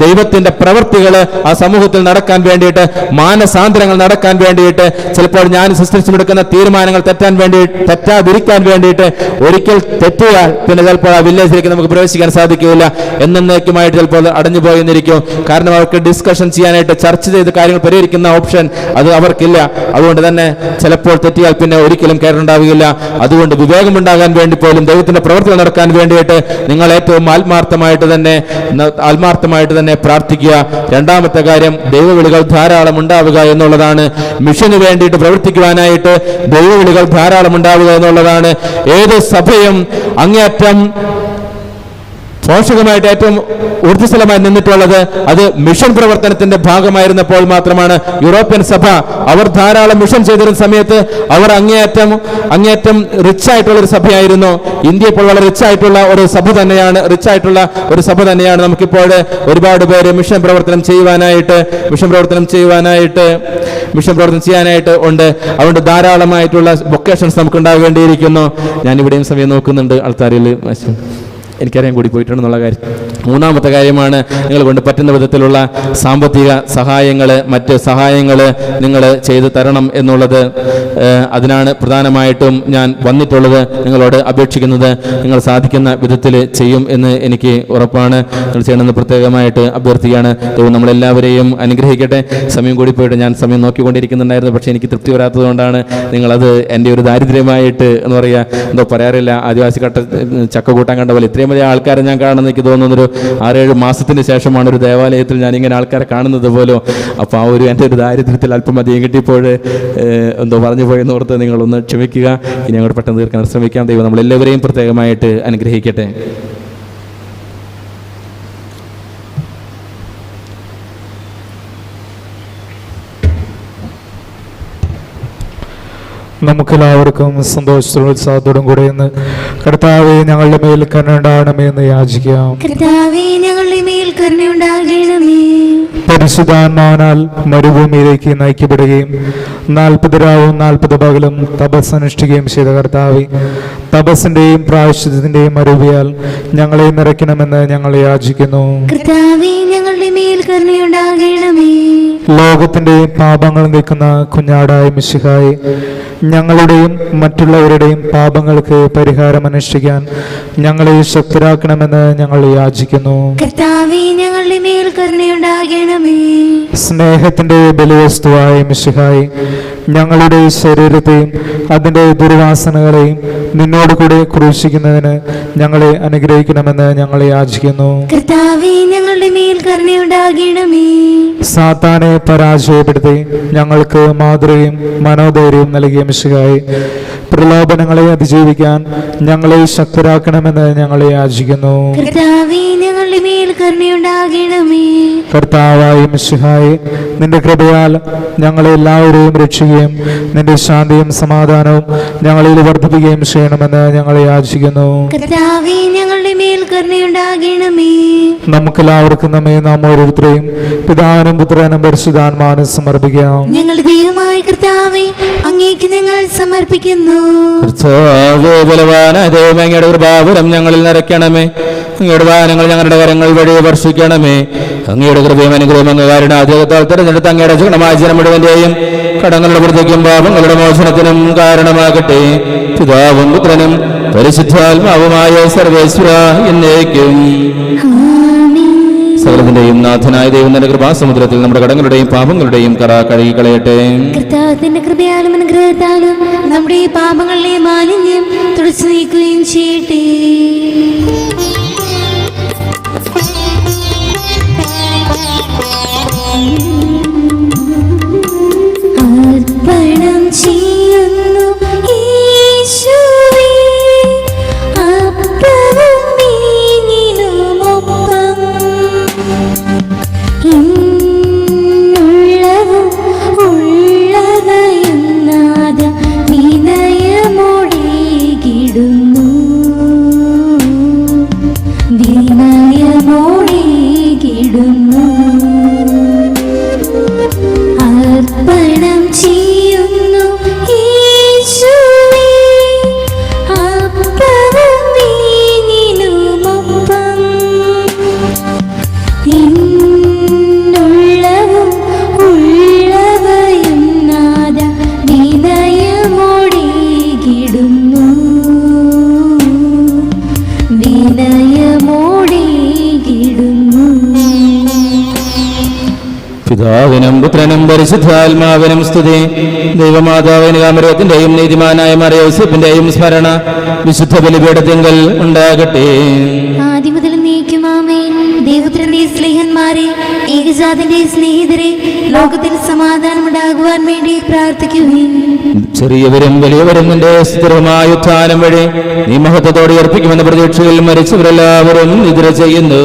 [SPEAKER 1] ദൈവത്തിന്റെ പ്രവൃത്തികൾ ആ സമൂഹത്തിൽ നടക്കാൻ വേണ്ടിയിട്ട്, മാനസാന്തരങ്ങൾ നടക്കാൻ വേണ്ടിയിട്ട്, ചിലപ്പോൾ ഞാൻ സിസ്റ്റേഴ്സും എടുക്കുന്ന തീരുമാനങ്ങൾ തെറ്റാതിരിക്കാൻ വേണ്ടിയിട്ട്, ഒരിക്കൽ തെറ്റിയാൽ പിന്നെ ചിലപ്പോൾ ആ വില്ലേജിലേക്ക് നമുക്ക് പ്രവേശിക്കാൻ സാധിക്കില്ല. എന്നേക്കുമായിട്ട് ചിലപ്പോൾ അടഞ്ഞു പോയെന്നിരിക്കും. കാരണം അവർക്ക് ഡിസ്കഷൻ ചെയ്യാനായിട്ട്, ചർച്ച ചെയ്ത് കാര്യങ്ങൾ പരിഹരിക്കുന്ന ഓപ്ഷൻ അത് അവർക്കില്ല. അതുകൊണ്ട് തന്നെ ചിലപ്പോൾ തെറ്റിയാൽ പിന്നെ ഒരിക്കലും കയറുണ്ടാവുകയില്ല. അതുകൊണ്ട് വിവേകമുണ്ടാകാൻ വേണ്ടി പോലും ദൈവത്തിന്റെ പ്രവൃത്തികൾ നടക്കാൻ വേണ്ടിയിട്ട് നിങ്ങൾ ഏറ്റവും ആത്മാർത്ഥമായിട്ട് തന്നെ പ്രാർത്ഥിക്കുക. രണ്ടാമത്തെ കാര്യം, ദൈവവിളികൾ ധാരാളം ഉണ്ടാവുക എന്നുള്ളതാണ്. മിഷന് വേണ്ടിയിട്ട് പ്രവർത്തിക്കുവാനായിട്ട് ദൈവവിളികൾ ധാരാളം ഉണ്ടാവുക എന്നുള്ളതാണ്. ഏത് സഭയും അങ്ങേയറ്റം പോഷകമായിട്ട് ഏറ്റവും ഊർജ്ജസ്വലമായി നിന്നിട്ടുള്ളത് അത് മിഷൻ പ്രവർത്തനത്തിന്റെ ഭാഗമായിരുന്നപ്പോൾ മാത്രമാണ്. യൂറോപ്യൻ സഭ അവർ ധാരാളം മിഷൻ ചെയ്തിരുന്ന സമയത്ത് അവർ അങ്ങേയറ്റം റിച്ച് ആയിട്ടുള്ള ഒരു സഭയായിരുന്നു. ഇന്ത്യ ഇപ്പോൾ വളരെ റിച്ച് ആയിട്ടുള്ള ഒരു സഭ തന്നെയാണ്. നമുക്കിപ്പോൾ ഒരുപാട് പേര് മിഷൻ പ്രവർത്തനം ചെയ്യാനായിട്ട് ഉണ്ട്. അതുകൊണ്ട് ധാരാളമായിട്ടുള്ള വൊക്കേഷൻസ് നമുക്ക് ഉണ്ടാകേണ്ടിയിരിക്കുന്നു. ഞാനിവിടെയും സമയം നോക്കുന്നുണ്ട്. ആൾക്കാരിൽ എനിക്കറിയാൻ കൂടി പോയിട്ടുണ്ടെന്നുള്ള കാര്യം. മൂന്നാമത്തെ കാര്യമാണ്, നിങ്ങൾ കൊണ്ട് പറ്റുന്ന വിധത്തിലുള്ള സാമ്പത്തിക സഹായങ്ങൾ, മറ്റ് സഹായങ്ങൾ നിങ്ങൾ ചെയ്തു തരണം എന്നുള്ളത്. അതിനാണ് പ്രധാനമായിട്ടും ഞാൻ വന്നിട്ടുള്ളത്. നിങ്ങളോട് അപേക്ഷിക്കുന്നത് നിങ്ങൾ സാധിക്കുന്ന വിധത്തിൽ ചെയ്യും എന്ന് എനിക്ക് ഉറപ്പാണ്. നിങ്ങൾ ചെയ്യണമെന്ന് പ്രത്യേകമായിട്ട് അഭ്യർത്ഥിക്കുകയാണ്. ദൈവം നമ്മളെല്ലാവരെയും അനുഗ്രഹിക്കട്ടെ. സമയം കൂടി പോയിട്ട് ഞാൻ സമയം നോക്കിക്കൊണ്ടിരിക്കുന്നുണ്ടായിരുന്നു. പക്ഷേ എനിക്ക് തൃപ്തി വരാത്തത് കൊണ്ടാണ് നിങ്ങളത് എൻ്റെ ഒരു ദാരിദ്ര്യമായിട്ട് എന്ന് പറയുക, എന്തോ പറയാറില്ല, ആദിവാസി ചക്ക കൂട്ടാൻ കണ്ട പോലെ ഇത്രയും വലിയ ആൾക്കാരെ ഞാൻ കാണുന്നത് എനിക്ക് തോന്നുന്നൊരു 6-7 മാസത്തിന് ശേഷമാണ് ഒരു ദേവാലയത്തിൽ ഞാൻ ഇങ്ങനെ ആൾക്കാരെ കാണുന്നത് പോലും. അപ്പോൾ ആ ഒരു എൻ്റെ ഒരു ദാരിദ്ര്യത്തിൽ അല്പം അധികം കിട്ടിയപ്പോൾ എന്തോ പറഞ്ഞു പോയെന്ന് ഓർത്ത് നിങ്ങളൊന്ന് ക്ഷമിക്കുക. ഇനി അങ്ങോട്ട് പെട്ടെന്ന് തീർക്കാൻ ശ്രമിക്കാം. ദൈവം നമ്മളെല്ലാവരെയും പ്രത്യേകമായിട്ട് അനുഗ്രഹിക്കട്ടെ.
[SPEAKER 3] നമുക്കെല്ലാവർക്കും സന്തോഷത്തോടും ഉത്സാഹത്തോടും കൂടെ ഇന്ന് കർത്താവേ ഞങ്ങളുടെ മേൽ കരുണയുണ്ടാകണമേ എന്ന് യാചിക്കാം.
[SPEAKER 2] കർത്താവേ ഞങ്ങളുടെ മേൽ കരുണയുണ്ടാകണമേ.
[SPEAKER 3] പരിശുദ്ധാത്മാവിനാൽ മരുഭൂമിയിലേക്ക് നയിക്കപ്പെടുകയും 40 രാവും 40 പകലും തപസ് അനുഷ്ഠിക്കുകയും ചെയ്ത കർത്താവേ, തപസ്സിന്റെയും പ്രായശ്ചിത്തത്തിന്റെയും അരുവിയാൽ ഞങ്ങളെ നിറയ്ക്കണമെന്ന് ഞങ്ങളെ യാചിക്കുന്നു.
[SPEAKER 2] കർത്താവേ ഞങ്ങളുടെ മേൽ കരുണയുണ്ടാകണമേ.
[SPEAKER 3] ലോകത്തിന്റെ പാപങ്ങൾ നീക്കുന്ന കുഞ്ഞാടായ മിശിഹായെ, ഞങ്ങളുടെയും മറ്റുള്ളവരുടെയും പാപങ്ങൾക്ക് പരിഹാരം അനുഷ്ഠിക്കാൻ ഞങ്ങളെ ശക്തരാക്കണമെന്ന് ഞങ്ങൾ യാചിക്കുന്നു.
[SPEAKER 2] കർത്താവേ ഞങ്ങളുടെ മേൽ കരുണയുണ്ടാകണമേ.
[SPEAKER 3] സ്നേഹത്തിന്റെ ബലിവസ്തുവായ മിശിഹായെ, ഞങ്ങളുടെ ശരീരത്തെയും അതിന്റെ ദുർവാസനകളെയും നിന്നോട് കൂടെ ക്രൂശിക്കുന്നതിന് ഞങ്ങളെ അനുഗ്രഹിക്കണമെന്ന് ഞങ്ങളെ യാചിക്കുന്നു.
[SPEAKER 2] കർത്താവേ ഞങ്ങളുടെ മേൽ കരുണയുണ്ടാകണമേ.
[SPEAKER 3] സാത്താനെ പരാജയപ്പെടുത്തി ഞങ്ങൾക്ക് മാതൃകയും മനോധൈര്യവും നൽകിയ മിശിഹായെ, പ്രലോഭനങ്ങളെ അതിജീവിക്കാൻ ഞങ്ങളെ ശക്തരാക്കണമെന്ന് ഞങ്ങളെ യാചിക്കുന്നു.
[SPEAKER 2] കർത്താവേ ഞങ്ങളുടെ മേൽ കരുണയുണ്ടാകണമേ.
[SPEAKER 3] കർത്താവായ മിശിഹായെ, നിന്റെ കൃപയാൽ ഞങ്ങളെ എല്ലാവരെയും രക്ഷിക്കുകയും നിന്റെ ശാന്തിയും സമാധാനവും ഞങ്ങളിൽ വർദ്ധിപ്പിക്കുകയും ചെയ്യണമെന്ന് ഞങ്ങളെ യാചിക്കുന്നു.
[SPEAKER 2] കർത്താവേ ഞങ്ങളുടെ മേൽ കരുണയുണ്ടാകണമേ.
[SPEAKER 3] നമുക്കെല്ലാവർക്കും നമ്മെ നാം ഓരോരുത്തരെയും പിതാവിനും പുത്രനും പരിശുദ്ധാത്മാവിനും സമർപ്പിക്കാം.
[SPEAKER 2] ഞങ്ങളുടെ ദൈവമായ കർത്താവേ, അങ്ങേക്ക് ഞങ്ങൾ സമർപ്പിക്കുന്നു.
[SPEAKER 1] കർത്താവേ, ബലവാനായ ദൈവമേ, അങ്ങയുടെ കൃപാവരം ഞങ്ങളിൽ നിറയ്ക്കണമേ. അങ്ങയുടെ വാഹനങ്ങൾ ഞങ്ങളുടെ കരങ്ങൾ വഴി വർഷിക്കണമേ. അങ്ങയുടെ കൃപയും അനുഗ്രഹം അങ്ങുകാരുടെ ആദ്യത്താൽ തിരഞ്ഞെടുത്ത് അങ്ങയുടെ ജനമായ ജനം മുഴുവന്റെയും കടങ്ങളുടെ വൃത്തിക്കും പാപങ്ങളുടെ മോചനത്തിനും കാരണമാകട്ടെ. പിതാവും പുത്രനും പരിശുദ്ധാത്മാവുമായ സർവേശ്വര എന്നേക്കും. സകലത്തിന്റെയും നാഥനായ ദൈവം തന്റെ കൃപാസമുദ്രത്തിൽ നമ്മുടെ കടങ്ങളുടെയും പാപങ്ങളുടെയും കറ കഴുകിക്കളയട്ടെ.
[SPEAKER 2] കർത്താവിന്റെ കൃപയാലും അനുഗ്രഹത്താലും നമ്മുടെ ഈ പാപങ്ങളിലെ മാലിന്യം തുടച്ചു നീക്കുകയും ചെയ്യട്ടെ. അർപ്പണം ചെയ്യുന്നു യേശുവേ, അപ്പവും വീഞ്ഞിനുമൊപ്പം ഇന്നുള്ളവും ഉള്ളവയും നാദം വിനയമോടേകിടുന്നു, വിനയമോടേകിടുന്നു. അർപ്പണം ചെയ്യുന്നു യേശുവേ, അപ്പവും വീഞ്ഞിനുമൊപ്പം ഇന്നുള്ളവും ഉള്ളവയും നാദം വിനയമോടേകിടുന്നു, വിനയമോടേകിടുന്നു.
[SPEAKER 1] പിതാവിനും പുത്രനും പരിശുദ്ധാത്മാവിനും സ്തുതി. ദൈവമാതാവിന് കാമരത്തിന്റെയും നീതിമാനായ മറിയോസേപ്പിന്റെയും സ്മരണ വിശുദ്ധ ബലിപീഠത്തിങ്കൽ ഉണ്ടാകട്ടെ.
[SPEAKER 2] ആദ്യം മുതൽ നീക്കുമാമേ. ദൈവപുത്രന്റെ സ്നേഹന്മാരെ, ഏകജാതന്റെ സ്നേഹിതരെ, ലോകത്തിൽ സമാധാനമുണ്ടാകുവാൻ വേണ്ടി പ്രാർത്ഥിക്കുവിൻ.
[SPEAKER 1] ചെറിയവരും വലിയവരും നിന്റെ സ്ഥിരമായ ഉത്ഥാനം വഴി നീ മഹത്വത്തോടെ ഉയർപ്പിക്കുമെന്ന പ്രതീക്ഷയിൽ മരിച്ചവരെല്ലാവരും നിദ്ര ചെയ്യുന്നു.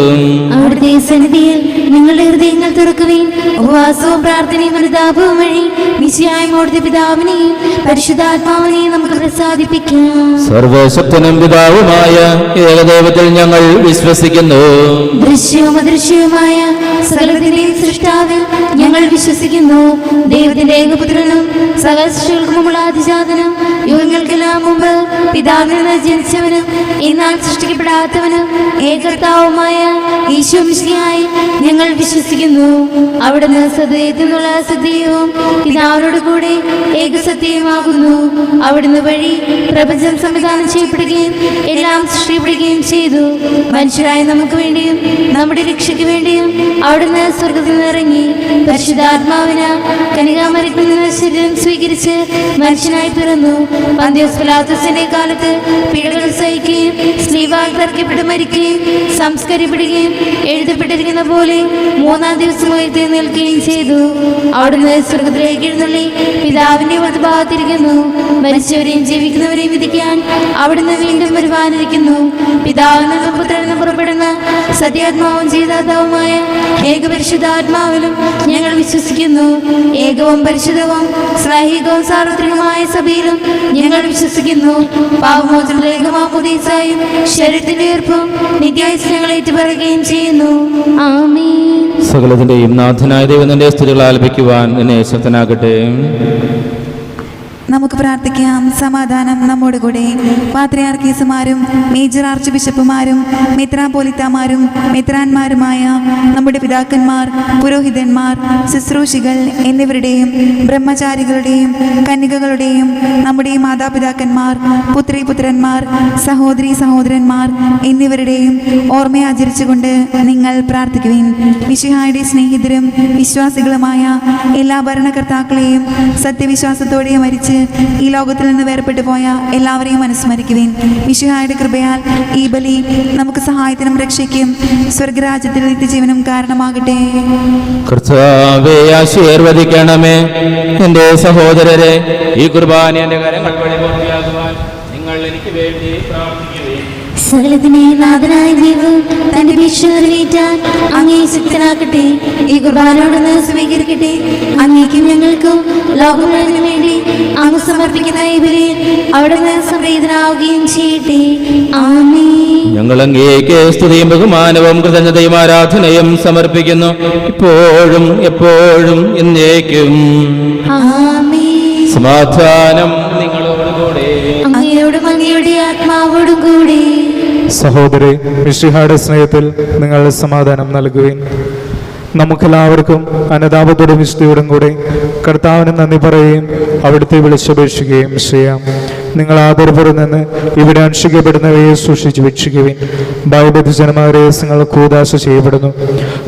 [SPEAKER 2] അവിടുത്തെ സന്നിധിയിൽ നിങ്ങളുടെ ഹൃദയങ്ങൾ തുറക്കുവിൻ. ഉപവാസവും പ്രാർത്ഥനയും അനുതാപവും വഴി നിശ്ചയായും അവിടുത്തെ പിതാവിനെയും പരിശുദ്ധാത്മാവിനെയും നമുക്ക് പ്രസാദിപ്പിക്കാം.
[SPEAKER 1] സർവശക്തനും പിതാവുമായ ഏകദൈവത്തിൽ ഞങ്ങൾ വിശ്വസിക്കുന്നു.
[SPEAKER 2] ദൃശ്യവും അദൃശ്യവുമായ സകലത്തിന്റെയും സൃഷ്ടാവിൽ ഞങ്ങൾ വിശ്വസിക്കുന്നു. ദൈവത്തിന്റെ ഏകപുത്രനും സകല സൃഷ്ടികൾക്കുമുള്ള അതിജാതനും യുഗങ്ങൾക്കെല്ലാം മുമ്പ് പിതാവിൽ നിന്ന് ജനിച്ചവനും എന്നാൽ സൃഷ്ടിക്കപ്പെടാത്തവനും ഏകർത്താവുമായ ഈശോ മിശിഹായി ഞങ്ങൾ വിശ്വസിക്കുന്നു. അവിടുന്ന് സത്യത്തിൽ നിന്നുള്ള സത്യവും പിതാവിനോട് കൂടെ ഏകസത്യമാകുന്നു. അവിടുന്ന് വഴി പ്രപഞ്ചം സംവിധാനം ചെയ്യപ്പെടുകയും എല്ലാം സൃഷ്ടിക്കപ്പെടുകയും ചെയ്തു. മനുഷ്യരായ നമുക്ക് വേണ്ടിയും നമ്മുടെ രക്ഷയ്ക്ക് വേണ്ടിയും അവിടുന്ന് സ്വർഗത്തിൽ നിന്നിറങ്ങി പരിശുദ്ധാത്മാവിന് കന്യകാമറിയത്തിൽ നിന്ന് ശരീരം സ്വീകരിച്ച് മനുഷ്യനായി പിറന്നു. പന്തിയോസ് പിലാത്തോസിന്റെ കാലത്ത് പീഡകൾ സഹിക്കുകയും സ്ലീവാൽ തറയ്ക്കപ്പെട്ട് മരിക്കുകയും സംസ്കരിക്കപ്പെടുകയും എഴുതപ്പെട്ടിരിക്കുന്ന പോലെ മൂന്നാം ദിവസം ഉയർത്തെഴുന്നേൽക്കുകയും ചെയ്തു. അവിടുന്ന് സ്വർഗത്തിലേക്ക് എഴുന്നള്ളി പിതാവിന്റെ വലതുഭാഗത്തിരിക്കുന്നു. മരിച്ചവരെയും ജീവിക്കുന്നവരെയും വിധിക്കാൻ അവിടുന്ന് വീണ്ടും വരുവാനിരിക്കുന്നു. പിതാവിൽ നിന്നും പുത്രനിൽ നിന്നും പുറപ്പെടുന്ന സത്യാത്മാവും ജീതാത്മാവുമായ ഏകപരിശുദ്ധാത്മാവിലും ഞങ്ങൾ വിശ്വസിക്കുന്നു. ഏകവും പരിശുദ്ധവും സ്നേഹികവും സാർവത്രികമായ സഭയിലും ഞങ്ങൾ വിശ്വസിക്കുന്നു. പാപമോചനത്തിലേക്കും മാമോദീസായും ശരീരത്തിന്റെ ഉയർപ്പും നിത്യായുസ്സും ഞങ്ങൾ ഏറ്റുപറയുകയും ചെയ്യുന്നു. ആമേൻ.
[SPEAKER 1] സകലത്തിന്റെയും നാഥനായ ദൈവം നിന്റെ സ്തുതികൾ ആലപിക്കുവാൻ എന്നെ ശക്തനാകട്ടെ.
[SPEAKER 6] നമുക്ക് പ്രാർത്ഥിക്കാം. സമാധാനം നമ്മോടുകൂടെ. പാത്രിയാർക്കീസുമാരും മേജർ ആർച്ച് ബിഷപ്പുമാരും മെത്രാപോലിത്താമാരും മെത്രാന്മാരുമായ നമ്മുടെ പിതാക്കന്മാർ, പുരോഹിതന്മാർ, ശുശ്രൂഷികൾ എന്നിവരുടെയും ബ്രഹ്മചാരികളുടെയും കന്യകകളുടെയും നമ്മുടെ മാതാപിതാക്കന്മാർ, പുത്രിപുത്രന്മാർ, സഹോദരി സഹോദരന്മാർ എന്നിവരുടെയും ഓർമ്മയാചരിച്ചുകൊണ്ട് നിങ്ങൾ പ്രാർത്ഥിക്കുവിൻ. മിശിഹായുടെ സ്നേഹിതരും വിശ്വാസികളുമായ എല്ലാ ഭരണകർത്താക്കളെയും സത്യവിശ്വാസത്തോടെ മരിച്ച് ഈ ലോകത്തിൽ നിന്ന് വേർപെട്ടു പോയ എല്ലാവരെയും അനുസ്മരിക്കുവിൻ. മിശിഹായുടെ കൃപയാൽ ഈ ബലി നമുക്ക് സഹായത്തിനും രക്ഷയ്ക്കും സ്വർഗരാജ്യത്തിൽ നിത്യജീവനും കാരണമാകട്ടെ.
[SPEAKER 1] കർത്താവേ, ആശീർവദിക്കണമേ. എന്റെ സഹോദരരെ, ഈ കുർബാന എന്റെ കരങ്ങൾ വഴി പൂർത്തിയാക്കുവാൻ നിങ്ങൾ എനിക്ക് വേണ്ടി പ്രാർത്ഥിക്കുവിൻ.
[SPEAKER 2] സകലത്തിനെ നാഥനായ ദൈവം തന്റെ ഭീക്ഷ നിറവേറ്റാൻ അങ്ങേ ശക്തനാക്കട്ടെ. ഈ കുർബാനയോടൊന്ന് സ്വീകരിക്കട്ടെ. അങ്ങേക്കും ഞങ്ങൾക്കും ലോകം മുഴുവനും വേണ്ടി അങ്ങ് സമർപ്പിക്കുന്ന ഈ ബലിയിൽ അവിടുന്ന് സംപ്രീതനാവുകയും ചെയ്യട്ടെ. ആമേൻ.
[SPEAKER 1] ഞങ്ങൾ അങ്ങേക്ക് സ്തുതിയും ബഹുമാനവും കൃതജ്ഞതയും ആരാധനയും സമർപ്പിക്കുന്നു, ഇപ്പോഴും എപ്പോഴും എന്നേക്കും.
[SPEAKER 2] ആമേൻ.
[SPEAKER 1] സമാധാനം നിങ്ങളോടുകൂടെ.
[SPEAKER 2] അങ്ങയോടും അങ്ങയുടെ ആത്മാവോടും കൂടി.
[SPEAKER 3] സഹോദരി, മിശിഹായുടെ സ്നേഹത്തിൽ നിങ്ങൾ സമാധാനം നൽകുവിൻ. നമുക്കെല്ലാവർക്കും അനുതാപത്തോടും വിശുദ്ധിയോടും കൂടി കർത്താവിന് നന്ദി പറയുകയും അവിടുത്തെ വിളിച്ചപേക്ഷിക്കുകയും ചെയ്യാം. നിങ്ങൾ ആദരപുറം നിന്ന് ഇവിടെ അനുഷ്ഠിക്കപ്പെടുന്നവയെ സൂക്ഷിച്ചു വീക്ഷിക്കുവിൻ. ഭയബദ്ധജനമായ രഹസ്യങ്ങൾ കൂദാശ ചെയ്യപ്പെടുന്നു.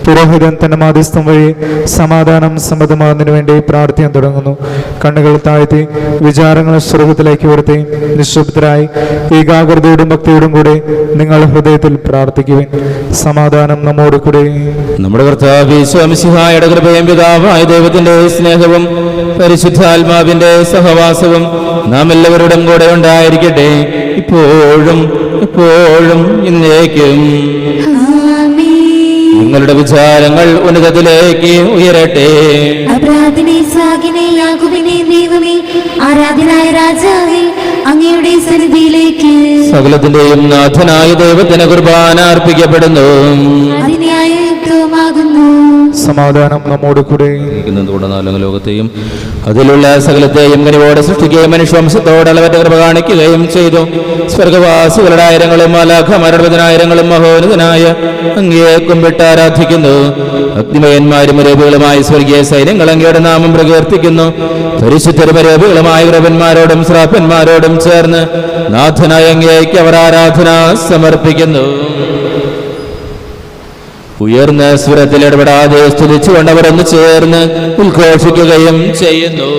[SPEAKER 3] പുരോഹിതൻ തന്റെ മാധ്യസ്ഥം വഴി സമാധാനം സമ്മതമാകുന്നതിനു വേണ്ടി പ്രാർത്ഥിക്കാൻ തുടങ്ങുന്നു. കണ്ണുകൾ താഴ്ത്തി വിചാരങ്ങൾ സ്വർഗത്തിലേക്ക് ഉയർത്തി നിശബ്ദരായി ഏകാഗ്രതയോടും ഭക്തിയോടും കൂടി നിങ്ങൾ ഹൃദയത്തിൽ പ്രാർത്ഥിക്കുവിൻ. സമാധാനം നമ്മോട് കൂടെ.
[SPEAKER 1] നമ്മുടെ കർത്താവ് ഈശോമിശിഹായുടെ കൃപയും പിതാവായ ദൈവത്തിന്റെ സ്നേഹവും പരിശുദ്ധാത്മാവിന്റെ സഹവാസവും നാം എല്ലാവരുടെയും കൂടെ ഉണ്ടായിരിക്കട്ടെ, ഇപ്പോഴും എപ്പോഴും എന്നേക്കും. നിങ്ങളുടെ വിചാരങ്ങൾ ഉന്നതത്തിലേക്ക് ഉയരട്ടെ.
[SPEAKER 2] ആരാധനായ രാജാവേ, അങ്ങയുടെ സന്നിധിയിലേക്ക്
[SPEAKER 1] സകലത്തിന്റെയും നാഥനായ ദൈവത്തിന് കുർബാന അർപ്പിക്കപ്പെടുന്നു.
[SPEAKER 2] അതിന്യായമാകുന്നു.
[SPEAKER 3] സമാധാനം നമ്മോട് കൂടെ.
[SPEAKER 1] ലോകത്തെയും അതിലുള്ള സകലത്തെയും കനിവോടെ സൃഷ്ടിക്കുകയും മനുഷ്യവംശത്തോട് അളവറ്റ കൃപ കാണിക്കുകയും ചെയ്തു. സ്വർഗവാസികളുടെ ആയിരങ്ങളും മാലാഖമാരുടെ പതിനായിരങ്ങളും മഹോന്നതനായ അങ്ങയെ കുമ്പിട്ട് ആരാധിക്കുന്നു. അഗ്നിമയന്മാരും രൂപികളുമായ സ്വർഗീയ സൈന്യങ്ങൾ അങ്ങയുടെ നാമം പ്രകീർത്തിക്കുന്നു. പരിശുദ്ധരൂപികളുമായ കൃപന്മാരോടും ശ്രാപ്പന്മാരോടും ചേർന്ന് നാഥനായ അങ്ങേക്ക് അവർ ആരാധന സമർപ്പിക്കുന്നു. ഉയർന്ന സ്വരത്തിൽ ഇടപെടാതെ സ്തുതിച്ചുകൊണ്ട് അവർ ഒന്ന് ചേർന്ന് ഉദ്ഘോഷിക്കുകയും ചെയ്യുന്നു.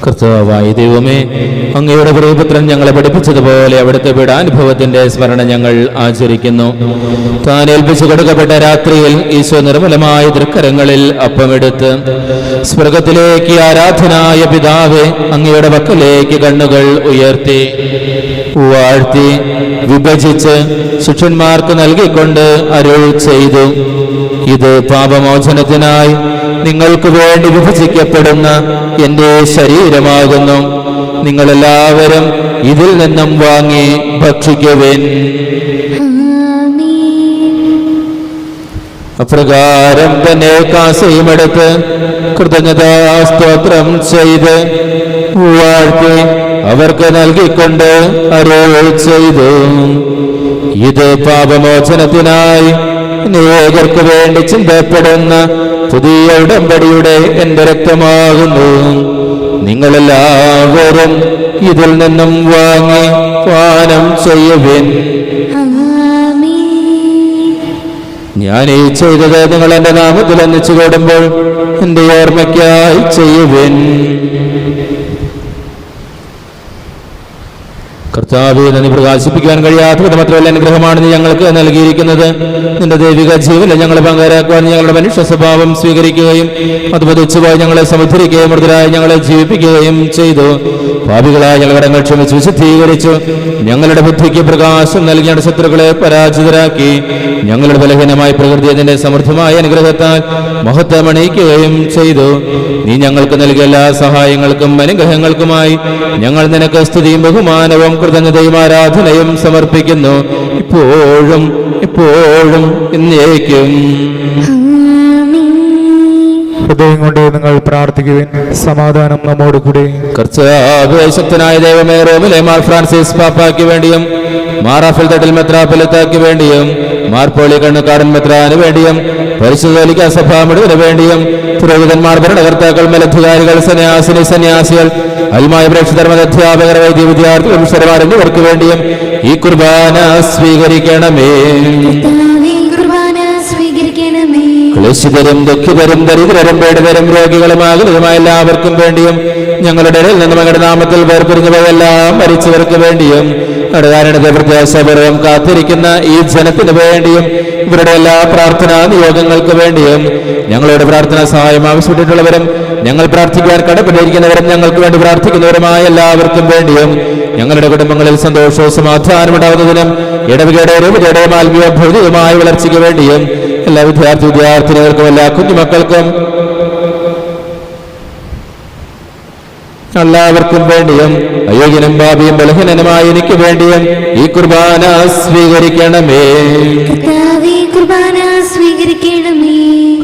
[SPEAKER 1] കർത്താവായ ദൈവമേ, അങ്ങയുടെ പ്രിയപുത്രൻ ഞങ്ങളെ പഠിപ്പിച്ചതുപോലെ അവിടുത്തെ പീഡാനുഭവത്തിന്റെ സ്മരണ ഞങ്ങൾ ആചരിക്കുന്നു. താൻ ഏൽപ്പിച്ചു കൊടുക്കപ്പെട്ട രാത്രിയിൽ ഈശോ നിർമ്മലമായ തൃക്കരങ്ങളിൽ അപ്പമെടുത്ത് സ്വർഗത്തിലേക്ക് ആരാധനായ പിതാവേ അങ്ങയുടെ പക്കലേക്ക് കണ്ണുകൾ ഉയർത്തി വാഴ്ത്തി വിഭജിച്ച് ശിഷ്യന്മാർക്ക് നൽകിക്കൊണ്ട് അരുൾ ചെയ്തു, ഇത് പാപമോചനത്തിനായി നിങ്ങൾക്ക് വേണ്ടി വിഭജിക്കപ്പെടുന്ന എൻ്റെ ശരീരമാകുന്നു. നിങ്ങളെല്ലാവരും ഇതിൽ നിന്നും വാങ്ങി ഭക്ഷിക്കുവിൻ. അപ്രകാരം തന്നെ കാസയുമെടുത്ത് കൃതജ്ഞതാസ്തോത്രം ചെയ്ത് വാഴ്ത്തി അവർക്ക് നൽകിക്കൊണ്ട് അരുൾ ചെയ്തു, ഇത് പാപമോചനത്തിനായി അനേകർക്ക് വേണ്ടി ചിന്തപ്പെടുന്ന പുതിയ ഉടമ്പടിയുടെ എൻ്റെ രക്തമാകുന്നു. നിങ്ങളെല്ലാവരും ഇതിൽ നിന്നും വാങ്ങി പാനം ചെയ്യുവിൻ. ഞാൻ ഈ ചെയ്തത് നിങ്ങൾ എൻ്റെ നാമത്തിൽ ഒന്നിച്ചു കൂടുമ്പോൾ എൻ്റെ ഓർമ്മയ്ക്കായി ചെയ്യുവിൻ. കർത്താവേ, നന്ദി പ്രകാശിപ്പിക്കുവാൻ കഴിയാത്തത് മാത്രമല്ല അനുഗ്രഹമാണ് നീ ഞങ്ങൾക്ക് നൽകിയിരിക്കുന്നത്. നിന്റെ ദൈവിക ജീവനിൽ ഞങ്ങളെ പങ്കാരാക്കുവാൻ ഞങ്ങളുടെ മനുഷ്യ സ്വഭാവം സ്വീകരിക്കുകയും അത് പതിച്ചുപോയി ഞങ്ങളെ സമുദ്ധരിക്കുകയും മൃതരായി ഞങ്ങളെ ജീവിപ്പിക്കുകയും ചെയ്തു. പാപികളായ ഞങ്ങളുടെ കടങ്ങൾ ക്ഷമിച്ച് വിശുദ്ധീകരിച്ചു. ഞങ്ങളുടെ ബുദ്ധിക്ക് പ്രകാശം നൽകി ഞങ്ങളുടെ ശത്രുക്കളെ പരാജിതരാക്കി. ഞങ്ങളുടെ ബലഹീനമായ പ്രകൃതി അതിന്റെ സമൃദ്ധമായ അനുഗ്രഹത്താൽ മഹത്വമണിയിക്കുകയും ചെയ്തു. നീ ഞങ്ങൾക്ക് നൽകിയ എല്ലാ സഹായങ്ങൾക്കും അനുഗ്രഹങ്ങൾക്കുമായി ഞങ്ങൾ നിനക്ക് സ്തുതിയും ബഹുമാനവും കൃതജ്ഞതയും ആരാധനയും സമർപ്പിക്കുന്നു, ഇപ്പോഴും എപ്പോഴും എന്നേക്കും.
[SPEAKER 3] ഹൃദയം കൊണ്ട് നിങ്ങൾ പ്രാർത്ഥിക്കുവിൻ. സമാധാനം നമ്മോട് കൂടെ.
[SPEAKER 1] കർത്താവേ, ശക്തനായ ദൈവമേ, റോമിലെ മാർ ഫ്രാൻസിസ് പാപ്പായ്ക്ക് വേണ്ടിയും മാർ റാഫേൽ തട്ടിൽ മെത്രാപ്പൊലീത്തായ്ക്ക് വേണ്ടിയും മാർ പോളി കണ്ണുകാടൻ മെത്രാന് വേണ്ടിയും പരിശുദ്ധ കത്തോലിക്കാ സഭ മുഴുവന് വേണ്ടിയും പുരോഹിതന്മാർ, ഭരണകർത്താക്കൾ, മേലധികാരികൾ, സന്യാസികൾ, അൽമായ പ്രേക്ഷിതർ, അധ്യാപകർ, വൈദ്യ വിദ്യാർത്ഥികൾ, മിഷണറിമാർ എന്നിവർക്ക് വേണ്ടിയും ഈ കുർബാന സ്വീകരിക്കണമേ. ക്ലേശിതരും ദുഃഖിതരും ദരിദ്രരും പീഡിതരും രോഗികളും ആകുലരുമായ എല്ലാവർക്കും വേണ്ടിയും ഞങ്ങളുടെ ഇടയിൽ നിന്ന് മകളുടെ നാമത്തിൽ വേർപിരിഞ്ഞവരെല്ലാം മരിച്ചവർക്ക് വേണ്ടിയും അടുകാരണത്തെ പ്രത്യാശപൂർവ്വം കാത്തിരിക്കുന്ന ഈ ജനത്തിന് വേണ്ടിയും ഇവരുടെ എല്ലാ പ്രാർത്ഥനാ നിയോഗങ്ങൾക്ക് വേണ്ടിയും ഞങ്ങളുടെ പ്രാർത്ഥനാ സഹായം ആവശ്യപ്പെട്ടിട്ടുള്ളവരും ഞങ്ങൾ പ്രാർത്ഥിക്കാൻ കടപ്പെട്ടിരിക്കുന്നവരും ഞങ്ങൾക്ക് വേണ്ടി പ്രാർത്ഥിക്കുന്നവരുമായ എല്ലാവർക്കും വേണ്ടിയും ഞങ്ങളുടെ കുടുംബങ്ങളിൽ സന്തോഷവും സമാധാനം ഉണ്ടാകുന്നതിനും ഇടവകയുടെ രൂപതയുടെയും ആത്മീയ ഭൗതികമായ വളർച്ചയ്ക്ക് വേണ്ടിയും എല്ലാ വിദ്യാർത്ഥിനികൾക്കും എല്ലാ കുഞ്ഞുമക്കൾക്കും എല്ലാവർക്കും വേണ്ടിയും അയോഗ്യനും പാപിയും ബലഹീനനുമായ എനിക്ക് വേണ്ടിയും ഈ കുർബാന സ്വീകരിക്കണമേ.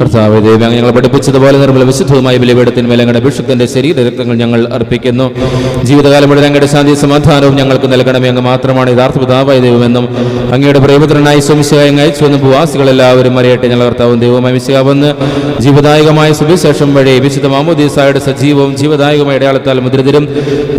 [SPEAKER 1] കർത്താവേ ദൈവമേ, ഞങ്ങൾ പഠിപ്പിച്ചതുപോലെ നിർമ്മല വിശുദ്ധവുമായ ബലിപീഠത്തിന്മേൽ ഞങ്ങളുടെ അഭിഷേകത്തിന്റെ ശരീരരക്തങ്ങൾ ഞങ്ങൾ അർപ്പിക്കുന്നു. ജീവിതകാലം മുഴുവൻ അങ്ങയുടെ ശാന്തി സമാധാനവും ഞങ്ങൾക്ക് നൽകണമേ. അങ്ങ് മാത്രമാണ് യഥാർത്ഥ പിതാവായ ദൈവമെന്നും അങ്ങയുടെ പ്രേമപുത്രനായി സ്വമിശിഹായി അയച്ചുവെന്നും ഭൂവാസികളെല്ലാവരും അറിയട്ടെ. ഞങ്ങൾ കർത്താവും ദൈവവുമായി മിശിഹാവെന്ന് ജീവദായകമായ സുവിശേഷം വഴി വിശുദ്ധ മാമോദീസായുടെ സജീവവും ജീവദായകമായ അടയാളത്താൽ മുദ്രിതരും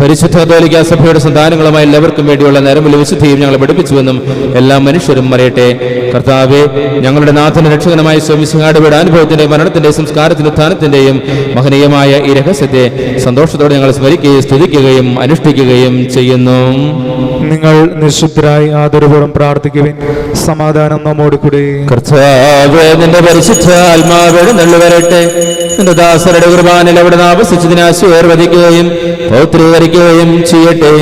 [SPEAKER 1] പരിശുദ്ധ കത്തോലിക്കാ സഭയുടെ സന്താനങ്ങളുമായി എല്ലാവർക്കും വേണ്ടിയുള്ള നരമ്പല വിശുദ്ധിയും ഞങ്ങൾ പഠിപ്പിച്ചുവെന്നും എല്ലാ മനുഷ്യരും അറിയട്ടെ. കർത്താവേ, ഞങ്ങളുടെ നാഥന രക്ഷകനമായ സ്വമിശിഹായുടെ അനുഭവത്തിന്റെയും മരണത്തിന്റെയും സംസ്കാരത്തിന്റെ ഉത്ഥാനത്തിന്റെയും മഹനീയമായ ഈ രഹസ്യത്തെ സന്തോഷത്തോടെ ഞങ്ങൾ സ്മരിക്കുകയും സ്തുതിക്കുകയും അനുഷ്ഠിക്കുകയും ചെയ്യുന്നു.
[SPEAKER 3] നിങ്ങൾ നിശബ്ദരായി ആദരപൂർവ്വം പ്രാർത്ഥിക്കുവിൻ. സമാധാനം നമ്മോട് കൂടെ.
[SPEAKER 1] കർത്താവേ, നിന്റെ പരിശുദ്ധ ആത്മാവോട് നള്ളുവരട്ടെ. നിന്റെ ദാസരുടെ കുർബാനയിൽ അവിടെ ആവസിച്ചതിനെ ആശീർവദിക്കുകയും പൗത്രീകരിക്കുകയും ചെയ്യട്ടെ.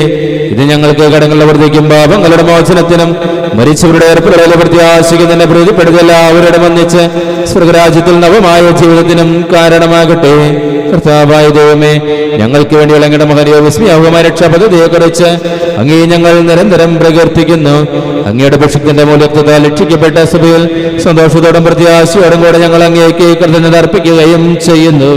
[SPEAKER 1] ഇത് ഞങ്ങൾക്ക് കടങ്ങളുടെ വൃദ്ധിക്കും പാപങ്ങളുടെ മോചനത്തിനും മരിച്ചവരുടെ ഏർപ്പെടുത്തൽ പ്രത്യാശിക്കുന്നതിനെ പ്രീതിപ്പെടുത്തി എല്ലാവരോടും ഒന്നിച്ച് സ്വർഗരാജ്യത്തിൽ നവമായ ജീവിതത്തിനും കാരണമാകട്ടെ. കർത്താവായ ദൈവമേ, ഞങ്ങൾക്ക് വേണ്ടിയുള്ള അങ്ങയുടെ മഹനീയ വിസ്മയാവുമായ രക്ഷാപദ്ധതിയെക്കുറിച്ച് അങ്ങേ ഞങ്ങൾ നിരന്തരം പ്രകീർത്തിക്കുന്നു. അങ്ങയുടെ ഭക്ഷത്തിന്റെ മൂല്യത്താൽ രക്ഷിക്കപ്പെട്ട സഭയിൽ സന്തോഷത്തോടും പ്രത്യാശയോടും കൂടെ ഞങ്ങൾ അങ്ങേക്ക് കൃതജ്ഞത അർപ്പിക്കുകയും ചെയ്യുന്നു.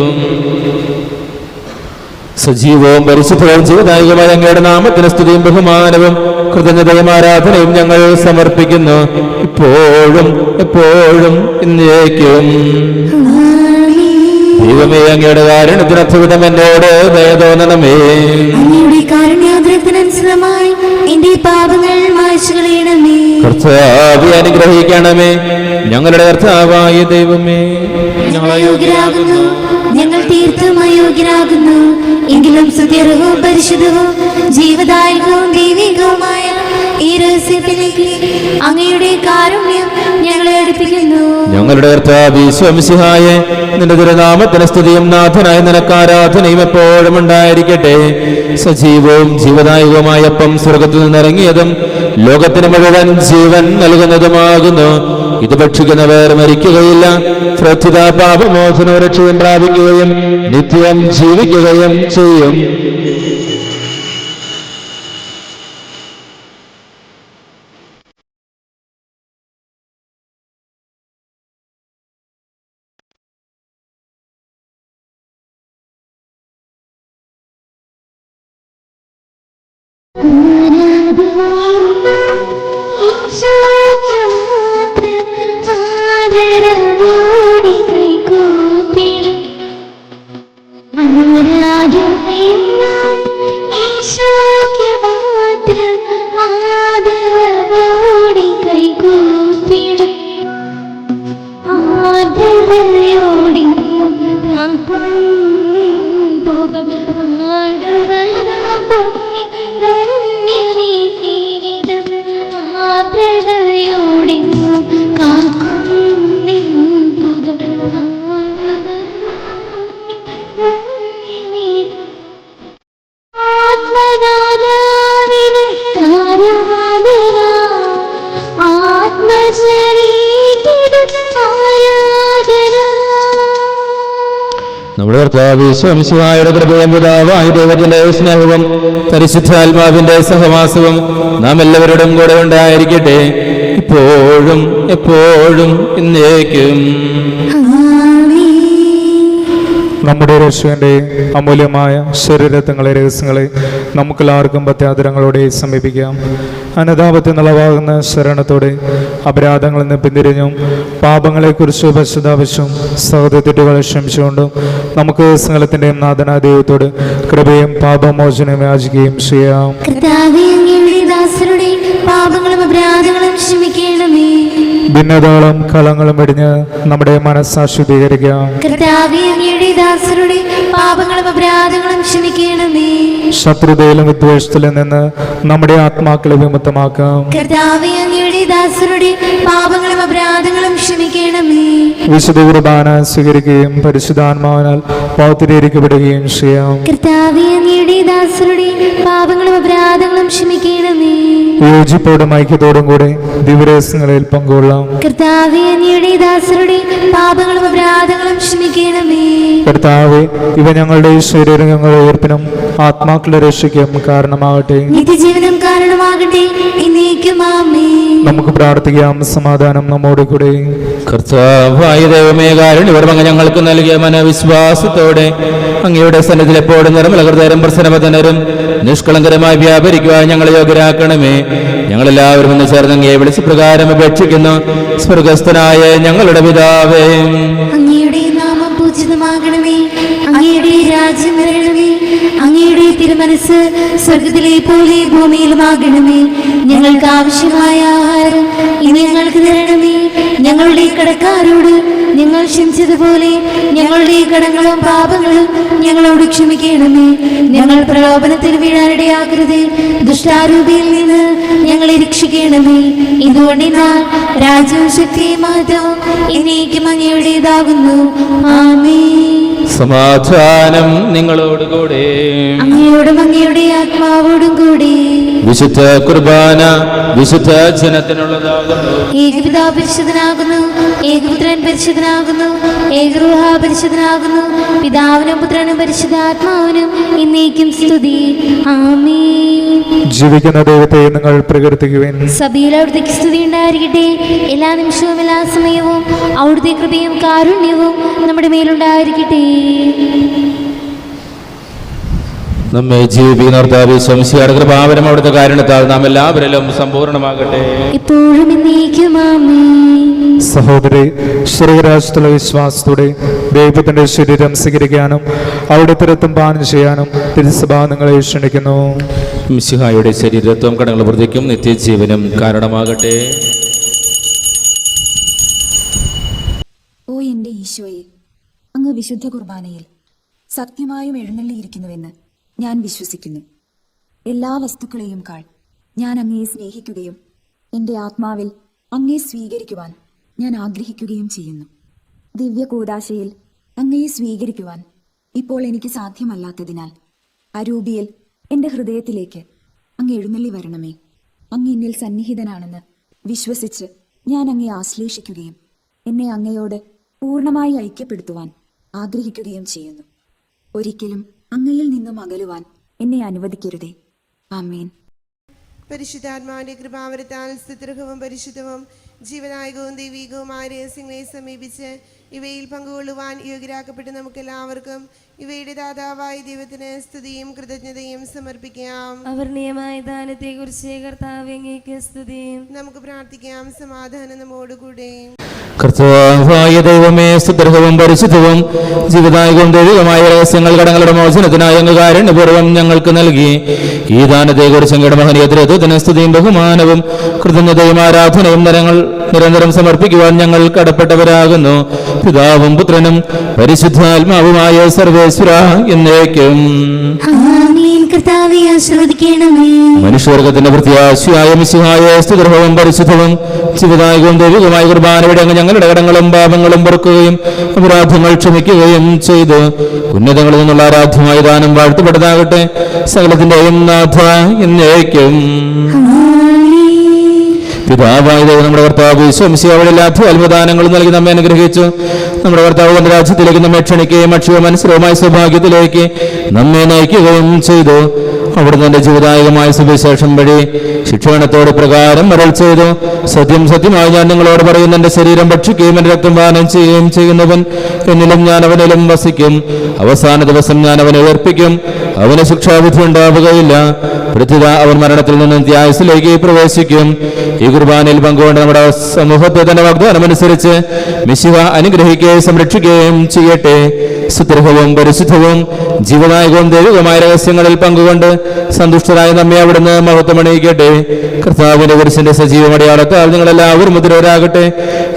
[SPEAKER 1] സജീവവും പരിശുദ്ധവും ജീവദായകമായ അങ്ങയുടെ നാമത്തിന് സ്തുതിയും ബഹുമാനവും കൃതജ്ഞതയും ആരാധനയും ഞങ്ങൾ സമർപ്പിക്കുന്നു, ഇപ്പോഴും എപ്പോഴും എന്നേക്കും. ദൈവമേ, അങ്ങയുടെ കാരുണ്യത്തിന് അത്ഭുതം എന്നോട് ദയ തോന്നണമേ. കർത്താവേ, അനുഗ്രഹിക്കണമേ. ഞങ്ങളുടെ കർത്താവായ ദൈവമേ,
[SPEAKER 2] ഞങ്ങൾ തീർത്തും അയോഗ്യരാകുന്നു. എങ്കിലും സുത്യർഹവും പരിശുദ്ധവും ജീവദായകവും ദൈവികവുമായ ഈ രഹസ്യത്തിലേക്ക് അങ്ങയുടെ കാരുണ്യം ഞങ്ങളെ അടുപ്പിക്കുന്നു.
[SPEAKER 1] ഞങ്ങളുടെ കർത്താവേ ഈശോമിശിഹായേ, നിന്റെ തിരുനാമത്തിന് സ്തുതിയും നാഥനായ നിനക്ക് ആരാധനയും എപ്പോഴും ഉണ്ടായിരിക്കട്ടെ. സജീവവും ജീവദായകവുമായ അപ്പം സ്വർഗത്തിൽ നിന്നിറങ്ങിയതും ലോകത്തിന് മുഴുവൻ ജീവൻ നൽകുന്നതുമാകുന്നു. ഇത് ഭക്ഷിക്കുന്നവർ മരിക്കുകയില്ല, ശ്രദ്ധിത പാപമോചനവും രക്ഷയും പ്രാപിക്കുകയും നിത്യം ജീവിക്കുകയും ചെയ്യും. നമ്മുടെ കർത്താവേ ഈശോമിശിഹായുടെ കൃപയും പിതാവായ ദൈവത്തിന്റെ സ്നേഹവും പരിശുദ്ധാത്മാവിന്റെ സഹവാസവും നാം എല്ലാവരോടും കൂടെ ഉണ്ടായിരിക്കട്ടെ, ഇപ്പോഴും എപ്പോഴും എന്നേക്കും.
[SPEAKER 3] നമ്മുടെ രക്ഷകന്റെ അമൂല്യമായ ശരീരത്വങ്ങളെ രഹസ്യങ്ങളെ നമുക്കെല്ലാവർക്കും പ്രത്യാദരങ്ങളോടെ സമീപിക്കാം. അനുതാപത്തിൽ നിളവാകുന്ന ശരണത്തോടെ അപരാധങ്ങളിൽ നിന്ന് പിന്തിരിഞ്ഞും പാപങ്ങളെക്കുറിച്ച് പശ്ചാത്താപിച്ചും സഹോദരത്തെറ്റുകളെ ക്ഷമിച്ചുകൊണ്ടും നമുക്ക് സകലത്തിന്റെയും നാഥനായ ദൈവത്തോട് കൃപയും പാപമോചനവും യാചിക്കുകയും ചെയ്യാം.
[SPEAKER 2] പാപങ്ങളും അപരാധങ്ങളും ക്ഷമിക്കണമേ.
[SPEAKER 3] ഭിന്നതകളും കലങ്ങളും വെടിഞ്ഞ് നമ്മുടെ മനസ്സാക്ഷി ശുദ്ധീകരിക്കാം.
[SPEAKER 2] കർത്താവേ, അങ്ങയുടെ ദാസരുടെ പാപങ്ങളും അപരാധങ്ങളും ക്ഷമിക്കണമേ.
[SPEAKER 3] ശത്രുതയിലും വിദ്വേഷത്തിലും നിന്ന് നമ്മുടെ ആത്മാക്കളെ വിമുക്തമാക്കാം.
[SPEAKER 2] കർത്താവേ, അങ്ങയുടെ ദാസരുടെ പാപങ്ങളും അപരാധങ്ങളും ക്ഷമിക്കണമേ.
[SPEAKER 3] വിശുദ്ധ കുർബാന സ്വീകരിക്കുകയും പരിശുദ്ധാത്മാവിനാൽ പൗത്രീകരിക്കപ്പെടുകയും ചെയ്യാം.
[SPEAKER 2] കർത്താവേ, അങ്ങയുടെ ദാസരുടെ പാപങ്ങളും അപരാധങ്ങളും ക്ഷമിക്കണമേ.
[SPEAKER 3] യോജിപ്പോടും ഐക്യത്തോടും കൂടെ ദിവ്യരഹസ്യങ്ങളിൽ പങ്കുകൊള്ളാം.
[SPEAKER 2] കർത്താവേ, അങ്ങയുടെ ദാസരുടെ പാപങ്ങളും അപരാധങ്ങളും ക്ഷമിക്കണമേ.
[SPEAKER 3] കർത്താവേ, ഇവ ഞങ്ങളുടെ ശരീരങ്ങളുടെ ഉയർപ്പിനും ആത്മാക്കളുടെ രക്ഷയ്ക്കും കാരണമാകട്ടെ.
[SPEAKER 2] നിത്യജീവനം കാരണമാകട്ടെ. എന്നേക്കും ആമേൻ.
[SPEAKER 3] നമുക്ക് പ്രാർത്ഥിക്കാം. സമാധാനം നമ്മോട് കൂടെ.
[SPEAKER 1] കർത്താവായ ദൈവമേ, കാരുണ്യപൂർവ്വം അങ്ങ് ഞങ്ങൾക്ക് നൽകിയ മനവിശ്വാസത്തോടെ അങ്ങയുടെ സന്നിധിയിൽ എപ്പോഴും നിർമ്മലഹൃദയരും പ്രസന്നവദനരും നിഷ്കളങ്കരമായി വ്യാപരിക്കുവാൻ ഞങ്ങളെ യോഗ്യരാക്കണമേ. ഞങ്ങളെല്ലാവരും ഒന്ന് ചേർന്ന് അങ്ങയെ വിളിച്ച് പ്രകാരം അപേക്ഷിക്കുന്നു. സ്വർഗസ്ഥനായ ഞങ്ങളുടെ പിതാവേ,
[SPEAKER 2] അങ്ങയുടെ നാമം പൂജിതമാകണമേ. അങ്ങയുടെ രാജ്യം വരണമേ. അങ്ങയുടെ തിരുമനസ് സ്വർഗത്തിലെ പോലെ ഭൂമിയിലുമാകണമേ. ഞങ്ങൾക്ക് ആവശ്യമായ ആഹാരം ഇനി ഞങ്ങൾക്ക് തരണമേ. ഞങ്ങളുടെ കടക്കാരോട് ഞങ്ങൾ ക്ഷമിച്ചതുപോലെ ഞങ്ങളുടെ കടങ്ങളും പാപങ്ങളും ഞങ്ങളോട് ക്ഷമിക്കണമേ. ഞങ്ങൾ പ്രലോഭനത്തിൽ വീഴാനിടയാക്കരുത്. ദുഷ്ടാരൂപിയിൽ നിന്ന് ഞങ്ങളെ രക്ഷിക്കണമേ. ഇതുകൊണ്ടിനാൽ രാജ്യവും ശക്തിയും മാറ്റവും എന്നേക്കും അങ്ങയുടേതാകുന്നു. ആമേൻ.
[SPEAKER 1] സമാധാനം നിങ്ങളോടുകൂടെ.
[SPEAKER 2] അങ്ങയോടും അങ്ങയുടെ ആത്മാവോടും കൂടി.
[SPEAKER 1] വിശുദ്ധ കുർബാന വിശുദ്ധ ജനത്തിനുള്ളതാകുന്നു.
[SPEAKER 2] ഏകപിതാ പരിശുദ്ധനാകുന്നു. ഏകപുത്രൻ പരിശുദ്ധനാകുന്നു. ഏകരൂഹ പരിശുദ്ധനാകുന്നു. പിതാവിനും പുത്രനും പരിശുദ്ധാത്മാവിനും എന്നേക്കും സ്തുതി. ആമേൻ.
[SPEAKER 3] ജീവിക്കുന്ന ദൈവത്തെ നിങ്ങൾ പ്രകീർത്തിക്കുവിൻ.
[SPEAKER 2] സഭയിൽ അവിടുത്തെ സ്തുതി ഉണ്ടായിരിക്കട്ടെ. എല്ലാ നിമിഷവും എല്ലാ സമയവും അവിടുത്തെ കൃപയും കാരുണ്യവും നമ്മുടെ മേലുണ്ടായിരിക്കട്ടെ.
[SPEAKER 1] നമ്മെ ജീവിപ്പിക്കുന്ന ശംസിയുടെ കൃപാവനം അവിടുത്തെ കാരണത്താൽ നാം എല്ലാവരിലും സമ്പൂർണ്ണമാകട്ടെ.
[SPEAKER 2] ഇപ്പോഴും എന്നേക്കും ആമേൻ.
[SPEAKER 3] സഹോദരി, സ്വർഗരാജ്യത്തുള്ള വിശ്വാസത്തോടെ ദൈവത്തിന്റെ ശരീരം സ്വീകരിക്കാനും അവിടുത്തെ രക്തം പാനം ചെയ്യാനും തിരുസഭ നിങ്ങളെ ക്ഷണിക്കുന്നു.
[SPEAKER 1] മിശിഹായുടെ ശരീരത്വം കടങ്ങൾ വൃദ്ധിക്കും നിത്യജീവനും കാരണമാകട്ടെ.
[SPEAKER 7] ഓ എൻ്റെ ഈശോയെ, അങ്ങ് വിശുദ്ധ കുർബാനയിൽ സത്യമായും എഴുന്നള്ളിയിരിക്കുന്നുവെന്ന് ഞാൻ വിശ്വസിക്കുന്നു. എല്ലാ വസ്തുക്കളെയും കാൾ ഞാൻ അങ്ങയെ സ്നേഹിക്കുകയും എൻ്റെ ആത്മാവിൽ അങ്ങയെ സ്വീകരിക്കുവാൻ ഞാൻ ആഗ്രഹിക്കുകയും ചെയ്യുന്നു. ദിവ്യ കൂദാശയിൽ അങ്ങയെ സ്വീകരിക്കുവാൻ ഇപ്പോൾ എനിക്ക് സാധ്യമല്ലാത്തതിനാൽ അരൂപിയിൽ എൻ്റെ ഹൃദയത്തിലേക്ക് അങ്ങ് എഴുന്നള്ളി വരണമേ. അങ്ങ് എന്നിൽ സന്നിഹിതനാണെന്ന് വിശ്വസിച്ച് ഞാൻ അങ്ങയെ ആശ്ലേഷിക്കുകയും എന്നെ അങ്ങയോട് പൂർണ്ണമായി ഐക്യപ്പെടുത്തുവാൻ ആഗ്രഹിക്കുകയും ചെയ്യുന്നു. ഒരിക്കലും അങ്ങയിൽ നിന്നും അകലുവാൻ എന്നെ അനുവദിക്കരുതേ. ആമേൻ.
[SPEAKER 8] പരിശുദ്ധാത്മാവിന്റെ കൃപാവരത്താൽ സ്തുത്യർഹവും പരിശുദ്ധവും ജീവനായകവും ദൈവികവുമായ രഹസ്യങ്ങളെ സമീപിച്ച് ഇവയിൽ പങ്കുകൊള്ളുവാൻ യോഗ്യരാക്കപ്പെട്ട് നമുക്കെല്ലാവർക്കും ഇവയുടെ ദാതാവായ ദൈവത്തിന് സ്തുതിയും കൃതജ്ഞതയും സമർപ്പിക്കാം.
[SPEAKER 2] അവർണീയമായ ദാനത്തെക്കുറിച്ച് കർത്താവേ അങ്ങേക്ക് സ്തുതി.
[SPEAKER 8] നമുക്ക് പ്രാർത്ഥിക്കാം. സമാധാനം നമ്മോടുകൂടെ.
[SPEAKER 1] കർത്താവായ ദൈവമേ, സുദൃഢവും പരിശുദ്ധവും ജീവദായകവും ദൈവികമായ രഹസ്യങ്ങൾ കടങ്ങളുടെ മോചനത്തിനായി അങ്ങ് കാരുണ്യപൂർവ്വം ഞങ്ങൾക്ക് നൽകി. ഈ ദാനത്തെക്കുറിച്ച് അങ്ങയുടെ മഹനീയ ത്രിത്വത്തിന് സ്തുതിയും ബഹുമാനവും കൃതജ്ഞതയും ആരാധനയും നിരന്തരം സമർപ്പിക്കുവാൻ ഞങ്ങൾ കടപ്പെട്ടവരാകുന്നു. പിതാവും പുത്രനും പരിശുദ്ധാത്മാവുമായ സർവേശ്വര എന്നേക്കും. മനുഷ്യവർഗത്തിന്റെ പ്രത്യാശയായ മിശിഹായ സ്തുത്യർഹവും പരിശുദ്ധവും ജീവദായകവും ദൈവികമായ കുർബാനയുടെ അങ്ങ് ഞങ്ങളുടെ കടങ്ങളും പാപങ്ങളും പൊറുക്കുകയും അപരാധങ്ങൾ ക്ഷമിക്കുകയും ചെയ്തു. ഉന്നതങ്ങളിൽ നിന്നുള്ള ആരാധ്യമായ ദാനം വാഴ്ത്തപ്പെട്ടതാകട്ടെ. സകലത്തിന്റെയും നാഥ എന്നേക്കും. പിതാവായ ദൈവം നമ്മുടെ കർത്താവ് ശംസിയോടെ എല്ലാ അത്ഭുതദാനങ്ങളും നൽകി നമ്മെ അനുഗ്രഹിച്ചു. നമ്മുടെ കർത്താവ് തന്റെ രാജ്യത്തിലേക്ക് നമ്മെ ക്ഷണിക്കുകയും അക്ഷയവും മനസ്സിലുമായ സൗഭാഗ്യത്തിലേക്ക് നമ്മെ നയിക്കുകയും ചെയ്തു. അവിടുന്ന് തന്റെ ജീവദായകമായ സുവിശേഷം വഴി ശിക്ഷണത്തോട് പ്രകാരം അരുൾ ചെയ്തു. സത്യം സത്യമായി ഞാൻ നിങ്ങളോട് പറയുന്നു, എന്റെ ശരീരം ഭക്ഷിക്കുകയും എന്റെ രക്തം പാനം ചെയ്യുകയും ചെയ്യുന്നവൻ എന്നിലും ഞാൻ അവനിലും വസിക്കും. അവസാന ദിവസം ഞാൻ അവനെ ഉയർപ്പിക്കും. അവന് ശിക്ഷാവിധി ഉണ്ടാവുകയില്ല. പ്രത്യുത അവൻ മരണത്തിൽ നിന്ന് നിത്യായുസ്സിലേക്ക് പ്രവേശിക്കും. ഈ കുർബാനയിൽ പങ്കുകൊണ്ട് നമ്മുടെ സമൂഹത്തെ തന്നെ വാഗ്ദാനമനുസരിച്ച് മിശിഹ അനുഗ്രഹിക്കുകയും സംരക്ഷിക്കുകയും ചെയ്യട്ടെ. സുദൃഢവും പരിശുദ്ധവും ജീവനായകവും ദൈവികമായ രഹസ്യങ്ങളിൽ പങ്കുകൊണ്ട് സന്തുഷ്ടരായ നമ്മെ അവിടുന്ന് മഹത്വമണിയിക്കട്ടെ. കർത്താവിന്റെ കുരിശിന്റെ സജീവ അടയാളത്താൽ നിങ്ങളെല്ലാവരും മുദ്രരാകട്ടെ.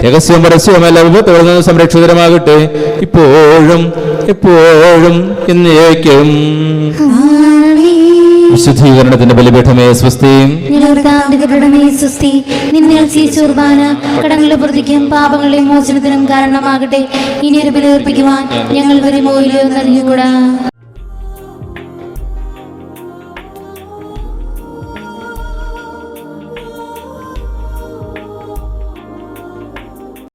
[SPEAKER 1] രഹസ്യവും പരസ്യവുമെല്ലാം വിപത്തുകളിൽ നിന്ന് സംരക്ഷിതരമാകട്ടെ, ഇപ്പോഴും എപ്പോഴും എന്നേക്കും. വിശുദ്ധീകരണത്തിന്റെ ബലിപീഠമേ സ്വസ്തി.
[SPEAKER 2] കടങ്ങളുടെ പ്രതിക്കും പാപങ്ങളുടെ മോചനത്തിനും കാരണമാകട്ടെ. ഇനിയൊരു ബലി അർപ്പിക്കുവാൻ ഞങ്ങൾ വരുമോ ഇല്ലയോ എന്നറിഞ്ഞുകൂടാ.